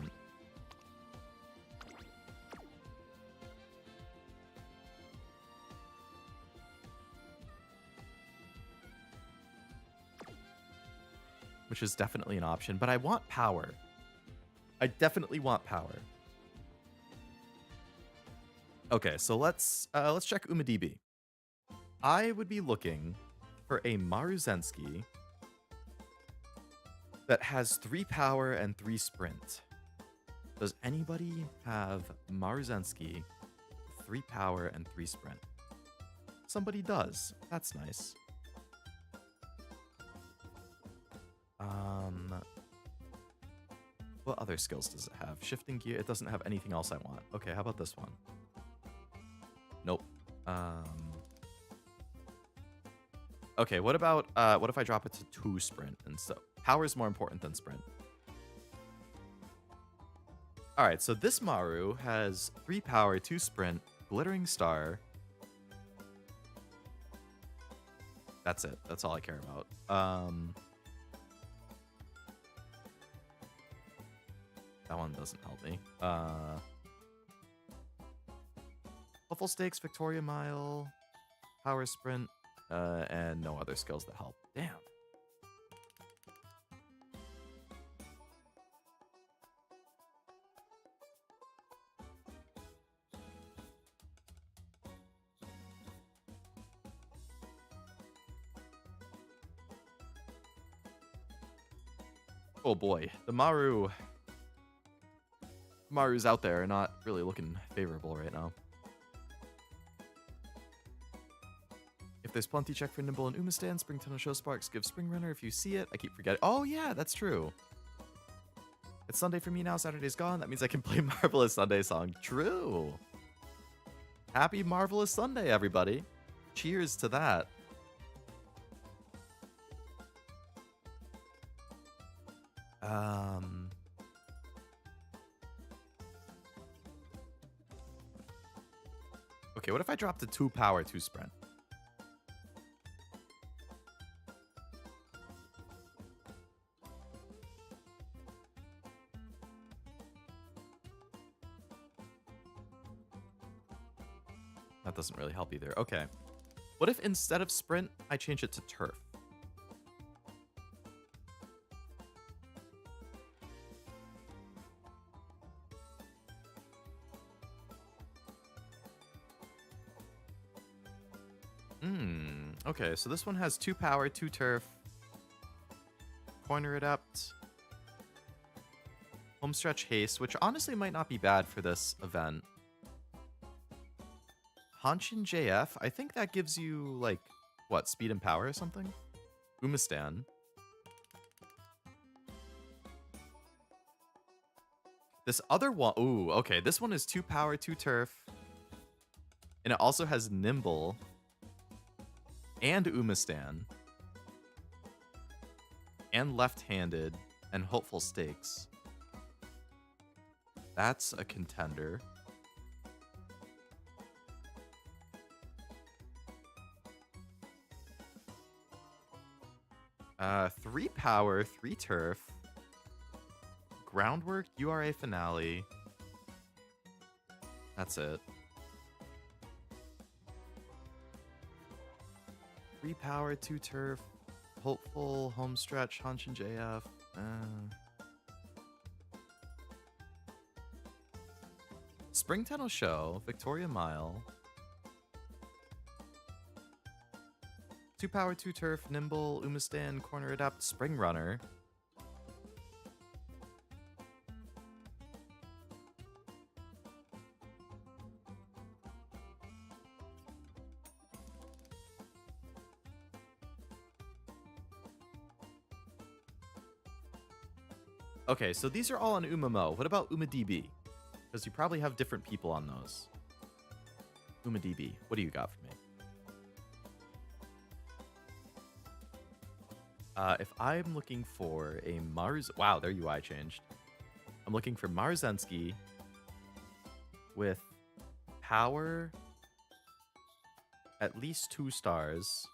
Which is definitely an option, but I want power. I definitely want power. Okay, so let's check UmaDB. I would be looking for a Maruzensky that has 3 power and 3 sprint. Does anybody have Maruzensky, 3 power and 3 sprint? Somebody does. That's nice. What other skills does it have? Shifting gear. It doesn't have anything else I want. Okay, how about this one? Nope. Okay, what about what if I drop it to 2 sprint instead? Power is more important than sprint. All right, so this Maru has 3 power, 2 sprint, glittering star. That's it. That's all I care about. That one doesn't help me. Waffle Stakes, Victoria Mile, Power Sprint, and no other skills that help. Damn. Oh boy, the Maru's out there, not really looking favorable right now. If there's plenty, check for Nimble and Umastan. Spring Tunnel Show Sparks give Spring Runner if you see it. I keep forgetting. Oh, yeah, that's true. It's Sunday for me now. Saturday's gone. That means I can play Marvelous Sunday song. True. Happy Marvelous Sunday, everybody. Cheers to that. Okay, what if I dropped a 2 power, 2 sprint? That doesn't really help either. Okay. What if instead of sprint, I change it to turf? Okay, so this one has 2 power, 2 turf. Corner adept. Homestretch haste, which honestly might not be bad for this event. Hanshin JF, I think that gives you, like, what, speed and power or something? Umastan. This other one, ooh, okay, this one is 2 power, 2 turf. And it also has Nimble and Umastan. And left-handed and Hopeful Stakes. That's a contender. Three power, 3 turf. Groundwork, URA finale. That's it. 3 power, 2 turf. Hopeful, homestretch, Hanshin JF. Spring Tunnel Show, Victoria Mile. 2 power, 2 turf, Nimble, Umastan, Corner Adept, Spring Runner. Okay, so these are all on UmaMo. What about UmaDB? Because you probably have different people on those. UmaDB, what do you got for me? If I'm looking for a Mars... Wow, their UI changed. I'm looking for Marzensky with power, at least 2 stars,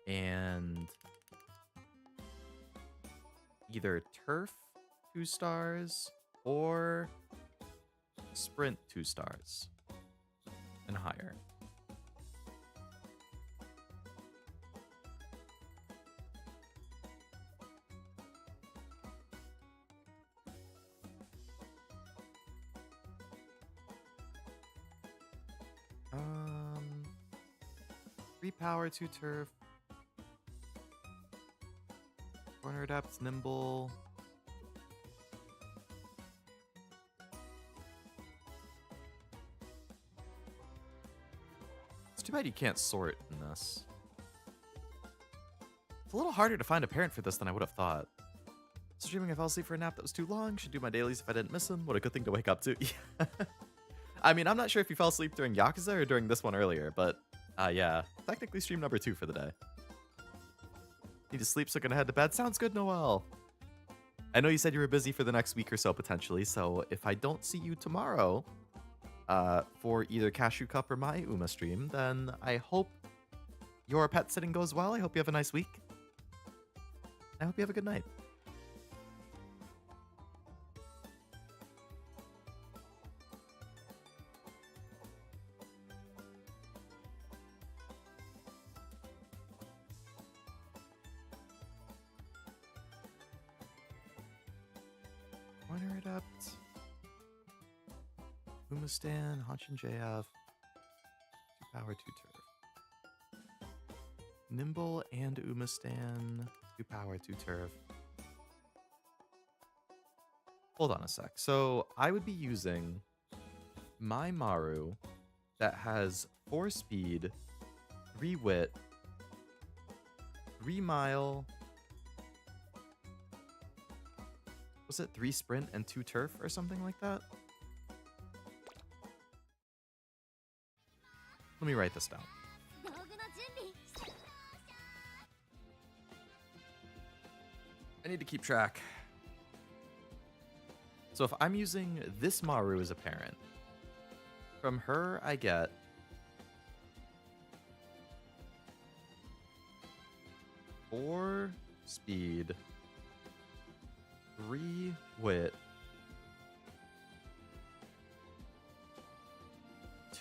and either turf 2 stars or sprint 2 stars and higher. Three power, 2 turf. Corner adapts, Nimble. It's too bad you can't sort in this. It's a little harder to find a parent for this than I would have thought. Streaming, I fell asleep for a nap that was too long. Should do my dailies if I didn't miss them. What a good thing to wake up to. I mean, I'm not sure if you fell asleep during Yakuza or during this one earlier, but yeah, technically stream number 2 for the day. Need to sleep so gonna head to bed. Sounds good, Noel. I know you said you were busy for the next week or so potentially, so if I don't see you tomorrow for either Cashew Cup or my Uma stream, then I hope your pet sitting goes well. I hope you have a nice week. I hope you have a good night. Corner Adept, Umastan, Hanshin JF, 2 power, 2 turf. Nimble and Umastan, 2 power, 2 turf. Hold on a sec. So I would be using my Maru that has 4 speed, 3 wit, 3 mile. Was it 3 sprint and 2 turf or something like that? Let me write this down. I need to keep track. So if I'm using this Maru as a parent, from her I get 4 speed, 3 wit,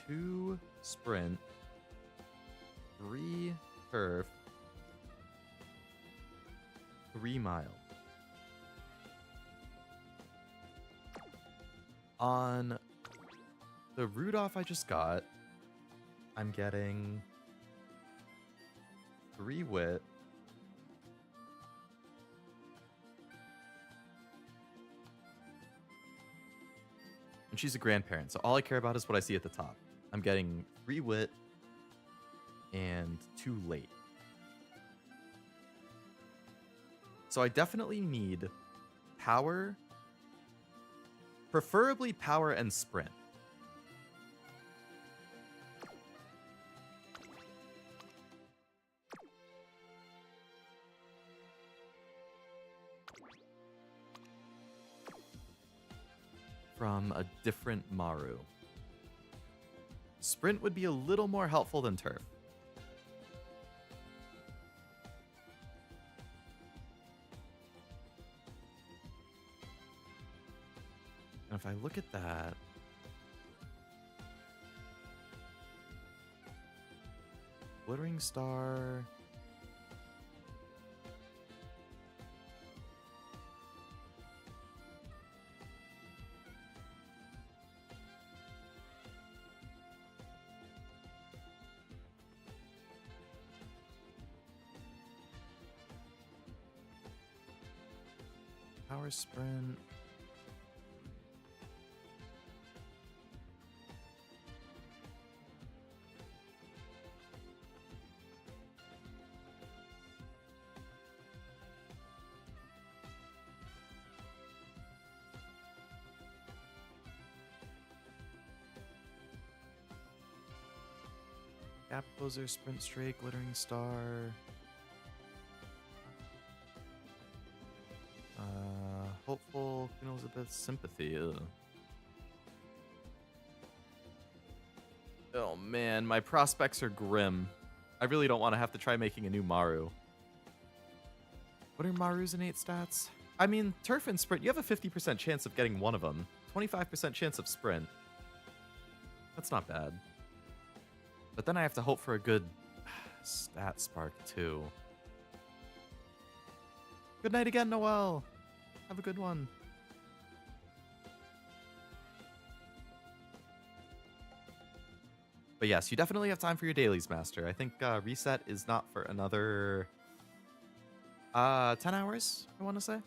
2 sprint, 3 turf, 3 mile. On the Rudolph I just got, I'm getting 3 wit, and she's a grandparent, so all I care about is what I see at the top. I'm getting 3 wit and 2 late. So I definitely need power, preferably power and sprint. From a different Maru. Sprint would be a little more helpful than turf. And if I look at that, Glittering Star. Power sprint. Gap closer, sprint straight, glittering star. Hopeful, Queen Elizabeth, sympathy. Ugh. Oh man, my prospects are grim. I really don't want to have to try making a new Maru. What are Maru's innate stats? I mean, turf and sprint, you have a 50% chance of getting one of them. 25% chance of sprint. That's not bad. But then I have to hope for a good stat spark too. Good night again, Noelle. Have a good one. But yes, you definitely have time for your dailies, Master. I think reset is not for another 10 hours, I want to say.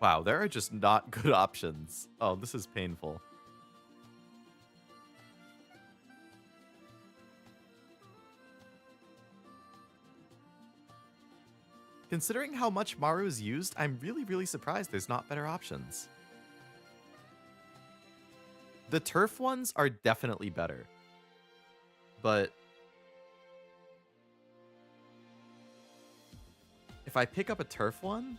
Wow, there are just not good options. Oh, this is painful. Considering how much Maru is used, I'm really, really surprised there's not better options. The turf ones are definitely better. But if I pick up a turf one,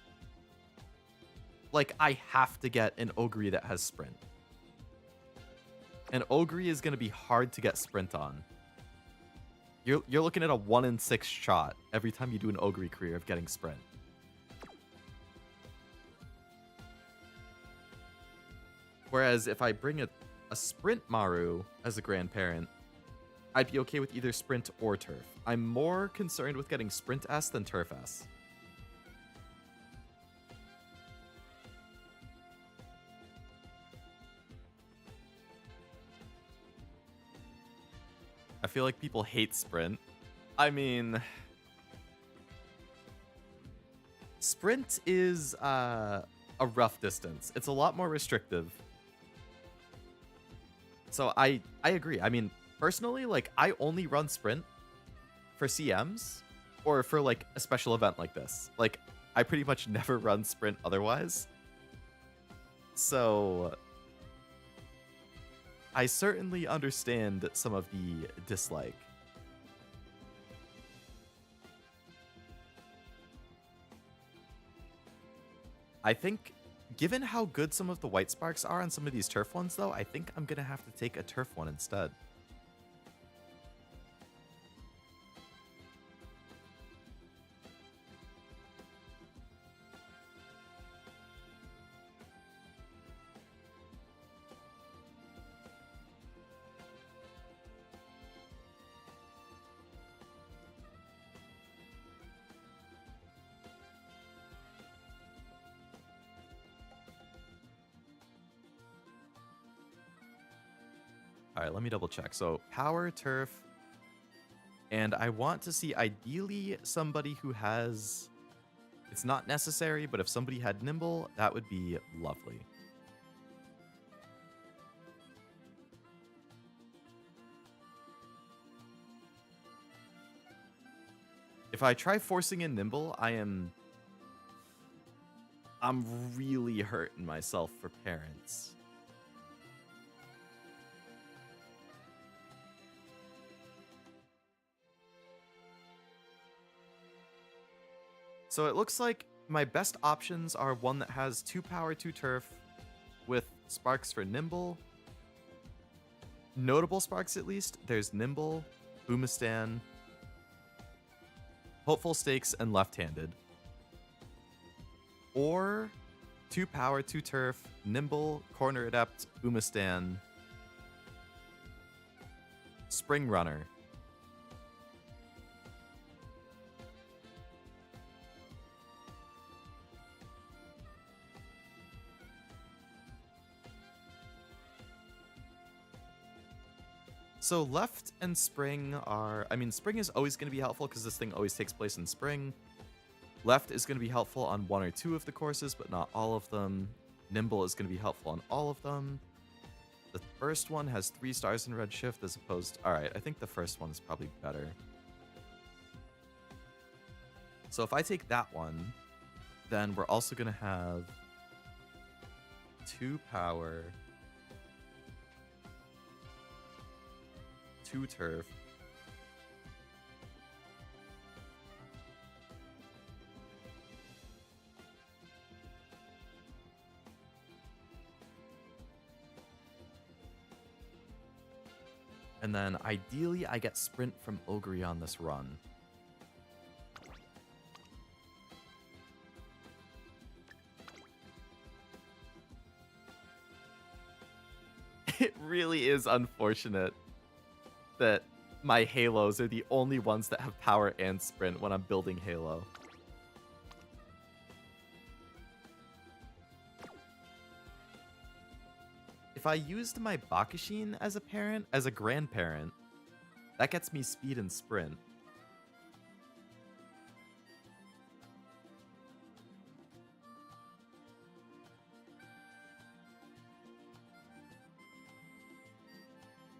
like, I have to get an Ogre that has sprint. An Ogre is going to be hard to get sprint on. You're looking at a 1 in 6 shot every time you do an Ogre career of getting sprint. Whereas if I bring a sprint Maru as a grandparent, I'd be okay with either sprint or turf. I'm more concerned with getting sprint S than turf S. I feel like people hate sprint. I mean, Sprint is a rough distance. It's a lot more restrictive. So I agree. I mean, personally, like, I only run Sprint for CMs or for, like, a special event like this. Like, I pretty much never run Sprint otherwise. So I certainly understand some of the dislike. I think, given how good some of the white sparks are on some of these turf ones, though, I think I'm going to have to take a turf one instead. All right, let me double check. So power, turf, and I want to see ideally somebody who has, it's not necessary, but if somebody had nimble, that would be lovely. If I try forcing in nimble, I'm really hurting myself for parents. So it looks like my best options are one that has 2 power, 2 turf, with sparks for nimble. Notable sparks, at least. There's nimble, Boomistan, hopeful stakes, and left-handed. Or 2 power, 2 turf, nimble, corner adept, Boomistan, spring runner. So left and spring are, I mean, spring is always going to be helpful because this thing always takes place in spring. Left is going to be helpful on 1 or 2 of the courses, but not all of them. Nimble is going to be helpful on all of them. The first one has 3 stars in redshift as opposed to, all right, I think the first one is probably better. So if I take that one, then we're also going to have 2 power, 2 turf, and then ideally I get sprint from Ogre on this run. It really is unfortunate that my Halos are the only ones that have power and sprint when I'm building Halo. If I used my Bakashin as a parent, as a grandparent, that gets me speed and sprint.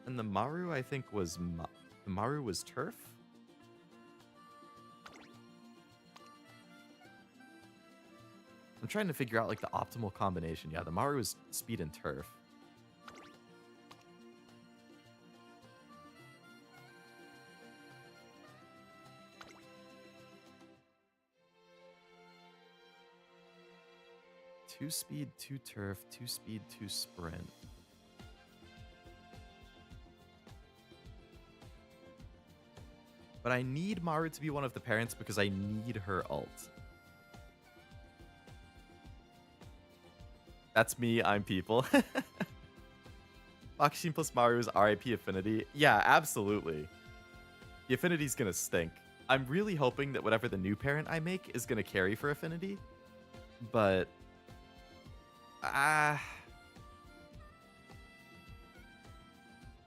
And the Maru, I think, was the Maru was turf. I'm trying to figure out like the optimal combination. Yeah, the Maru is speed and turf. Two speed, 2 turf, 2 speed, 2 sprint. But I need Maru to be one of the parents because I need her ult. That's me, I'm people. Bakashin plus Maru's RIP affinity. Yeah, absolutely. The affinity's gonna stink. I'm really hoping that whatever the new parent I make is gonna carry for affinity. But I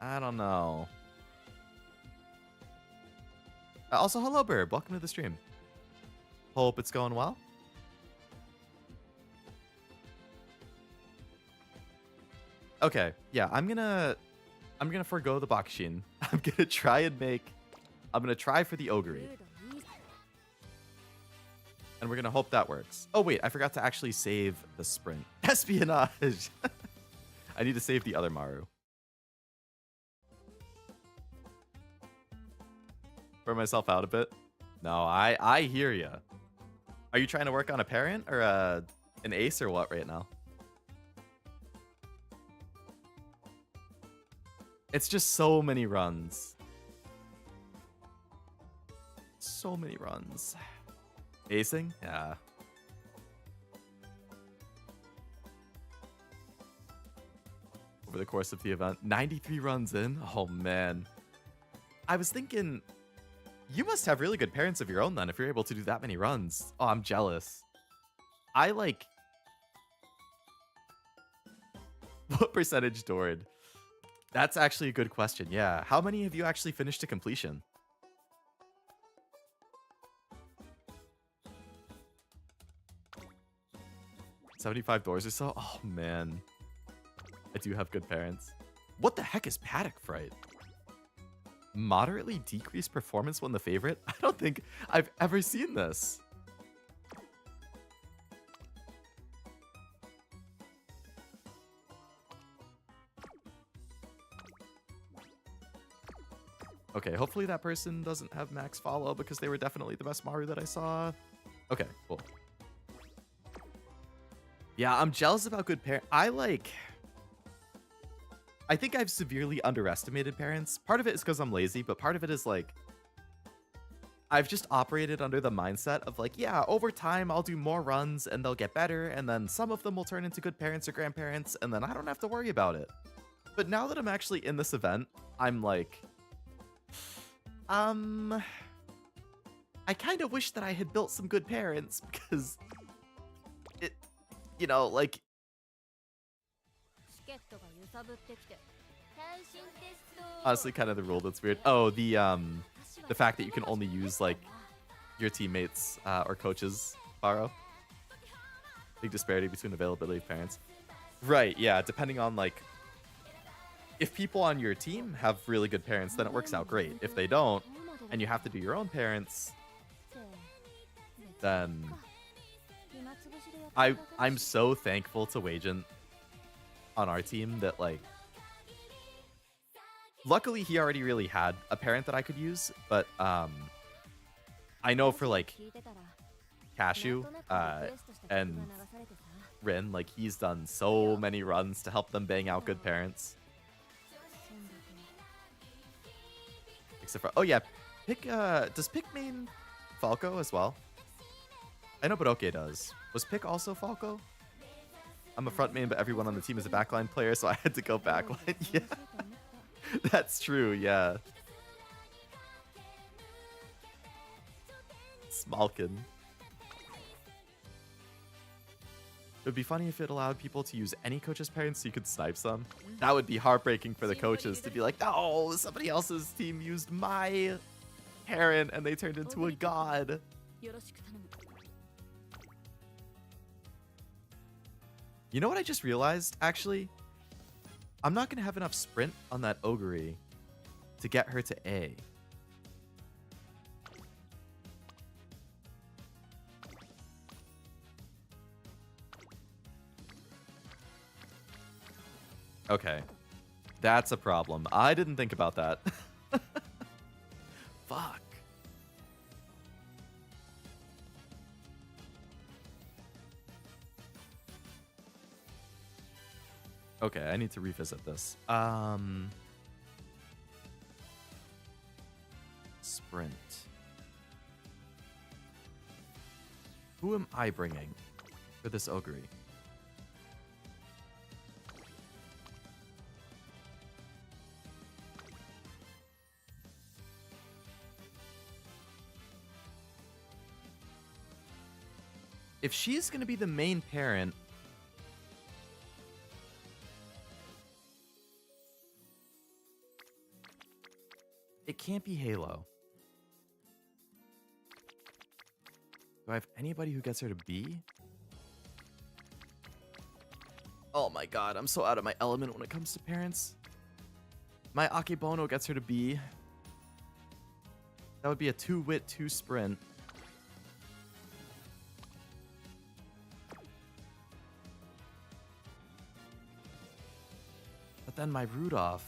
don't know. Also, hello, Burb. Welcome to the stream. Hope it's going well. Okay, yeah, I'm gonna forego the Bakushin. I'm gonna try and make. I'm gonna try for the Ogre. And we're gonna hope that works. Oh wait, I forgot to actually save the sprint. Espionage! I need to save the other Maru. Burn myself out a bit. No, I hear ya. Are you trying to work on a parent or an ace or what right now? It's just so many runs. So many runs. Acing? Yeah. Over the course of the event. 93 runs in? Oh, man. I was thinking, you must have really good parents of your own then if you're able to do that many runs. Oh, I'm jealous. I like... What percentage Doored? That's actually a good question, yeah. How many have you actually finished to completion? 75 doors or so? Oh, man. I do have good parents. What the heck is Paddock Fright? Moderately decreased performance when the favorite? I don't think I've ever seen this. Okay, hopefully that person doesn't have max follow because they were definitely the best Maru that I saw. Okay, cool. Yeah, I'm jealous about good parents. I think I've severely underestimated parents. Part of it is because I'm lazy, but part of it is like, I've just operated under the mindset of like, yeah, over time I'll do more runs and they'll get better, and then some of them will turn into good parents or grandparents, and then I don't have to worry about it. But now that I'm actually in this event, I'm like, I kind of wish that I had built some good parents because it, you know, like, honestly, kind of the rule that's weird. Oh, the fact that you can only use like your teammates or coaches borrow. Big disparity between availability of parents. Right, yeah, depending on like, if people on your team have really good parents, then it works out great. If they don't, and you have to do your own parents, then I'm so thankful to wAgent on our team that like, luckily he already really had a parent that I could use, but I know for like Cashew and Rin, like he's done so many runs to help them bang out good parents. Except for, oh yeah, does Pick main Falco as well? I know Baroque does. Was Pick also Falco? I'm a front main, but everyone on the team is a backline player, so I had to go backline. Yeah, that's true, yeah. Smalkin. It would be funny if it allowed people to use any coach's parents so you could snipe some. That would be heartbreaking for the coaches to be like, no, somebody else's team used my parent and they turned into a god. You know what I just realized, actually? I'm not going to have enough sprint on that Ogre to get her to A. Okay. That's a problem. I didn't think about that. Fuck. Okay, I need to revisit this. Sprint. Who am I bringing for this Ogre? If she's going to be the main parent, it can't be Halo. Do I have anybody who gets her to B? Oh my god, I'm so out of my element when it comes to parents. My Akebono gets her to B. That would be a 2-wit, 2 sprint. But then my Rudolph.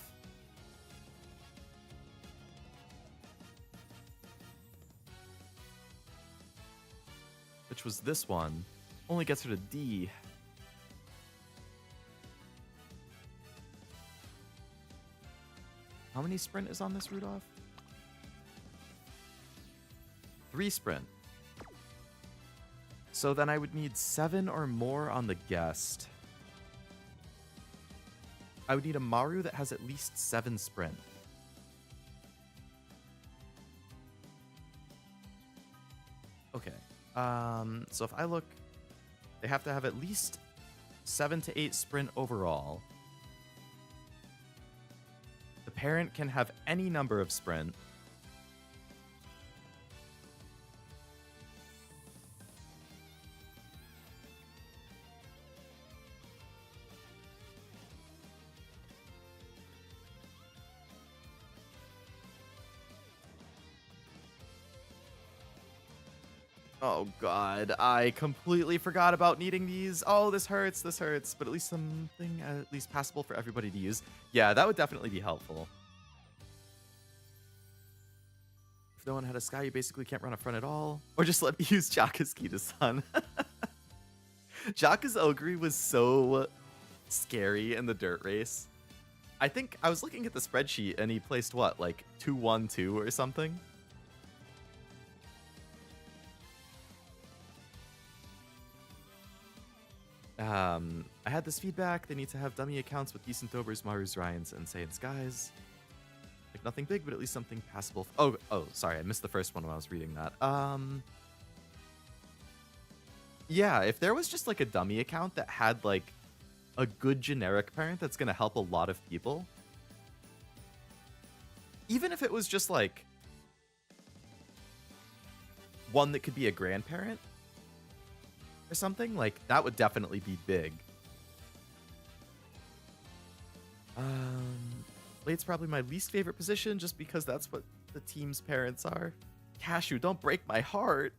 Which was this one. Only gets her to D. How many sprint is on this Rudolph? 3 sprint. So then I would need 7 or more on the guest. I would need a Maru that has at least 7 sprint. Okay. So if I look, they have to have at least 7 to 8 sprint overall. The parent can have any number of sprint. Oh god, I completely forgot about needing these. Oh, this hurts, but at least something at least passable for everybody to use. Yeah, that would definitely be helpful. If no one had a Sky, you basically can't run a front at all. Or just let me use Jaka's Kita-san. Jaka's Ogre was so scary in the dirt race. I think I was looking at the spreadsheet and he placed what, like 2-1-2 or something? I had this feedback. They need to have dummy accounts with decent Dobers, Marus, Ryans, and Saiyan Skies. Like nothing big, but at least something passable. Oh, sorry, I missed the first one when I was reading that. Yeah, if there was just like a dummy account that had like a good generic parent that's gonna help a lot of people, even if it was just like one that could be a grandparent or something, like that would definitely be big. Late's probably my least favorite position just because that's what the team's parents are. Cashew, don't break my heart.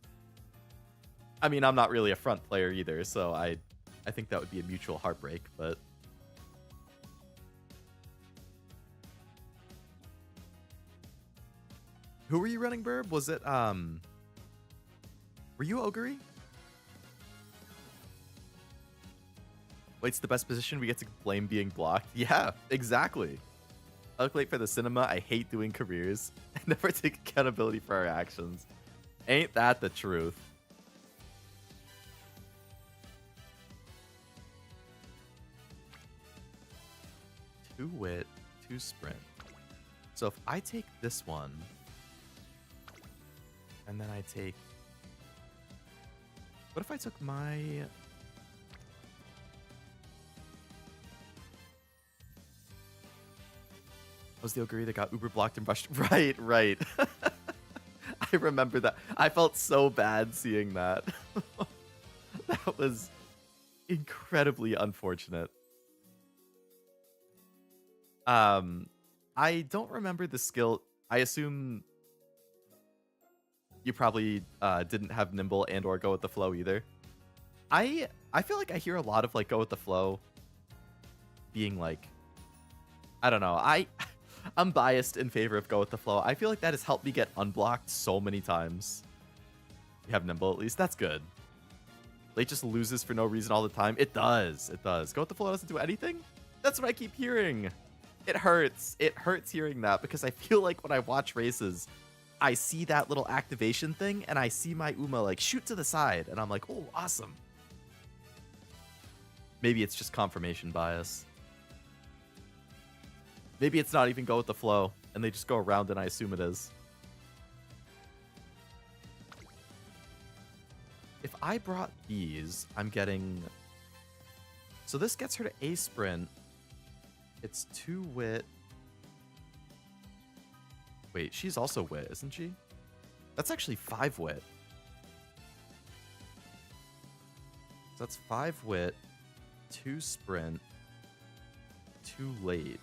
I mean, I'm not really a front player either, so I think that would be a mutual heartbreak, but who were you running, Burb? Was it were you Ogre? Late's the best position. We get to blame being blocked. Yeah, exactly. I look late for the cinema. I hate doing careers. I never take accountability for our actions. Ain't that the truth? Two wit, 2 sprint. So if I take this one, and then I take... What if I took my... Was the Ogre that got uber blocked and brushed? Right. I remember that. I felt so bad seeing that. That was incredibly unfortunate. I don't remember the skill. I assume you probably didn't have Nimble and or Go with the Flow either. I feel like I hear a lot of like Go with the Flow being like, I don't know. I'm biased in favor of Go with the Flow. I feel like that has helped me get unblocked so many times. You have Nimble at least. That's good. Late just loses for no reason all the time. It does. Go with the Flow doesn't do anything? That's what I keep hearing. It hurts. It hurts hearing that because I feel like when I watch races, I see that little activation thing and I see my Uma like shoot to the side and I'm like, oh, awesome. Maybe it's just confirmation bias. Maybe it's not even Go with the Flow, and they just go around and I assume it is. If I brought these, I'm getting... So this gets her to A sprint. It's 2 wit. Wait, she's also wit, isn't she? That's actually 5 wit. So that's 5 wit. 2 sprint, 2 late.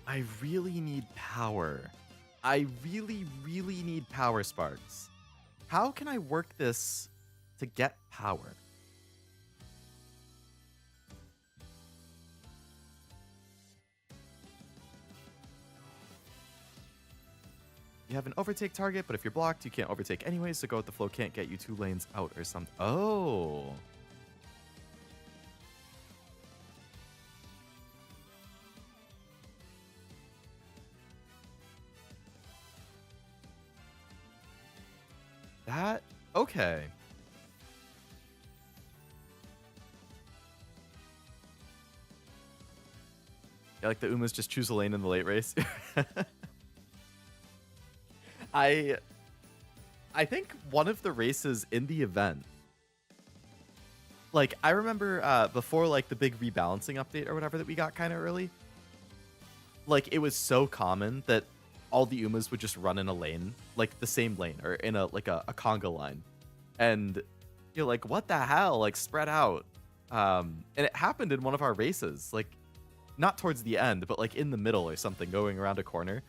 I really need power. I really, really need power sparks. How can I work this to get power? You have an overtake target, but if you're blocked, you can't overtake anyways, so go with the flow can't get you 2 lanes out or something. Oh. That, okay. Yeah, like the Umas just choose a lane in the late race. I think one of the races in the event, like I remember before like the big rebalancing update or whatever that we got kind of early, like it was so common that all the Umas would just run in a lane, like the same lane or in a like a conga line. And you're like, what the hell? Like spread out. And it happened in one of our races, like not towards the end, but like in the middle or something, going around a corner.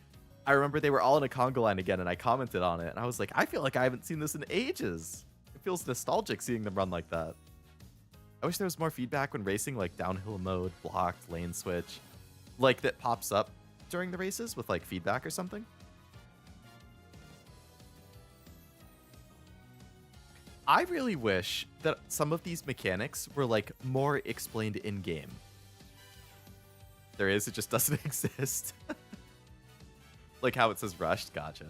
I remember they were all in a conga line again, and I commented on it, and I was like, I feel like I haven't seen this in ages. It feels nostalgic seeing them run like that. I wish there was more feedback when racing, like downhill mode, blocked, lane switch, like that pops up during the races with like feedback or something. I really wish that some of these mechanics were like more explained in game. There is, it just doesn't exist. Like how it says rushed, gotcha.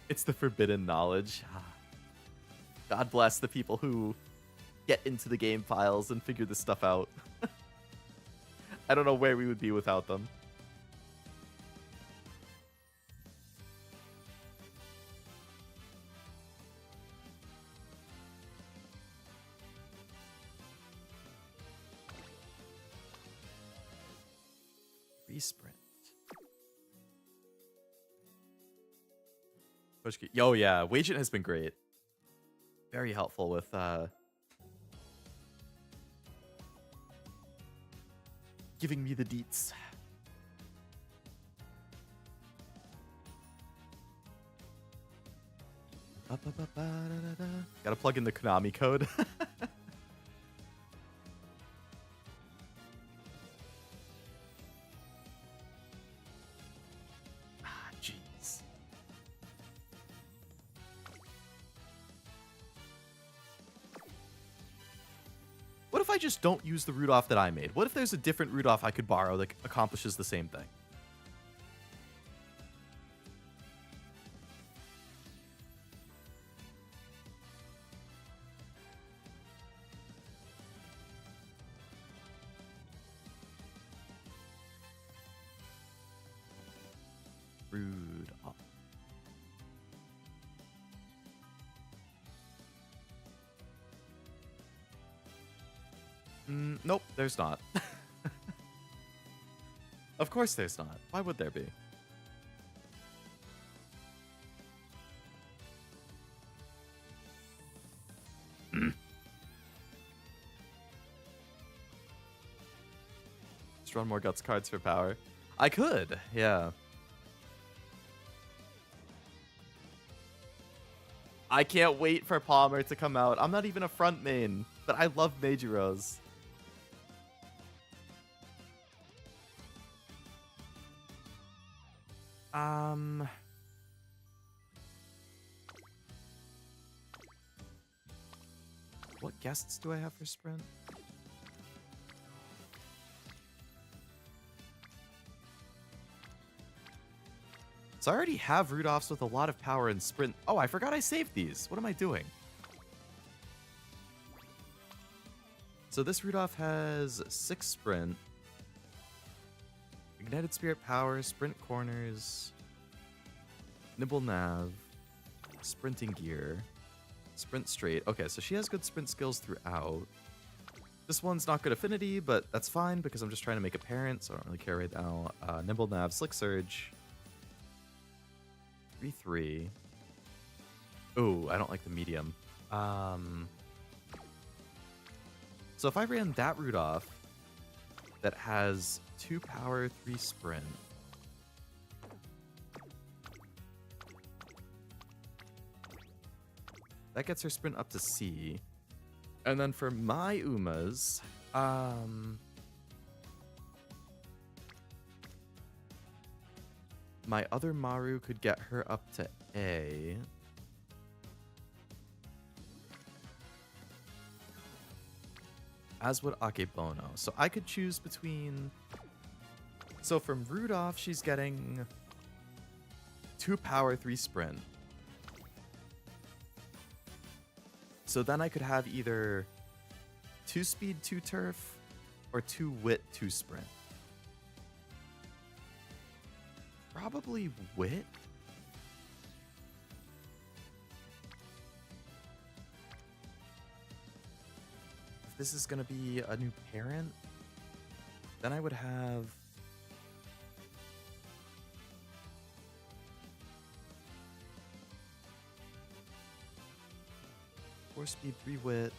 It's the forbidden knowledge. God bless the people who get into the game files and figure this stuff out. I don't know where we would be without them. Resprint. Oh yeah, wAgent has been great. Very helpful with giving me the deets. Gotta plug in the Konami code. Jeez. What if I just don't use the route off that I made? What if there's a different route off I could borrow that accomplishes the same thing? Rude off. Nope, there's not. Of course there's not. Why would there be? Just run more guts cards for power. I could, yeah. I can't wait for Palmer to come out. I'm not even a front main, but I love Majoros. What guests do I have for sprint? So I already have Rudolphs with a lot of power and sprint. Oh, I forgot I saved these. What am I doing? So this Rudolph has 6 sprint. Ignited Spirit power, sprint corners. Nibble Nav, sprinting gear, sprint straight. Okay, so she has good sprint skills throughout. This one's not good affinity, but that's fine because I'm just trying to make a parent, so I don't really care right now. Nibble Nav, Slick Surge. 3-3. Oh, I don't like the medium. So if I ran that route off, that has 2 power, 3 sprint. That gets her sprint up to C. And then for my Umas, my other Maru could get her up to A. As would Akebono. So I could choose between... So from Rudolph, she's getting 2 power, 3 sprint. So then I could have either 2 speed, 2 turf, or 2 wit, 2 sprint. Probably wit. If this is going to be a new parent, then I would have... Four speed, 3 wit.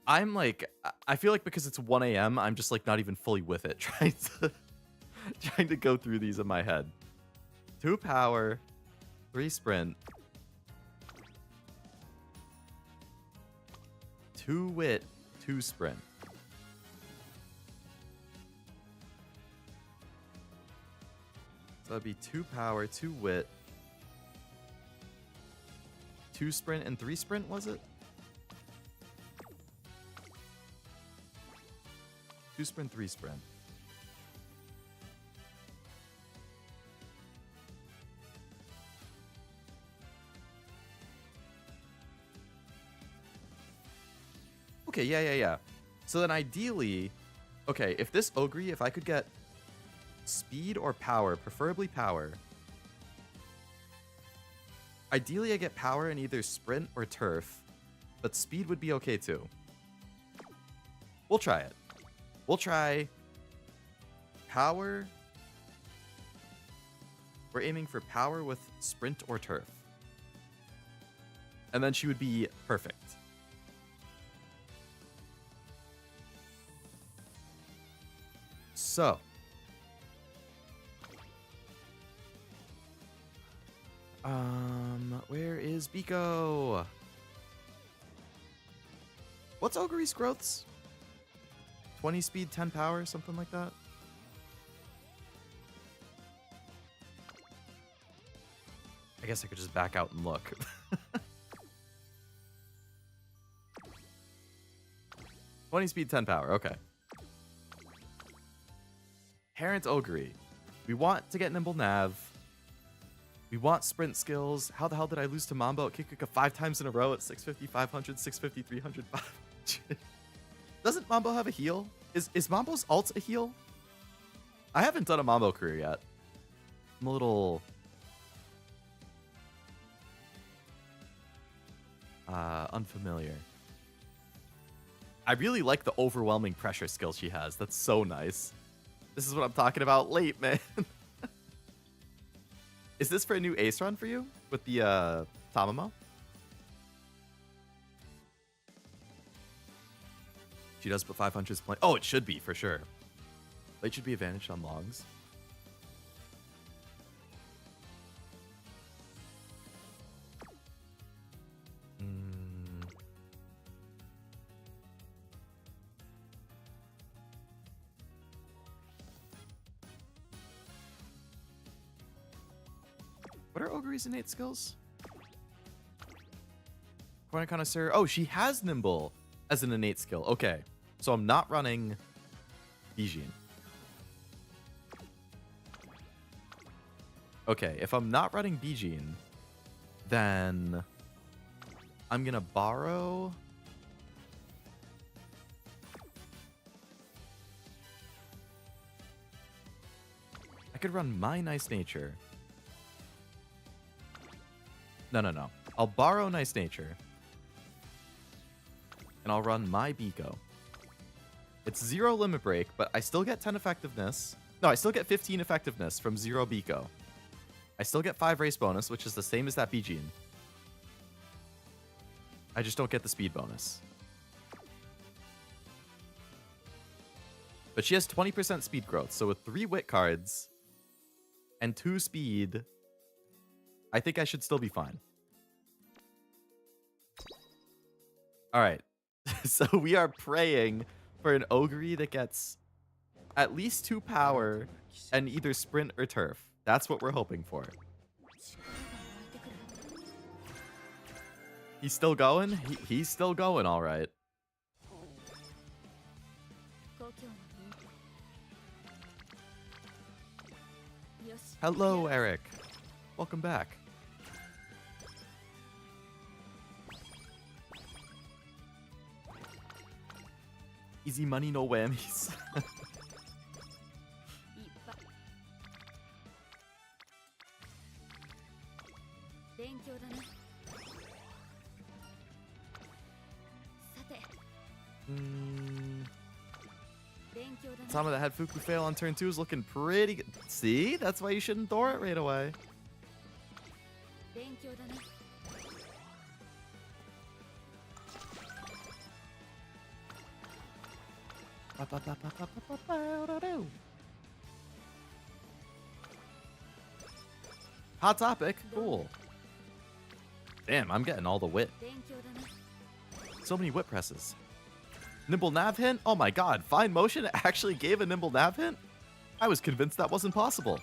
I'm like, I feel like because it's 1 a.m., I'm just like not even fully with it, trying to go through these in my head. 2 power, 3 sprint, 2 wit, 2 sprint. So that'd be 2 power, 2 wit, 2 sprint, and 3 sprint, was it? 2 sprint, 3 sprint. Okay, yeah. So then ideally, okay, if this Ogre, if I could get speed or power, preferably power. Ideally, I get power in either sprint or turf, but speed would be okay too. We'll try it. We'll try power. We're aiming for power with sprint or turf. And then she would be perfect. So. Where is Biko? What's Ogre's growths? 20 speed, 10 power, something like that? I guess I could just back out and look. 20 speed, 10 power, okay. Parent Ogre. We want to get Nimble Nav. We want sprint skills. How the hell did I lose to Mambo at Kikuka 5 times in a row at 650, 500, 650, 300, 500? Doesn't Mambo have a heal? Is Mambo's ult a heal? I haven't done a Mambo career yet. I'm a little... unfamiliar. I really like the overwhelming pressure skill she has. That's so nice. This is what I'm talking about late, man. Is this for a new ace run for you? With the, Tamamo? She does put 500s point. Oh, it should be, for sure. Late should be advantaged on longs. What are Ogre's innate skills? Corner Connoisseur. Oh, she has Nimble as an innate skill. Okay. So I'm not running Bijin. Okay, if I'm not running Bijin, then I'm going to borrow I could run my Nice Nature. No. I'll borrow Nice Nature. And I'll run my Biko. It's 0 Limit Break, but I still get 10 effectiveness. No, I still get 15 effectiveness from 0 Biko. I still get 5 race bonus, which is the same as that Bijin. I just don't get the speed bonus. But she has 20% speed growth, so with 3 wit cards and 2 speed, I think I should still be fine. Alright, so we are praying for an Ogre that gets at least 2 power and either sprint or turf. That's what we're hoping for. He's still going? He's still going, alright. Hello, Eric. Welcome back. Easy money, no whammies. Sama that had Fuku fail on turn 2 is looking pretty good. See? That's why you shouldn't Thor it right away. Hot topic. Cool. Damn, I'm getting all the wit. So many wit presses. Nimble nav hint? Oh my god, Fine Motion actually gave a nimble nav hint? I was convinced that wasn't possible.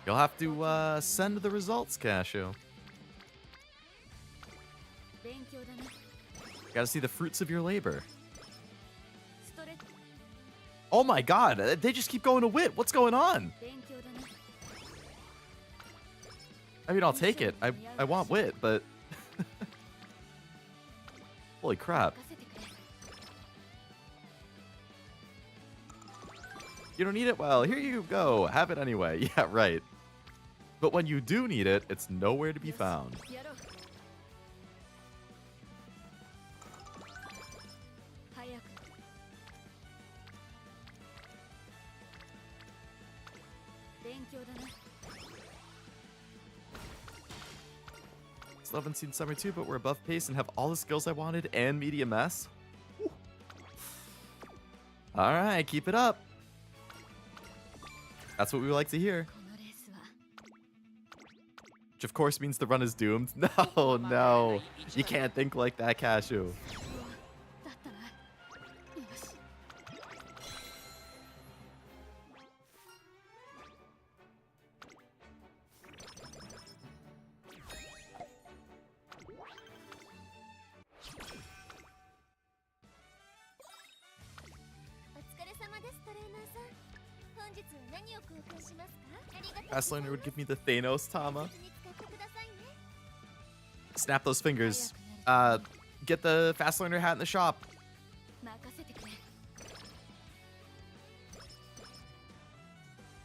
You'll have to send the results, Cashew. Gotta see the fruits of your labor. Oh my god, they just keep going to wit. What's going on? I mean, I'll take it. I want wit, but... Holy crap. You don't need it? Well, here you go. Have it anyway. Yeah, right. But when you do need it, it's nowhere to be found. Still haven't seen Summer 2, but we're above pace and have all the skills I wanted and medium S. Alright, keep it up. That's what we like to hear. Which of course means the run is doomed. No, no. You can't think like that, Cashew. Fastlaner would give me the Thanos Tama. Snap those fingers. Get the Fastlaner hat in the shop.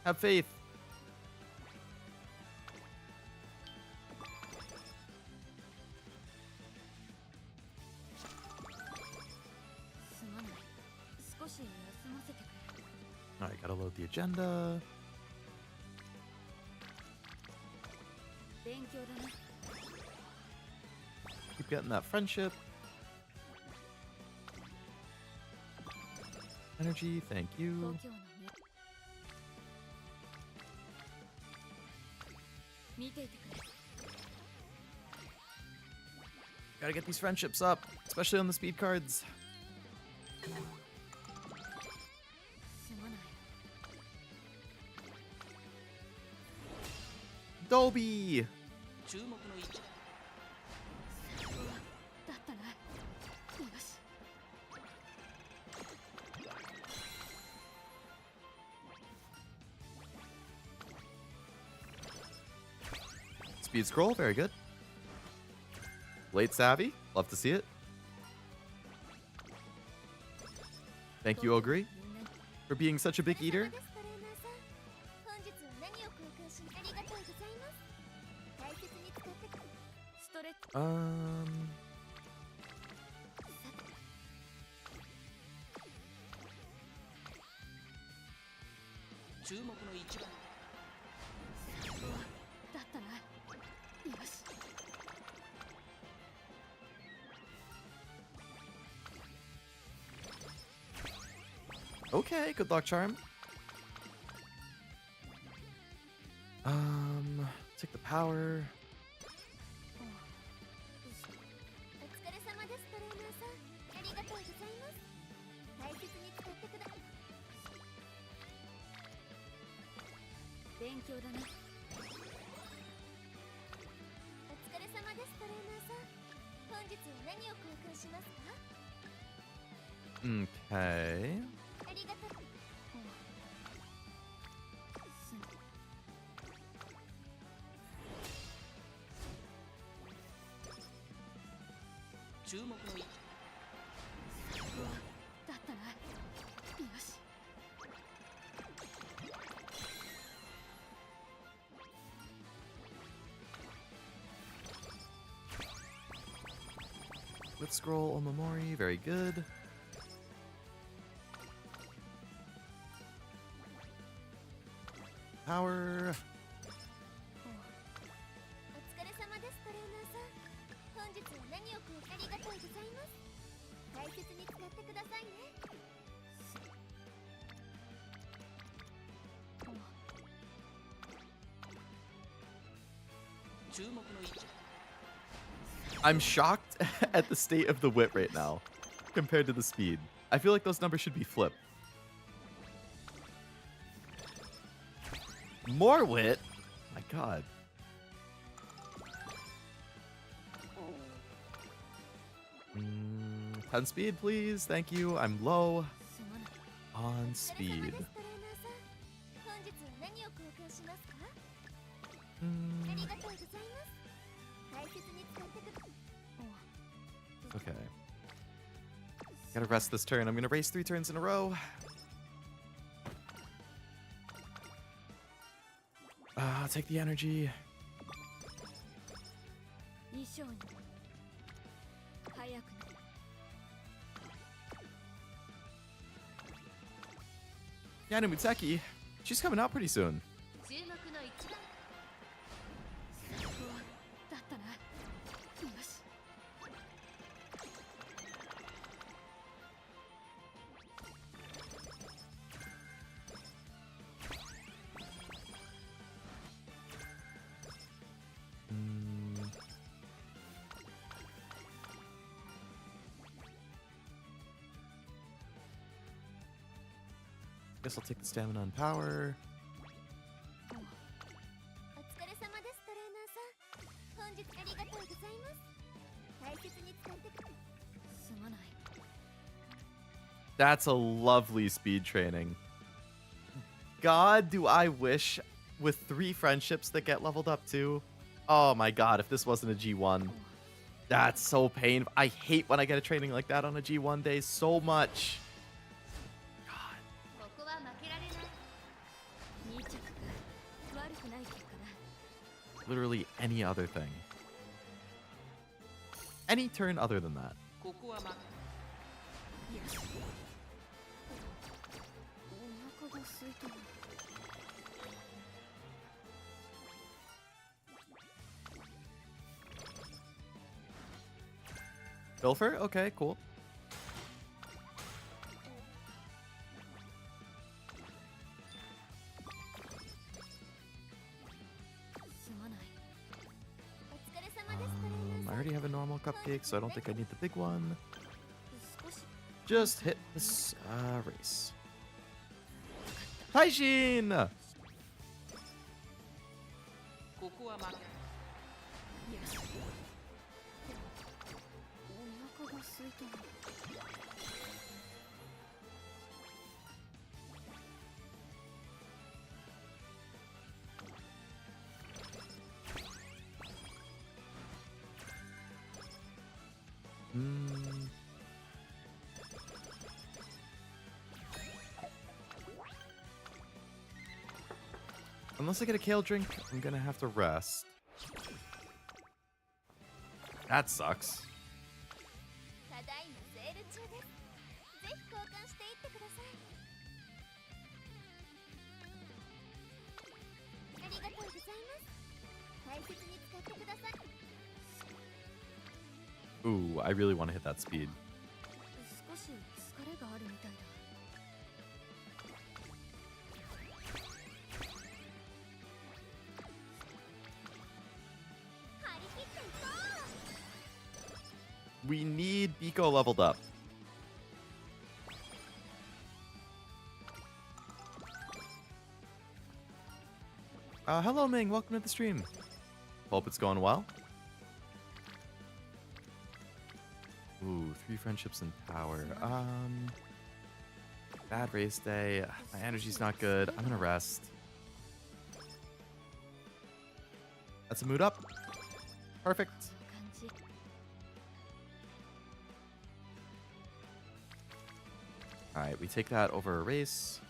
Have faith. Alright, gotta load the agenda. Keep getting that friendship. Energy, thank you. Gotta get these friendships up, especially on the speed cards. Dolby! speed scroll, very good. Late savvy, love to see it. Thank you, Ogre, for being such a big eater. Okay, good luck charm. Take the power. Okay. Let's scroll Omamori, very good. Power. I'm shocked at the state of the wit right now compared to the speed. I feel like those numbers should be flipped. More wit? My god. Mm, 10 speed, please. Thank you. I'm low on speed. Okay. Gotta rest this turn. I'm gonna race 3 turns in a row. Take the energy. Yana Mutseki, she's coming out pretty soon. Guess I'll take the stamina and power. That's a lovely speed training. God, do I wish with 3 friendships that get leveled up too. Oh my god, if this wasn't a G1. That's so painful. I hate when I get a training like that on a G1 day so much. Literally any other thing. Any turn other than that. Pilfer? Okay, cool. I already have a normal cupcake, so I don't think I need the big one. Just hit this race. Taishin! Mm. Unless I get a kale drink, I'm gonna have to rest. That sucks. Ooh, I really want to hit that speed. We need Biko leveled up. Hello, Ming. Welcome to the stream. Hope it's going well. Ooh, 3 friendships and power. Bad race day. My energy's not good. I'm gonna rest. That's a mood up. Perfect. Alright, we take that over a race.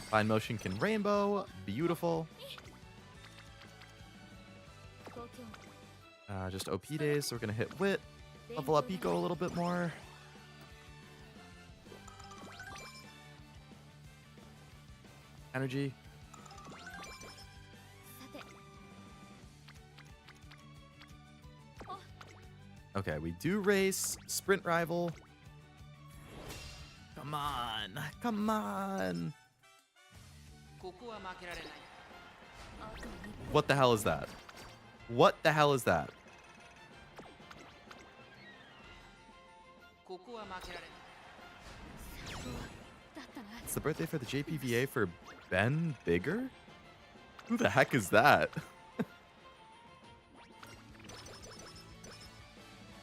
Fine motion can rainbow. Beautiful. Just OP days, so we're gonna hit wit. Level up Eco a little bit more. Energy. Okay, we do race. Sprint rival. Come on. Come on. What the hell is that? What the hell is that? It's the birthday for the JPVA for Ben Bigger? Who the heck is that?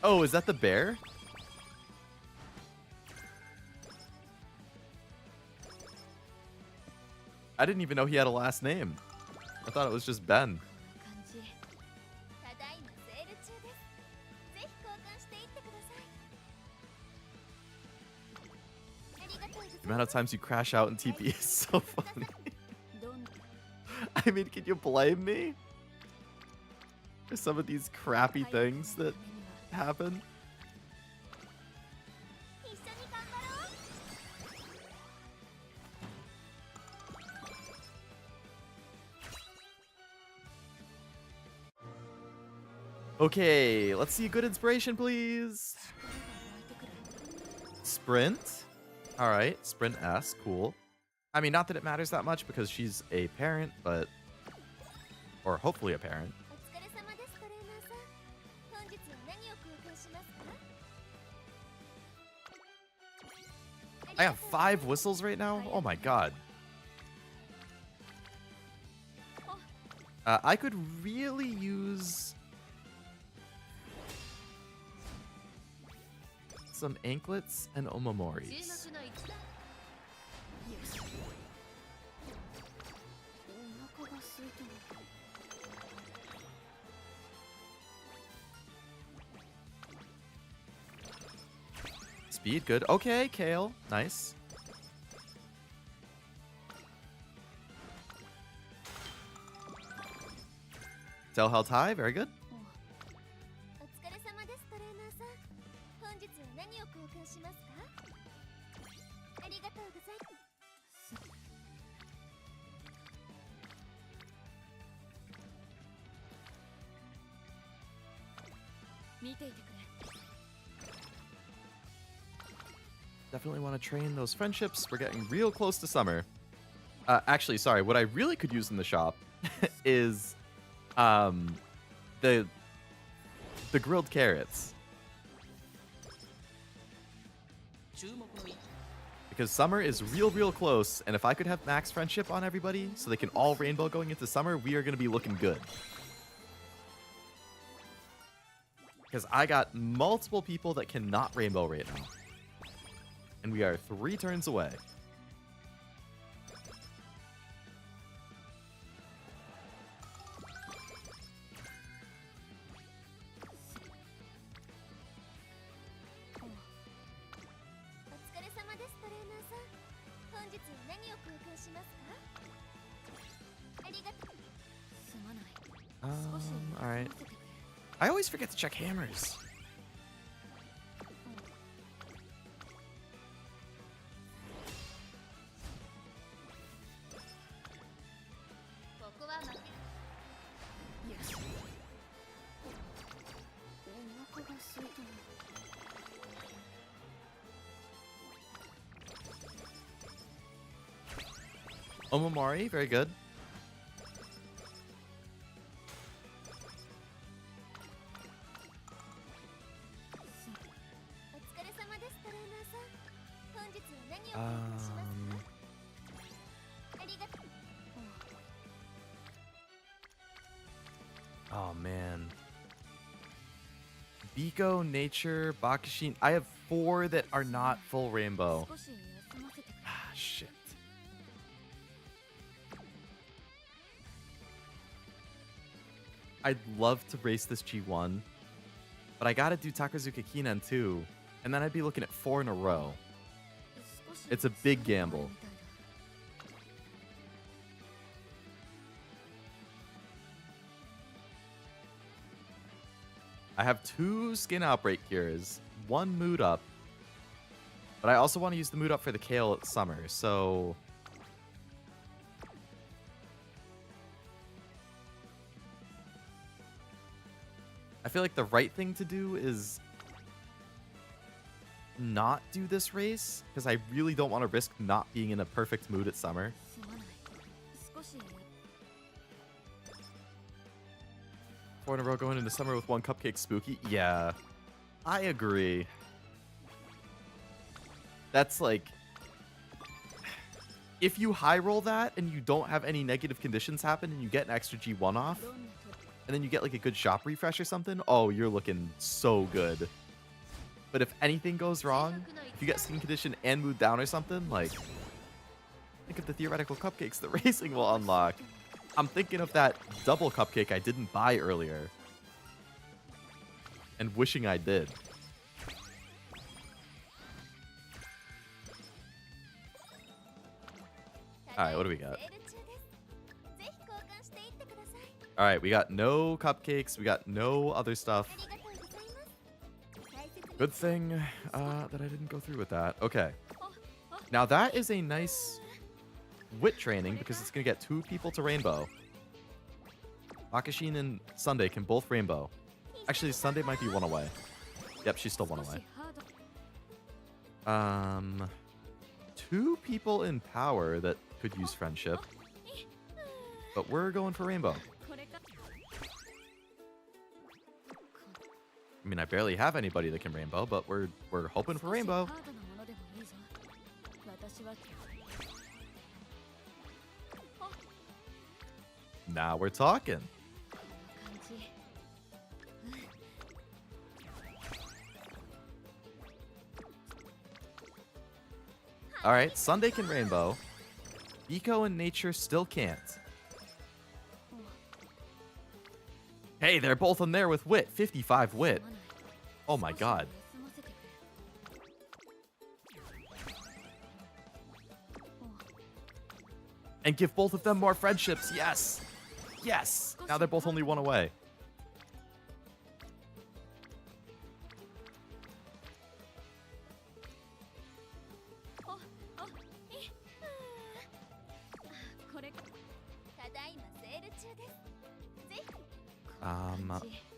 Oh, is that the bear? I didn't even know he had a last name. I thought it was just Ben. The amount of times you crash out in TP is so funny. I mean, can you blame me for some of these crappy things that happen? Okay, let's see a good inspiration, please. Sprint. All right, Sprint S, cool. I mean, not that it matters that much because she's a parent, but... Or hopefully a parent. I have 5 whistles right now? Oh my god. I could really use... some anklets and omamoris. Speed, good. Okay, Kale. Nice. Tell health high, very good. Definitely want to train those friendships. We're getting real close to summer. Actually, sorry. What I really could use in the shop is the grilled carrots. Because summer is real close, and if I could have max friendship on everybody so they can all rainbow going into summer, we are going to be looking good. Because I got multiple people that cannot rainbow right now. And we are 3 turns away. Alright. I always forget to check hammers. Omamori, very good. Oh man. Biko, Nature, Bakashin. I have 4 that are not full rainbow. Ah, shit. I'd love to race this G1, but I gotta do Takazuka Kinen too, and then I'd be looking at 4 in a row. It's a big gamble. I have 2 Skin Outbreak cures, 1 Mood Up, but I also want to use the Mood Up for the Kale at Summer, so... I feel like the right thing to do is not do this race, because I really don't want to risk not being in a perfect mood at Summer. 4 in a row going into Summer with 1 Cupcake Spooky? Yeah, I agree. That's like... If you high roll that and you don't have any negative conditions happen and you get an extra G1 off, and then you get like a good shop refresh or something, oh, you're looking so good. But if anything goes wrong, if you get skin condition and mood down or something, like, think of the theoretical cupcakes that racing will unlock. I'm thinking of that double cupcake I didn't buy earlier. And wishing I did. Alright, what do we got? Alright, we got no cupcakes, we got no other stuff. Good thing that I didn't go through with that. Okay. Now that is a nice wit training because it's going to get 2 people to rainbow. Bakashin and Sunday can both rainbow. Actually, Sunday might be 1 away. Yep, she's still 1 away. 2 people in power that could use friendship. But we're going for rainbow. I mean, I barely have anybody that can rainbow, but we're hoping for rainbow. Now we're talking. All right, Sunday can rainbow. Eco and Nature still can't. Hey, they're both in there with wit. 55 wit. Oh my god. And give both of them more friendships. Yes. Yes. Now they're both only 1 away.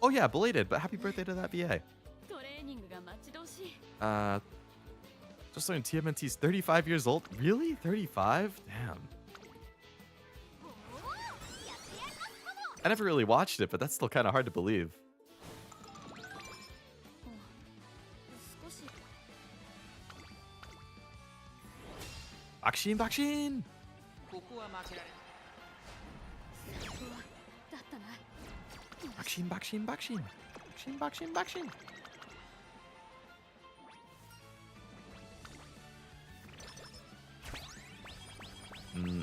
Oh yeah, belated, but happy birthday to that VA. Just learned TMNT's 35 years old. Really? 35? Damn. I never really watched it, but that's still kind of hard to believe. Bakshin, Bakshin! Bakshin, Bakshin, Bakshin. Bakshin, Bakshin, Bakshin.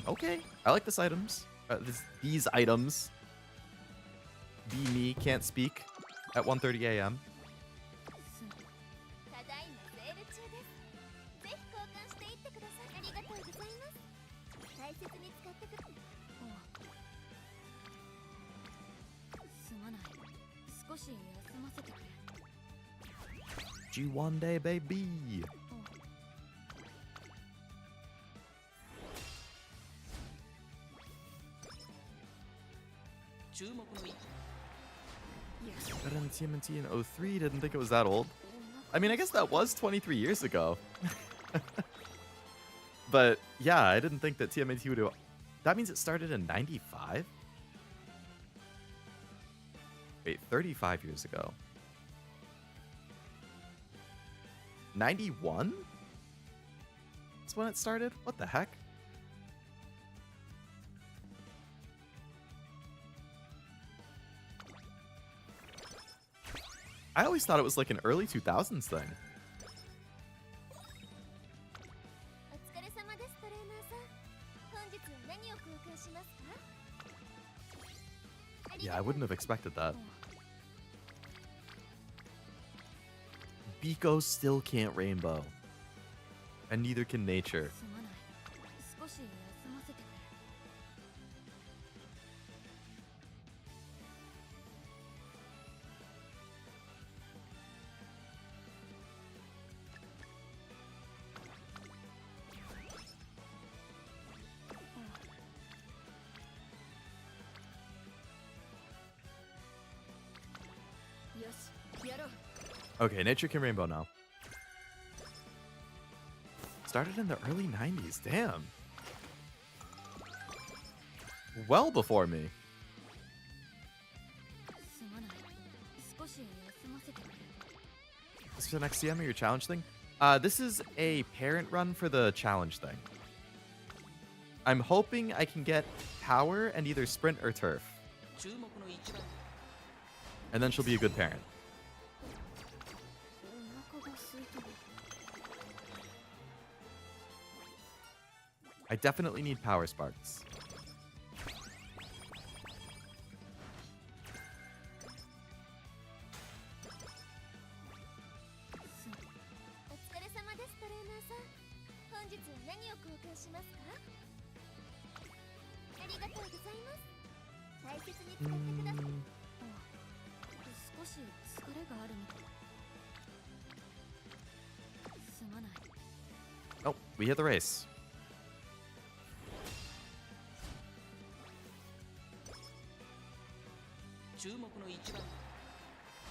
Okay. I like this items. These items. Be me, can't speak at 1:30 a.m. you one day, baby. Got in TMNT in 03, didn't think it was that old. I mean, I guess that was 23 years ago. But yeah, I didn't think that TMNT would do. That means it started in 95? Wait, 35 years ago. 91? That's when it started? What the heck? I always thought it was like an early 2000s thing. Yeah, I wouldn't have expected that. Biko still can't rainbow. And neither can nature. Okay, nature can rainbow now. Started in the early 90s, damn. Well before me. This is the next CM or your challenge thing? This is a parent run for the challenge thing. I'm hoping I can get power and either sprint or turf. And then she'll be a good parent. I definitely need power sparks. Oh, we hit the race.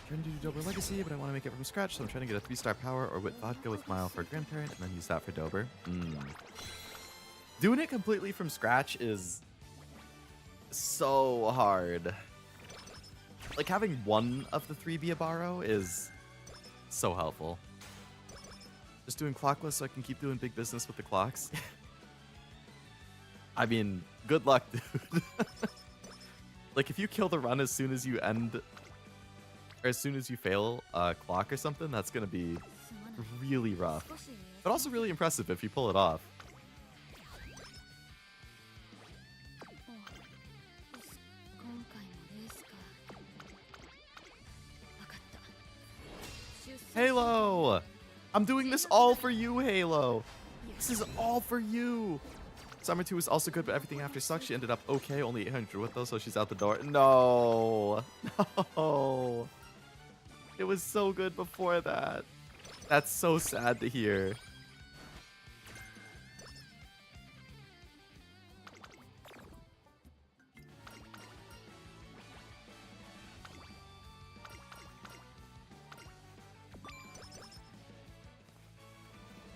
Trying to do Dober Legacy, but I want to make it from scratch, so I'm trying to get a 3-star power or with vodka with Mile for grandparent, and then use that for Dober. Doing it completely from scratch is so hard. Like, having one of the 3 be a borrow is so helpful. Just doing clockless so I can keep doing big business with the clocks. I mean, good luck, dude. Like, if you kill the run as soon as you end, or as soon as you fail a clock or something, that's going to be really rough. But also really impressive if you pull it off. Halo! I'm doing this all for you, Halo! This is all for you! Summer 2 was also good, but everything after sucks. She ended up okay, only 800 with though, so she's out the door. No! No! It was so good before that. That's so sad to hear.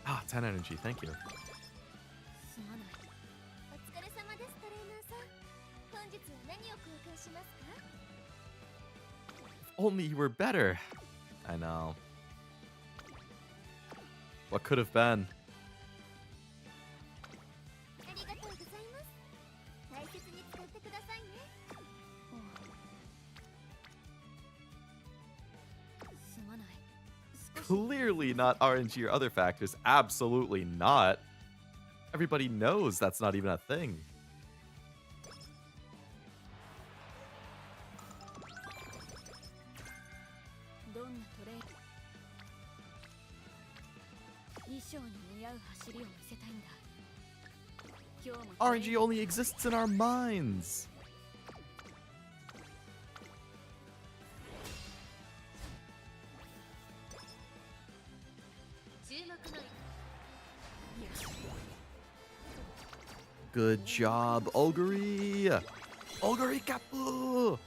Ah, 10 energy, thank you. If only you were better. I know. What could have been? Clearly not RNG or other factors. Absolutely not. Everybody knows that's not even a thing. RNG only exists in our minds. Good job, Oguri! Oguri Kapu!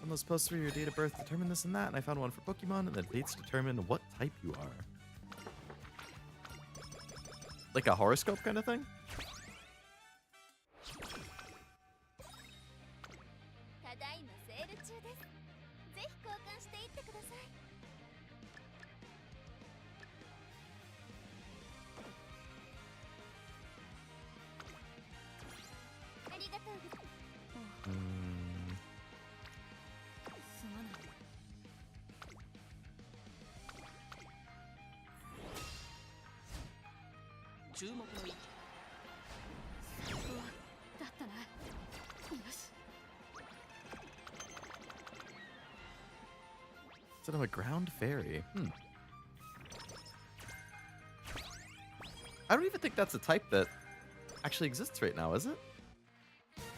On those posts where your date of birth determine this and that, and I found one for Pokemon, and the dates determine what type you are. Like a horoscope kind of thing? Instead of a ground fairy. I don't even think that's a type that actually exists right now, is it?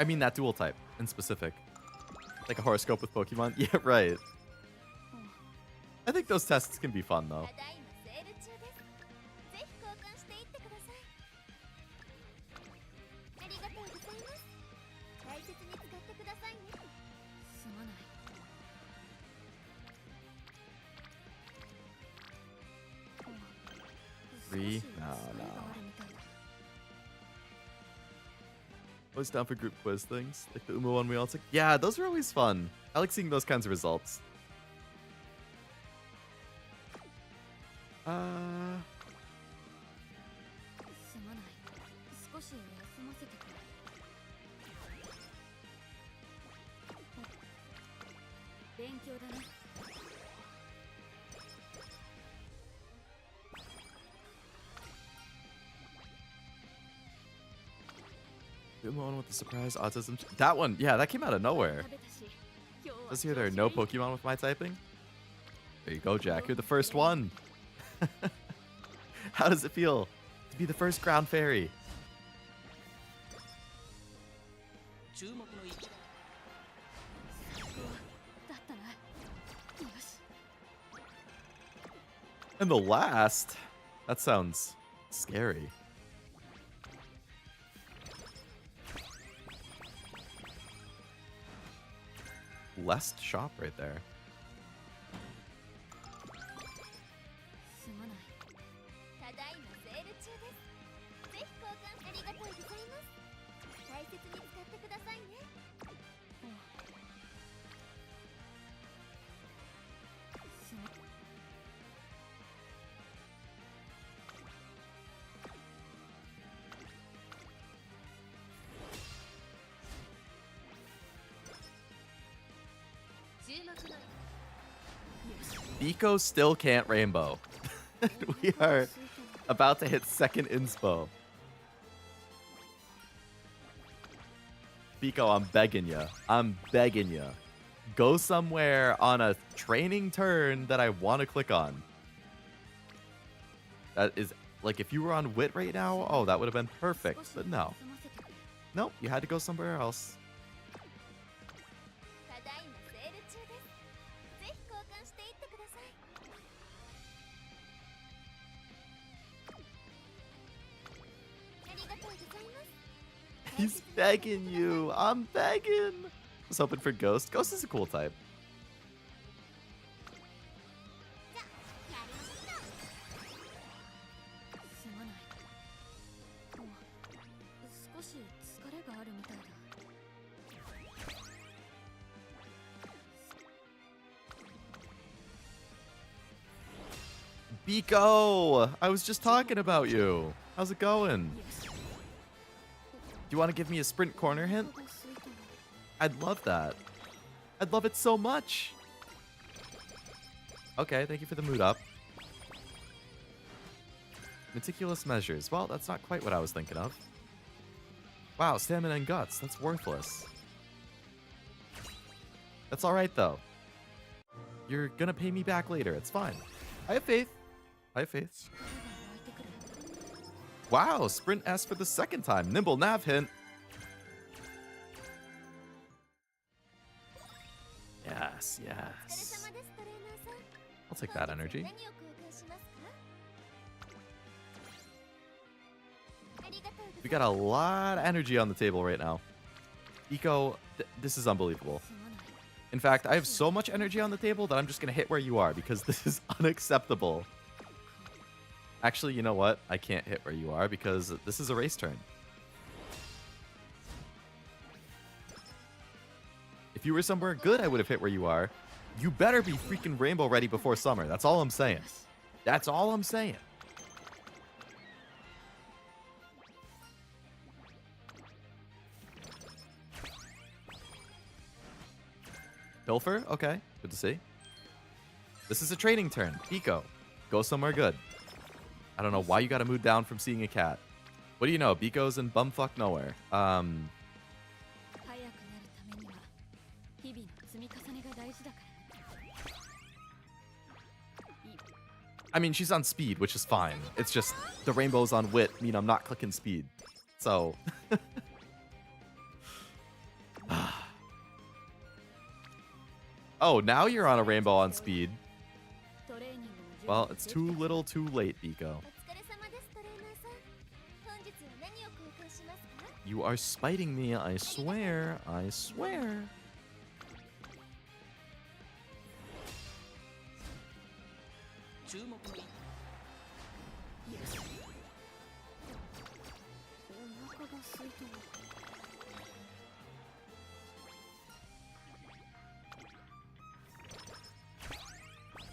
I mean that dual type in specific. Like a horoscope with Pokemon? Yeah, right. I think those tests can be fun though. Three? No. Always down for group quiz things, like the Uma one we all took. Yeah, those are always fun. I like seeing those kinds of results. The one with the surprise autism. That one, yeah, that came out of nowhere. Says here there are no Pokemon with my typing. There you go, Jack. You're the first one. How does it feel to be the first ground fairy? And the last? That sounds scary. Blessed shop right there. Biko still can't rainbow. We are about to hit second inspo. Biko, I'm begging you. I'm begging you. Go somewhere on a training turn that I want to click on. That is, like, if you were on Wit right now, oh, that would have been perfect. But no. Nope, you had to go somewhere else. He's begging you. I'm begging. I was hoping for Ghost. Ghost is a cool type. Biko, I was just talking about you. How's it going? Do you want to give me a sprint corner hint? I'd love that. I'd love it so much. Okay, thank you for the mood up. Meticulous measures. Well, that's not quite what I was thinking of. Wow, stamina and guts. That's worthless. That's alright, though. You're gonna pay me back later. It's fine. I have faith. I have faith. Wow, Sprint S for the second time. Nimble Nav hint. Yes, yes. I'll take that energy. We got a lot of energy on the table right now. Eco, this is unbelievable. In fact, I have so much energy on the table that I'm just going to hit where you are because this is unacceptable. Actually, you know what? I can't hit where you are because this is a race turn. If you were somewhere good, I would have hit where you are. You better be freaking rainbow ready before summer. That's all I'm saying. That's all I'm saying. Pilfer? Okay. Good to see. This is a training turn. Pico, go somewhere good. I don't know why you got to move down from seeing a cat. What do you know? Biko's in bumfuck nowhere. I mean, she's on speed, which is fine. It's just the rainbows on wit mean I'm not clicking speed. So... Oh, now you're on a rainbow on speed. Well, it's too little too late, Biko. You are spiting me, I swear. I swear.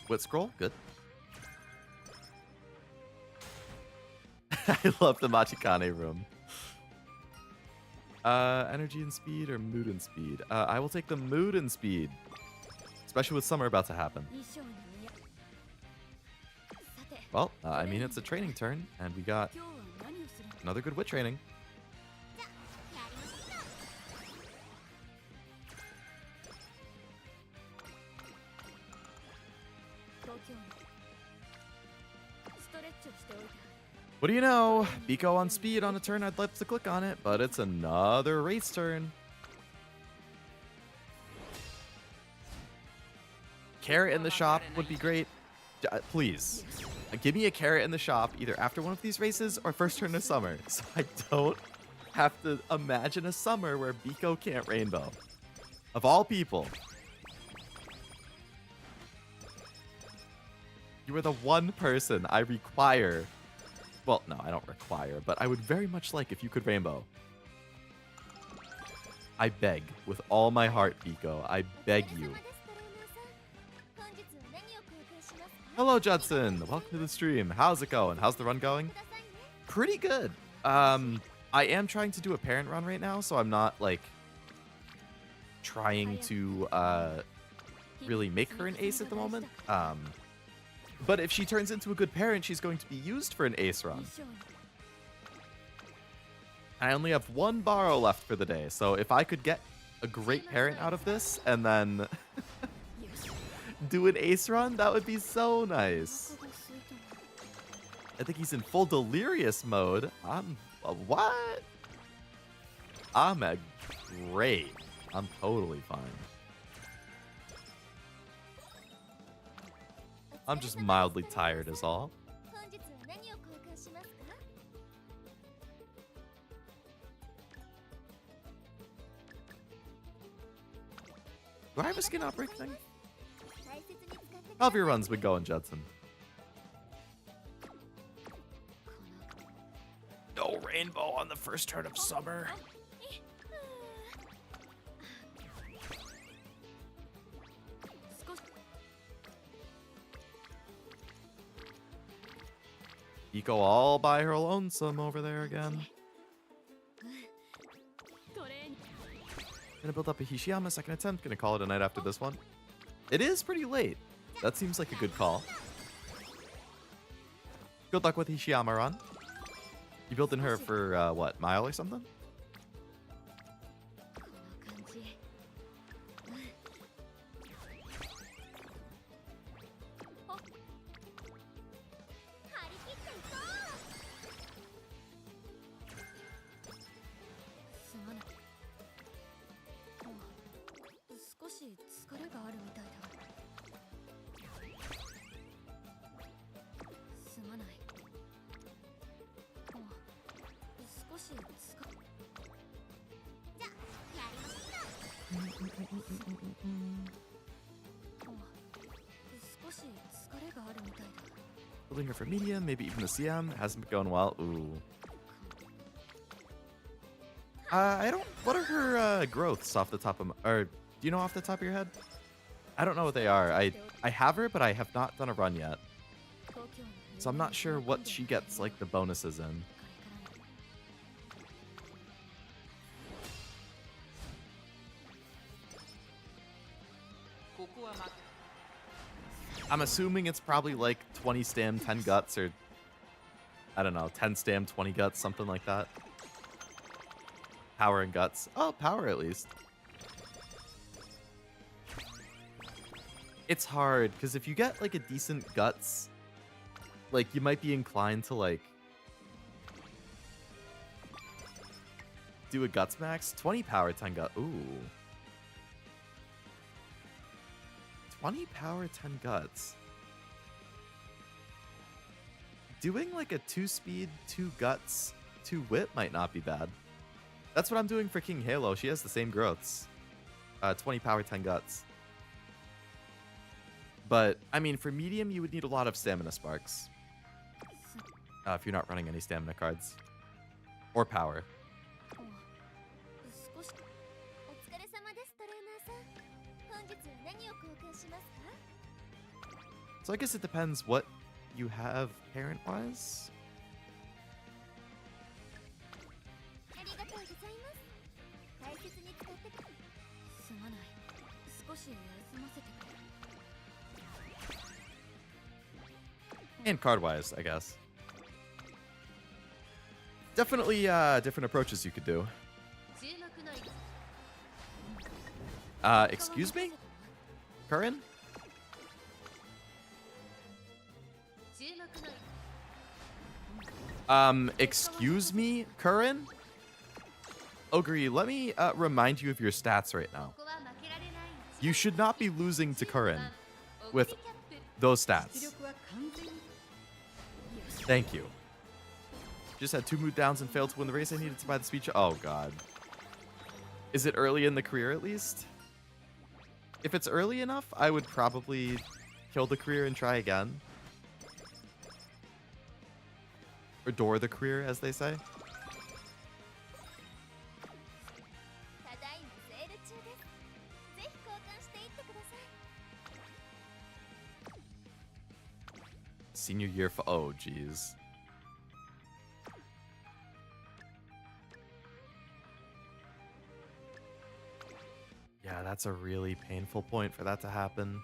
Wit scroll? Good. I love the Machikane room. Energy and speed or mood and speed? I will take the mood and speed. Especially with summer about to happen. Well, I mean, it's a training turn, and we got another good wit training. What do you know? Biko on speed on a turn, I'd love to click on it, but it's another race turn. Carrot in the shop would be great. Please, give me a carrot in the shop either after one of these races or first turn of summer, so I don't have to imagine a summer where Biko can't rainbow. Of all people. You are the one person I require. Well, no, I don't require, but I would very much like if you could rainbow. I beg with all my heart, Biko. I beg you. Hello, Judson. Welcome to the stream. How's it going? How's the run going? Pretty good. I am trying to do a parent run right now, so I'm not, like, trying to really make her an ace at the moment. But if she turns into a good parent, she's going to be used for an ace run. I only have one borrow left for the day, so if I could get a great parent out of this and then do an ace run, that would be so nice. I think he's in full delirious mode. What? I'm great. I'm totally fine. I'm just mildly tired is all. Do I have a skin outbreak thing? How have your runs been going, Judson? No rainbow on the first turn of summer. Eco all by her lonesome over there again. Gonna build up a Hishiyama, second attempt. Gonna call it a night after this one. It is pretty late. That seems like a good call. Good luck with Hishiyama run. You built in her for, what, mile or something? Building her for medium, maybe even the CM. Hasn't been going well. Ooh. I don't... What are her growths off the top of my... Or, do you know off the top of your head? I don't know what they are. I have her, but I have not done a run yet. So I'm not sure what she gets, like, the bonuses in. I'm assuming it's probably like 20 stam, 10 guts, or I don't know, 10 stam, 20 guts, something like that. Power and guts. Oh, power at least. It's hard, because if you get like a decent guts, like you might be inclined to like do a guts max. 20 power, 10 gut. Ooh. 20 power, 10 guts. Doing like a 2 speed, 2 guts, 2 wit might not be bad. That's what I'm doing for King Halo. She has the same growths. 20 power, 10 guts. But, I mean, for medium, you would need a lot of stamina sparks. If you're not running any stamina cards. Or power. So I guess it depends what you have parent-wise. And card-wise, I guess. Definitely different approaches you could do. Excuse me? Curran? Excuse me, Curran? Ogre, let me remind you of your stats right now. You should not be losing to Curran with those stats. Thank you. Just had 2 mood downs and failed to win the race. I needed to buy the speech. Oh, God. Is it early in the career, at least? If it's early enough, I would probably kill the career and try again. Or door the career, as they say. Senior year for... Oh, jeez. Yeah, that's a really painful point for that to happen.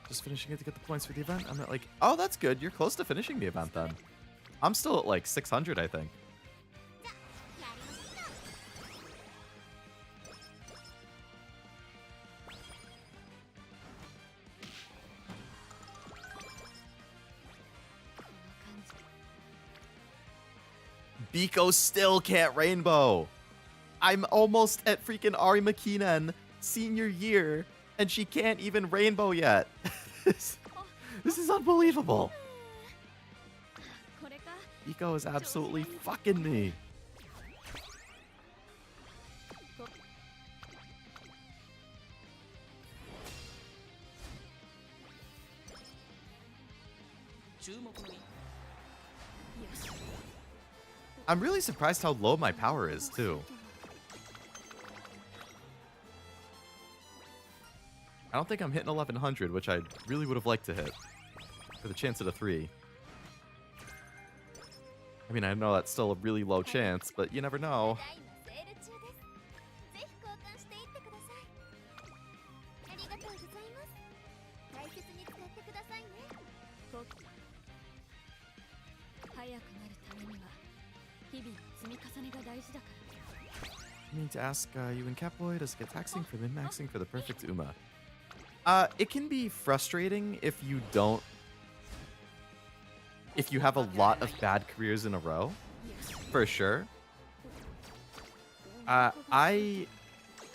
Just finishing it to get the points for the event. I'm at like... Oh, that's good. You're close to finishing the event then. I'm still at like 600, I think. Biko still can't rainbow. I'm almost at freaking Ari McKinnon senior year, and she can't even rainbow yet. This is unbelievable. Biko is absolutely fucking me. I'm really surprised how low my power is, too. I don't think I'm hitting 1100, which I really would have liked to hit. For the chance at a 3. I mean, I know that's still a really low chance, but you never know. I need to ask you and Catboy, does it get taxing for min-maxing for the perfect Uma? It can be frustrating if you don't, if you have a lot of bad careers in a row, for sure. I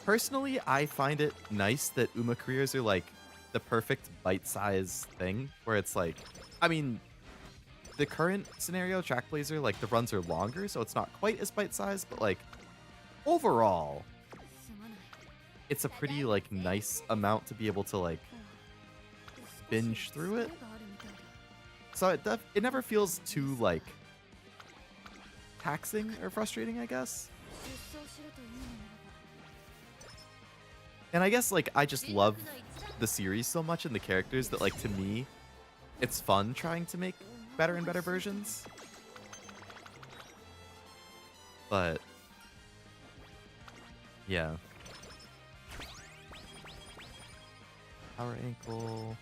personally, I find it nice that Uma careers are like the perfect bite-size thing where it's like, I mean, the current scenario, Track Blazer, like the runs are longer, so it's not quite as bite-sized, but like overall, it's a pretty like nice amount to be able to like binge through it. So it never feels too like taxing or frustrating, I guess. And I guess like I just love the series so much and the characters that like to me, it's fun trying to make better and better versions. But yeah. Power ankle.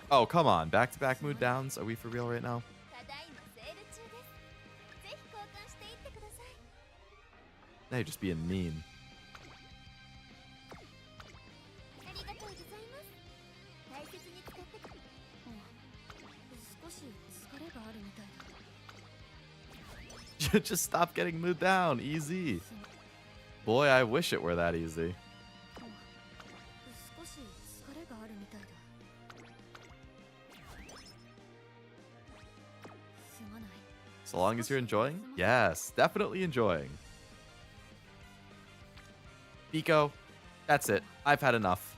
Oh, come on. Back-to-back mood downs? Are we for real right now? Now you're just being mean. Just stop getting mood down. Easy. Boy, I wish it were that easy. So long as you're enjoying? Yes, definitely enjoying. Biko, that's it. I've had enough.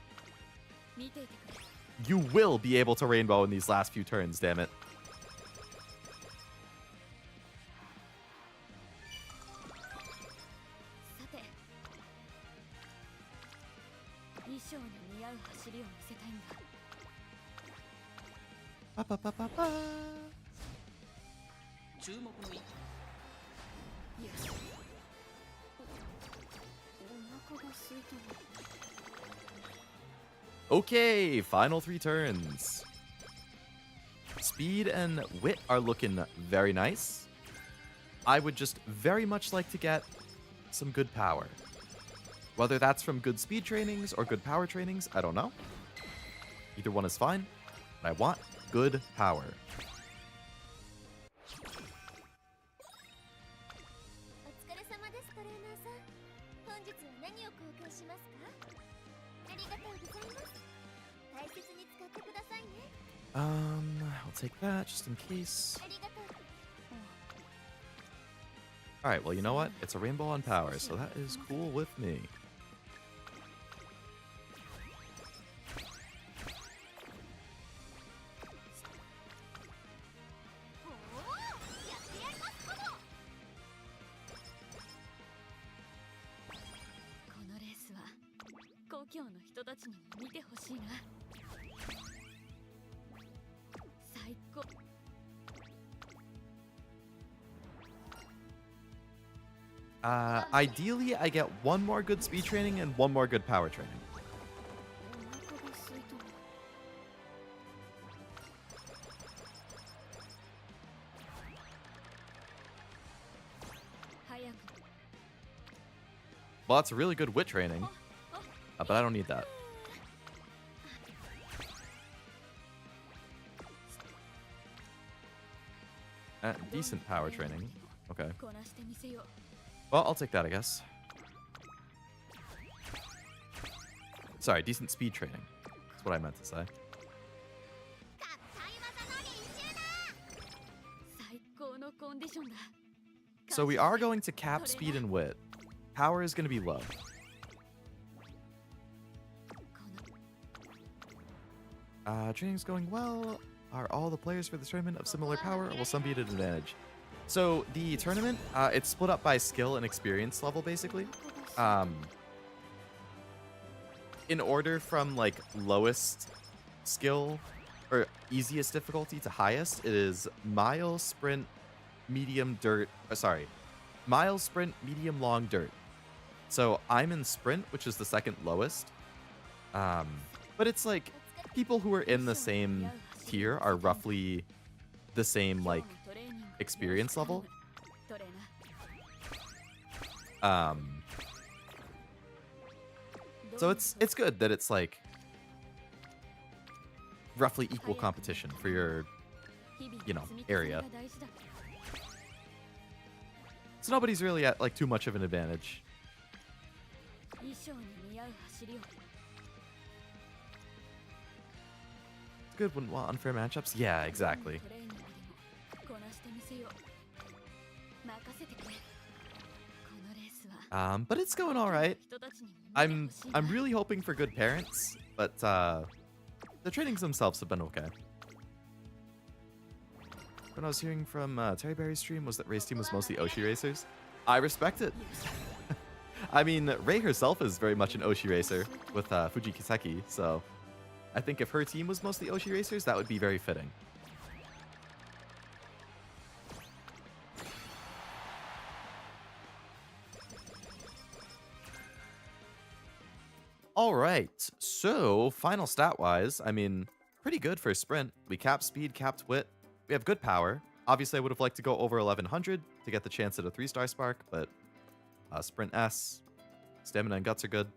You will be able to rainbow in these last few turns, damn it. Ba, ba, ba, ba, ba. Okay, final 3 turns. Speed and wit are looking very nice. I would just very much like to get some good power. Whether that's from good speed trainings or good power trainings, I don't know. Either one is fine, but I want good power. I'll take that just in case. Alright, well, you know what? It's a rainbow on power, so that is cool with me. Ideally, I get one more good speed training and one more good power training. Well, that's a really good wit training, but I don't need that. Decent power training. Okay. Well, I'll take that, I guess. Sorry, decent speed training. That's what I meant to say. So we are going to cap speed and wit. Power is going to be low. Training's going well. Are all the players for this tournament of similar power, or will some be at an advantage? So the tournament, it's split up by skill and experience level, basically. In order from like lowest skill or easiest difficulty to highest, it is mile, sprint, medium, dirt. Mile, sprint, medium, long, dirt. So I'm in sprint, which is the second lowest. But it's like people who are in the same tier are roughly the same like experience level. Um, so it's good that it's like roughly equal competition for your, area. So nobody's really at like too much of an advantage. It's good, wouldn't want unfair matchups. Yeah, exactly. But it's going all right. I'm really hoping for good parents, but the trainings themselves have been okay. What I was hearing from Terry Berry's stream was that Ray's team was mostly Oshi racers. I respect it. I mean, Ray herself is very much an Oshi racer with Fuji Kiseki, so I think if her team was mostly Oshi racers, that would be very fitting. All right, so final stat-wise, I mean, pretty good for a sprint. We capped speed, capped wit. We have good power. Obviously, I would have liked to go over 1100 to get the chance at a 3-star spark, but sprint S, stamina and guts are good.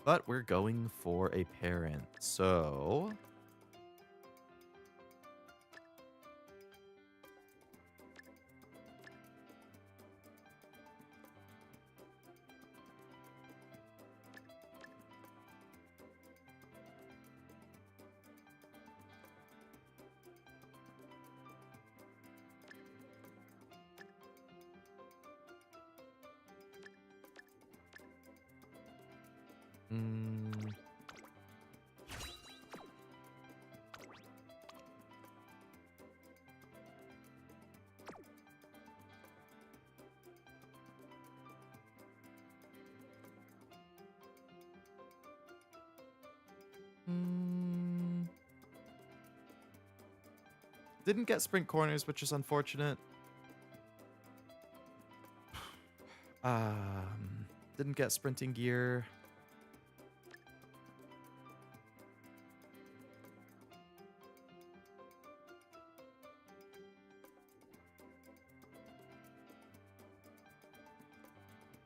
But we're going for a parent, so... Didn't get sprint corners, which is unfortunate. Didn't get sprinting gear.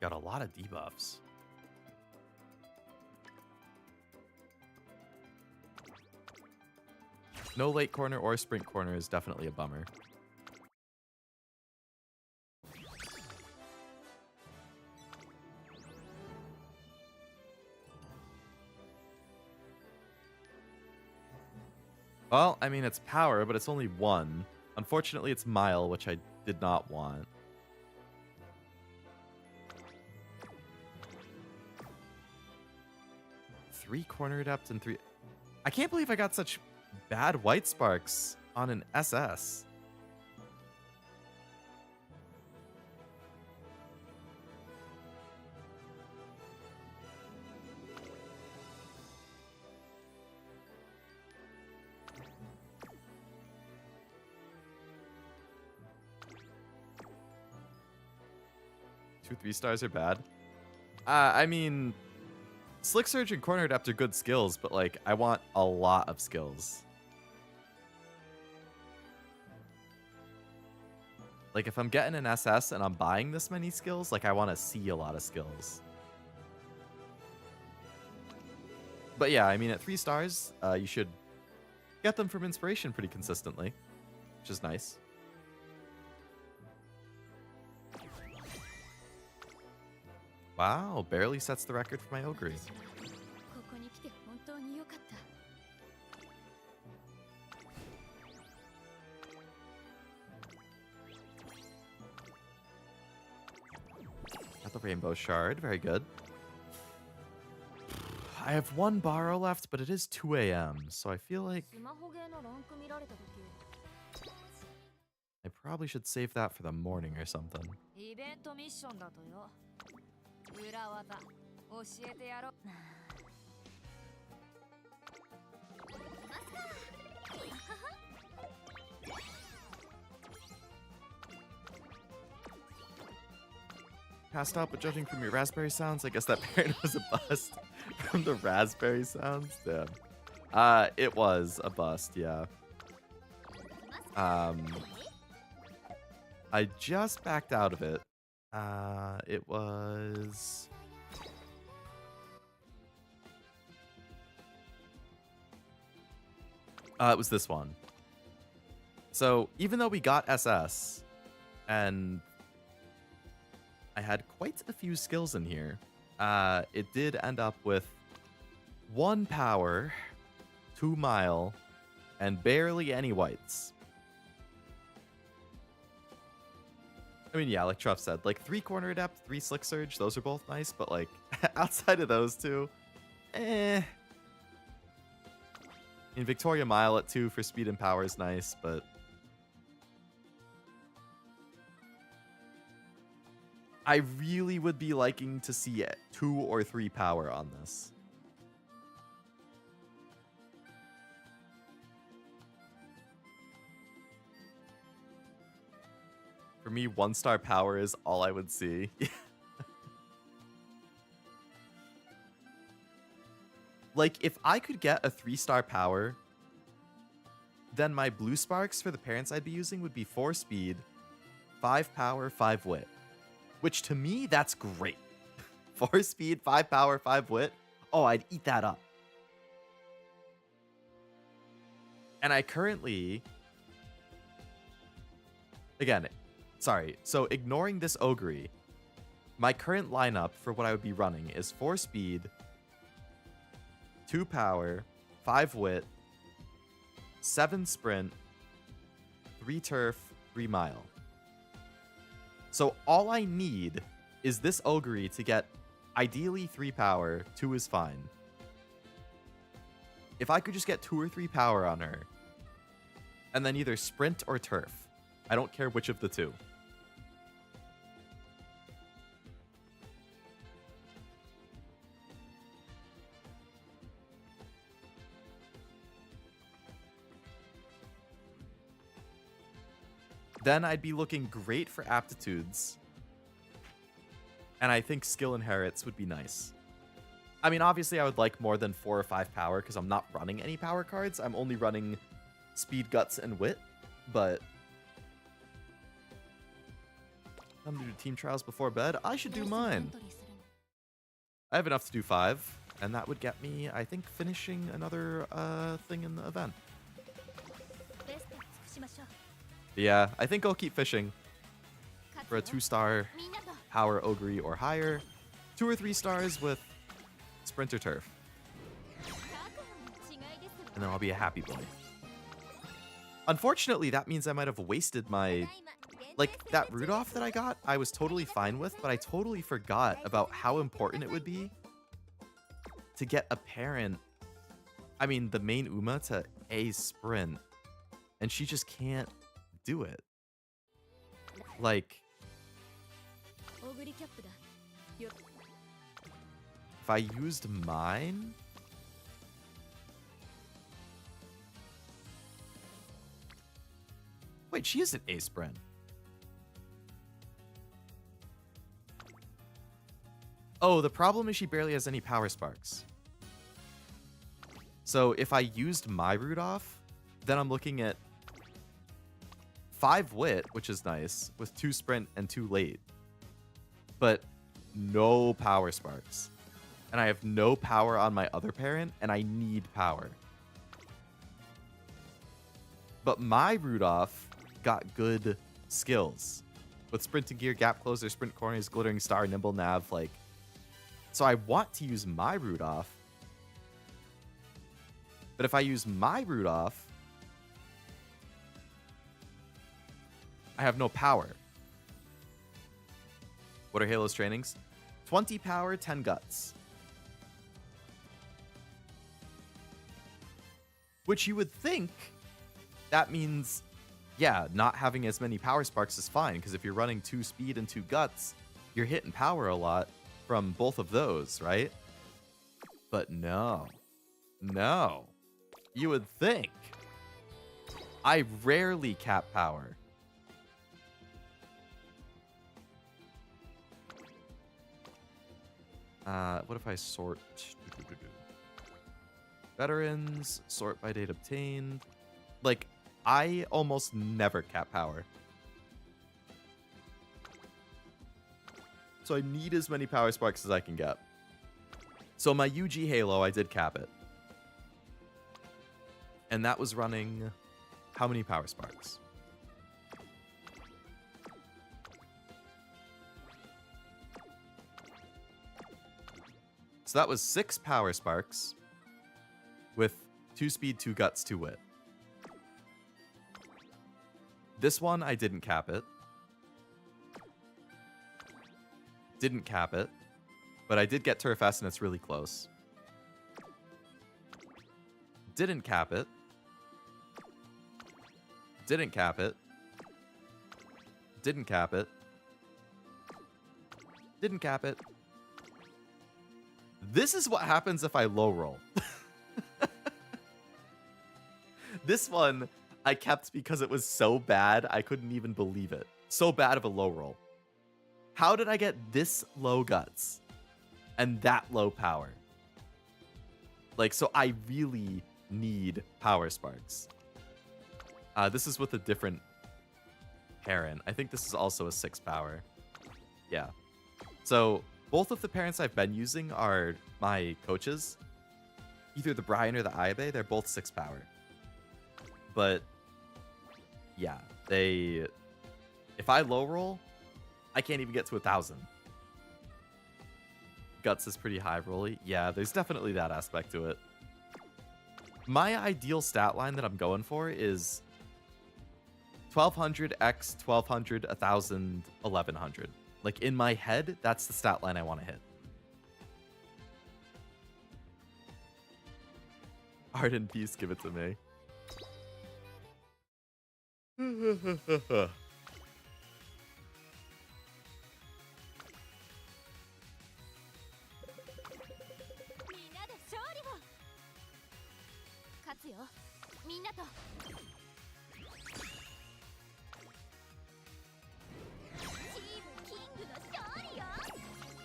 Got a lot of debuffs. No late corner or sprint corner is definitely a bummer. Well, I mean, it's power, but it's only 1. Unfortunately, it's mile, which I did not want. Three corner adept and 3... I can't believe I got such bad white sparks on an SS. Two 3-stars are bad. I mean, Slick Surge and Corner Adept are good skills, but like, I want a lot of skills. Like, if I'm getting an SS and I'm buying this many skills, like, I want to see a lot of skills. But yeah, I mean, at 3 stars, you should get them from Inspiration pretty consistently, which is nice. Wow, barely sets the record for my Ogre. Got the Rainbow Shard, very good. I have 1 borrow left, but it is 2 a.m., so I feel like I probably should save that for the morning or something. Passed out, but judging from your raspberry sounds, I guess that parent was a bust. From the raspberry sounds? Damn. It was a bust, yeah. I just backed out of it. It was... it was this one. So even though we got SS, and I had quite a few skills in here, it did end up with 1 power, 2 mile, and barely any whites. I mean, yeah, like Truff said, like 3 corner adept, 3 slick surge, those are both nice, but like outside of those two, eh. In Victoria Mile at 2 for speed and power is nice, but I really would be liking to see 2 or 3 power on this. For me, 1-star power is all I would see. Like, if I could get a 3-star power, then my blue sparks for the parents I'd be using would be 4 speed, 5 power, 5 wit. Which, to me, that's great. 4 speed, 5 power, 5 wit. Oh, I'd eat that up. And I currently... Again, sorry. So, ignoring this Ogre, my current lineup for what I would be running is 4 speed, 2 power, 5 wit, 7 sprint, 3 turf, 3 mile. So all I need is this Ogre to get ideally 3 power, 2 is fine. If I could just get 2 or 3 power on her, and then either sprint or turf, I don't care which of the two. Then I'd be looking great for aptitudes. And I think skill inherits would be nice. I mean, obviously I would like more than 4 or 5 power because I'm not running any power cards. I'm only running speed, guts, and wit. But I'm gonna do team trials before bed. I should do mine. I have enough to do 5. And that would get me, I think, finishing another thing in the event. Yeah, I think I'll keep fishing for a 2-star power Ogre or higher. 2 or 3 stars with Sprinter Turf. And then I'll be a happy boy. Unfortunately, that means I might have wasted my... Like, that Rudolph that I got, I was totally fine with, but I totally forgot about how important it would be to get a parent... I mean, the main Uma to A sprint. And she just can't do it. Like, if I used mine, wait, she is an A sprint. Oh, the problem is she barely has any power sparks. So if I used my Rudolph, then I'm looking at 5 wit, which is nice, with 2 sprint and 2 late. But no power sparks. And I have no power on my other parent, and I need power. But my Rudolph got good skills. With sprinting gear, gap closer, sprint corners, glittering star, nimble nav, like... So I want to use my Rudolph. But if I use my Rudolph, I have no power. What are Halo's trainings? 20 power, 10 guts. Which you would think that means, yeah, not having as many power sparks is fine, because if you're running 2 speed and 2 guts, you're hitting power a lot from both of those, right? But no. No. You would think. I rarely cap power. What if I sort? Veterans, sort by date obtained. Like, I almost never cap power. So I need as many power sparks as I can get. So my UG Halo, I did cap it. And that was running how many power sparks? So that was 6 power sparks with 2 speed, 2 guts, 2 wit. This one, I didn't cap it. Didn't cap it. But I did get Turfest, and it's really close. Didn't cap it. Didn't cap it. Didn't cap it. Didn't cap it. This is what happens if I low roll. This one I kept because it was so bad I couldn't even believe it. So bad of a low roll. How did I get this low guts and that low power? Like, so I really need power sparks. This is with a different parent. I think this is also a 6 power. Yeah. So both of the parents I've been using are my coaches. Either the Brian or the Aibe. They're both 6 power. But yeah, if I low roll, I can't even get to 1,000. Guts is pretty high rolly. Yeah, there's definitely that aspect to it. My ideal stat line that I'm going for is 1200 x 1200, 1000, 1100. Like in my head, that's the stat line I want to hit. Art and peace, give it to me.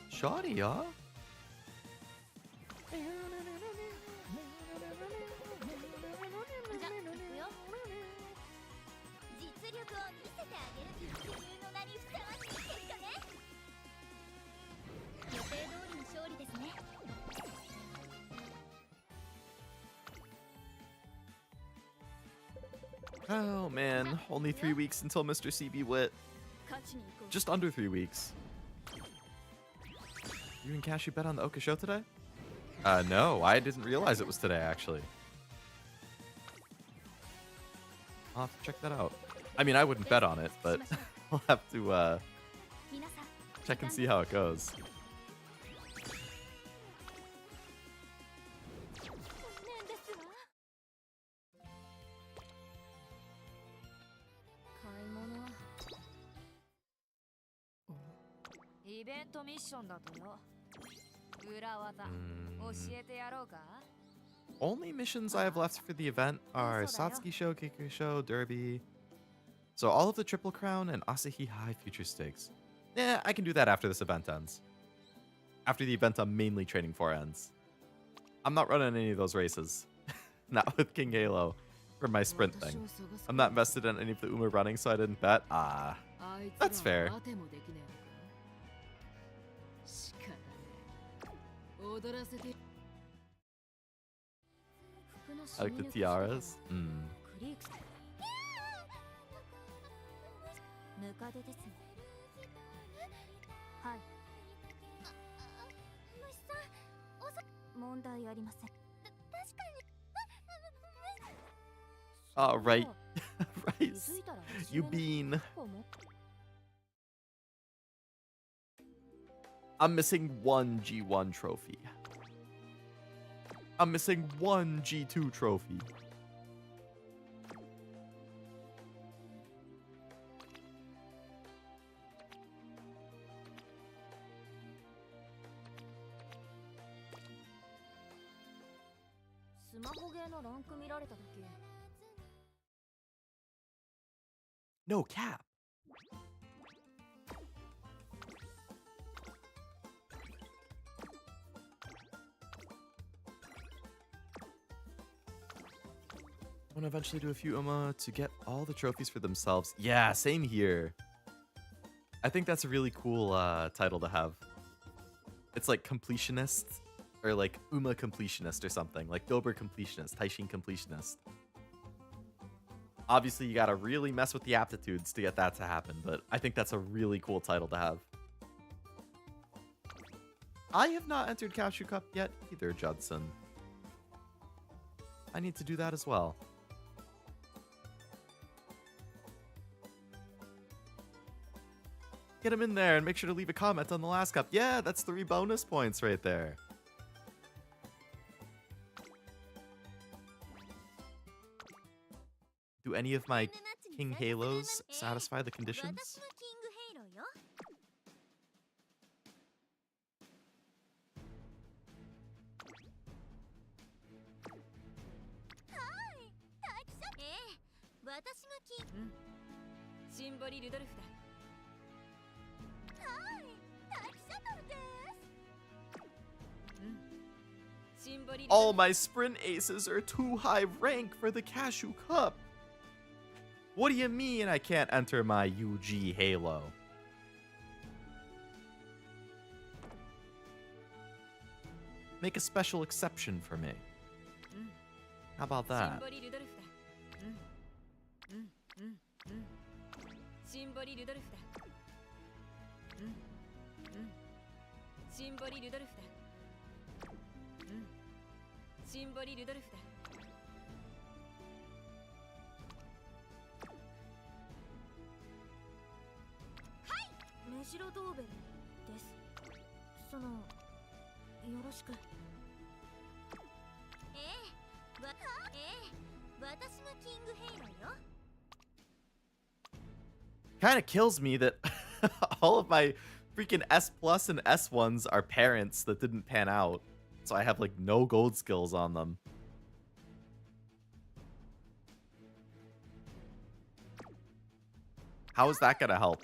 Shoddy, huh? Oh man, only 3 weeks until Mr. CB Wit. Just under 3 weeks. You and Cashew bet on the Oka show today? No, I didn't realize it was today, actually. I'll have to check that out. I mean, I wouldn't bet on it, but I'll have to check and see how it goes. Only missions I have left for the event are Satsuki Show, Kiku Show, Derby. So all of the Triple Crown and Asahi High Future Stakes. Yeah, I can do that after this event ends. After the event I'm mainly training for ends. I'm not running any of those races. Not with King Halo for my sprint thing. I'm not invested in any of the Uma running, so I didn't bet. Ah, that's fair. I like the tiaras. Oh, right. Rice. You bean. I'm missing 1 G1 trophy. I'm missing 1 G2 trophy. No cap. I want to eventually do a few Uma to get all the trophies for themselves. Yeah, same here. I think that's a really cool title to have. It's like completionist, or like Uma completionist or something, like Dober completionist, Taishin completionist. Obviously, you gotta really mess with the aptitudes to get that to happen, but I think that's a really cool title to have. I have not entered Cashew Cup yet either, Judson. I need to do that as well. Get him in there and make sure to leave a comment on the last cup. Yeah, that's 3 bonus points right there. Do any of my King Halos satisfy the conditions? All my sprint aces are too high rank for the Cashew Cup. What do you mean I can't enter my UG Halo? Make a special exception for me. How about that? Kind of kills me that all of my freaking S plus and S1s are parents that didn't pan out. So I have like no gold skills on them. How is that gonna help?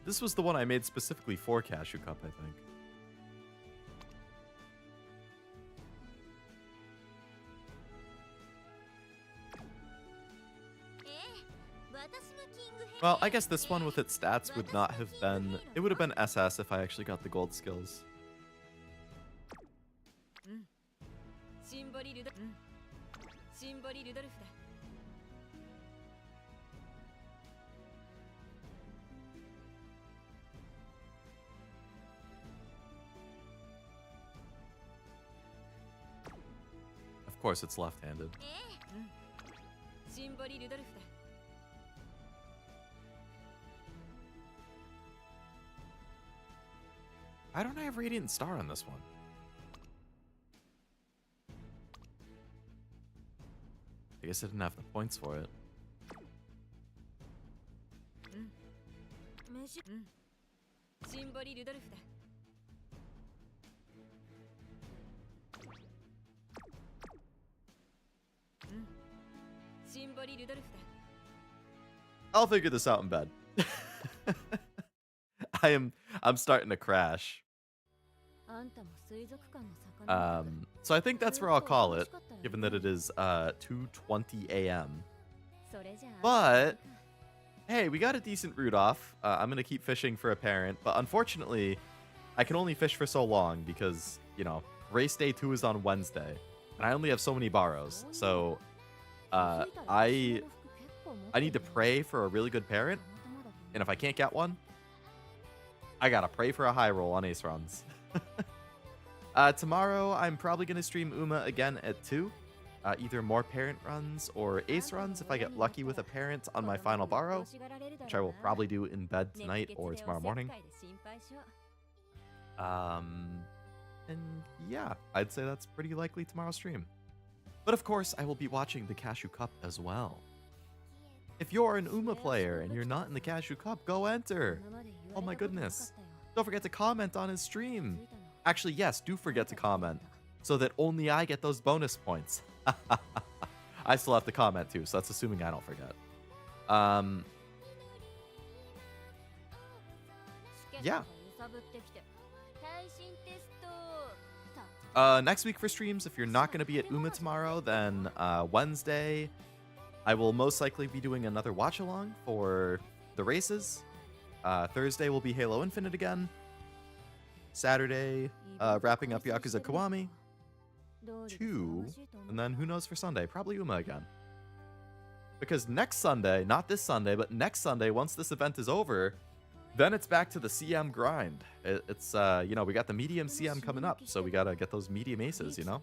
This was the one I made specifically for Cashew Cup, I think. Well, I guess this one with its stats would not have been... It would have been SS if I actually got the gold skills. Of course, it's left-handed. Why don't I have Radiant Star on this one? I guess I didn't have the points for it. I'll figure this out in bed. I'm starting to crash. So I think that's where I'll call it, given that it is 2:20 a.m. But hey, we got a decent route off. I'm gonna keep fishing for a parent, but unfortunately, I can only fish for so long because, you know, race day 2 is on Wednesday, and I only have so many borrows. So I need to pray for a really good parent, and if I can't get one, I gotta pray for a high roll on ace runs. Tomorrow, I'm probably gonna stream Uma again at 2. Either more parent runs or ace runs if I get lucky with a parent on my final borrow, which I will probably do in bed tonight or tomorrow morning. And yeah, I'd say that's pretty likely tomorrow's stream. But of course, I will be watching the Cashew Cup as well. If you're an Uma player and you're not in the Cashew Cup, go enter. Oh my goodness. Don't forget to comment on his stream. Actually, yes, do forget to comment so that only I get those bonus points. I still have to comment too, so that's assuming I don't forget. Yeah. Next week for streams, if you're not going to be at Uma tomorrow, then Wednesday, I will most likely be doing another watch along for the races. Thursday will be Halo Infinite again. Saturday, wrapping up Yakuza Kiwami 2, and then who knows for Sunday? Probably Uma again. Because next Sunday, not this Sunday, but next Sunday, once this event is over, then it's back to the CM grind. It's, you know, we got the medium CM coming up, so we gotta get those medium aces, you know?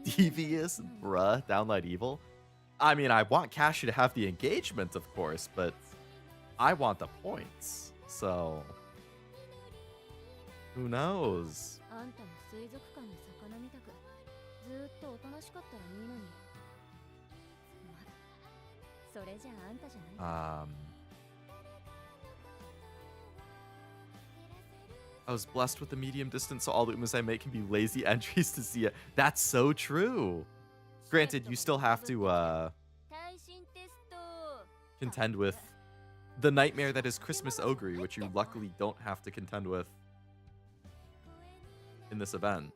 Devious, bruh, downlight evil. I mean, I want Cashew to have the engagement, of course, but I want the points, so who knows? I was blessed with the medium distance, so all the Umas I make can be lazy entries to see it. That's so true. Granted, you still have to contend with the nightmare that is Christmas Ogre, which you luckily don't have to contend with in this event.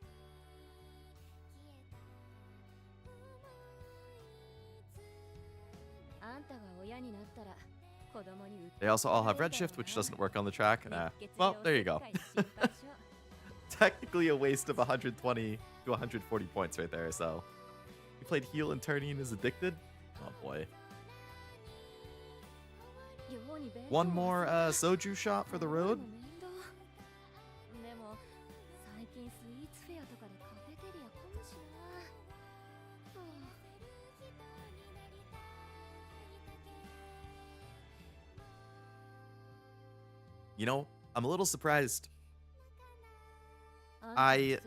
They also all have redshift, which doesn't work on the track. Well, there you go. Technically a waste of 120 to 140 points right there, so. You played heal and turning and is addicted? Oh boy. One more soju shot for the road. You know, I'm a little surprised. I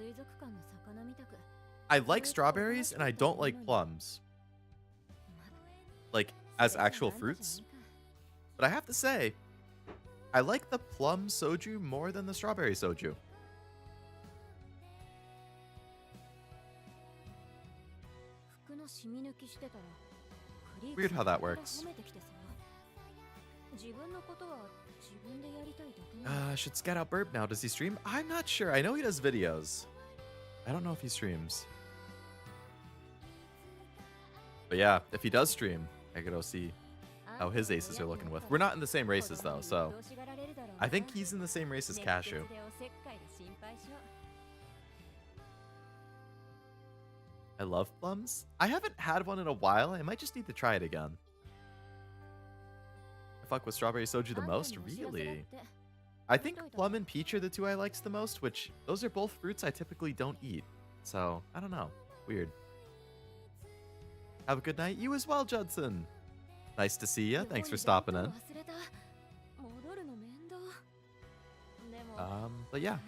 like strawberries and I don't like plums. Like, as actual fruits. But I have to say, I like the plum soju more than the strawberry soju. Weird how that works. Should scout out Burb now. Does he stream? I'm not sure. I know he does videos. I don't know if he streams. But yeah, if he does stream, I could go see how his aces are looking with. We're not in the same races though, so I think he's in the same race as Cashew. I love plums. I haven't had one in a while. I might just need to try it again. I fuck with strawberry soju the most? Really? I think plum and peach are the two I likes the most, which those are both fruits I typically don't eat. So, I don't know. Weird. Have a good night. You as well, Judson. Nice to see you. Thanks for stopping in. But yeah,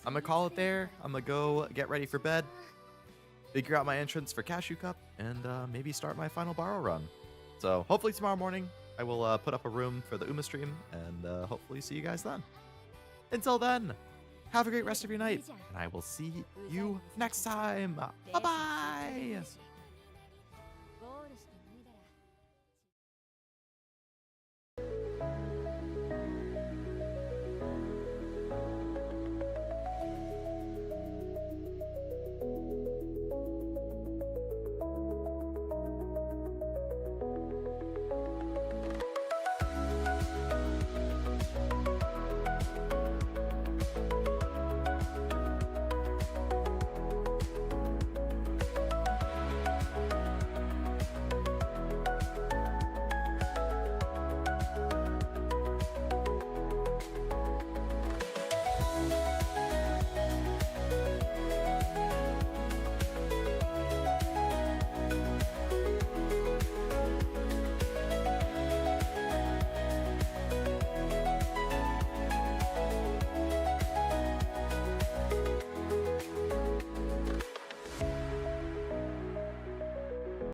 I'm gonna call it there. I'm gonna go get ready for bed, figure out my entrance for Cashew Cup, and maybe start my final borrow run. So hopefully tomorrow morning I will put up a room for the Uma stream, and hopefully see you guys then. Until then, have a great rest of your night, and I will see you next time. Bye-bye!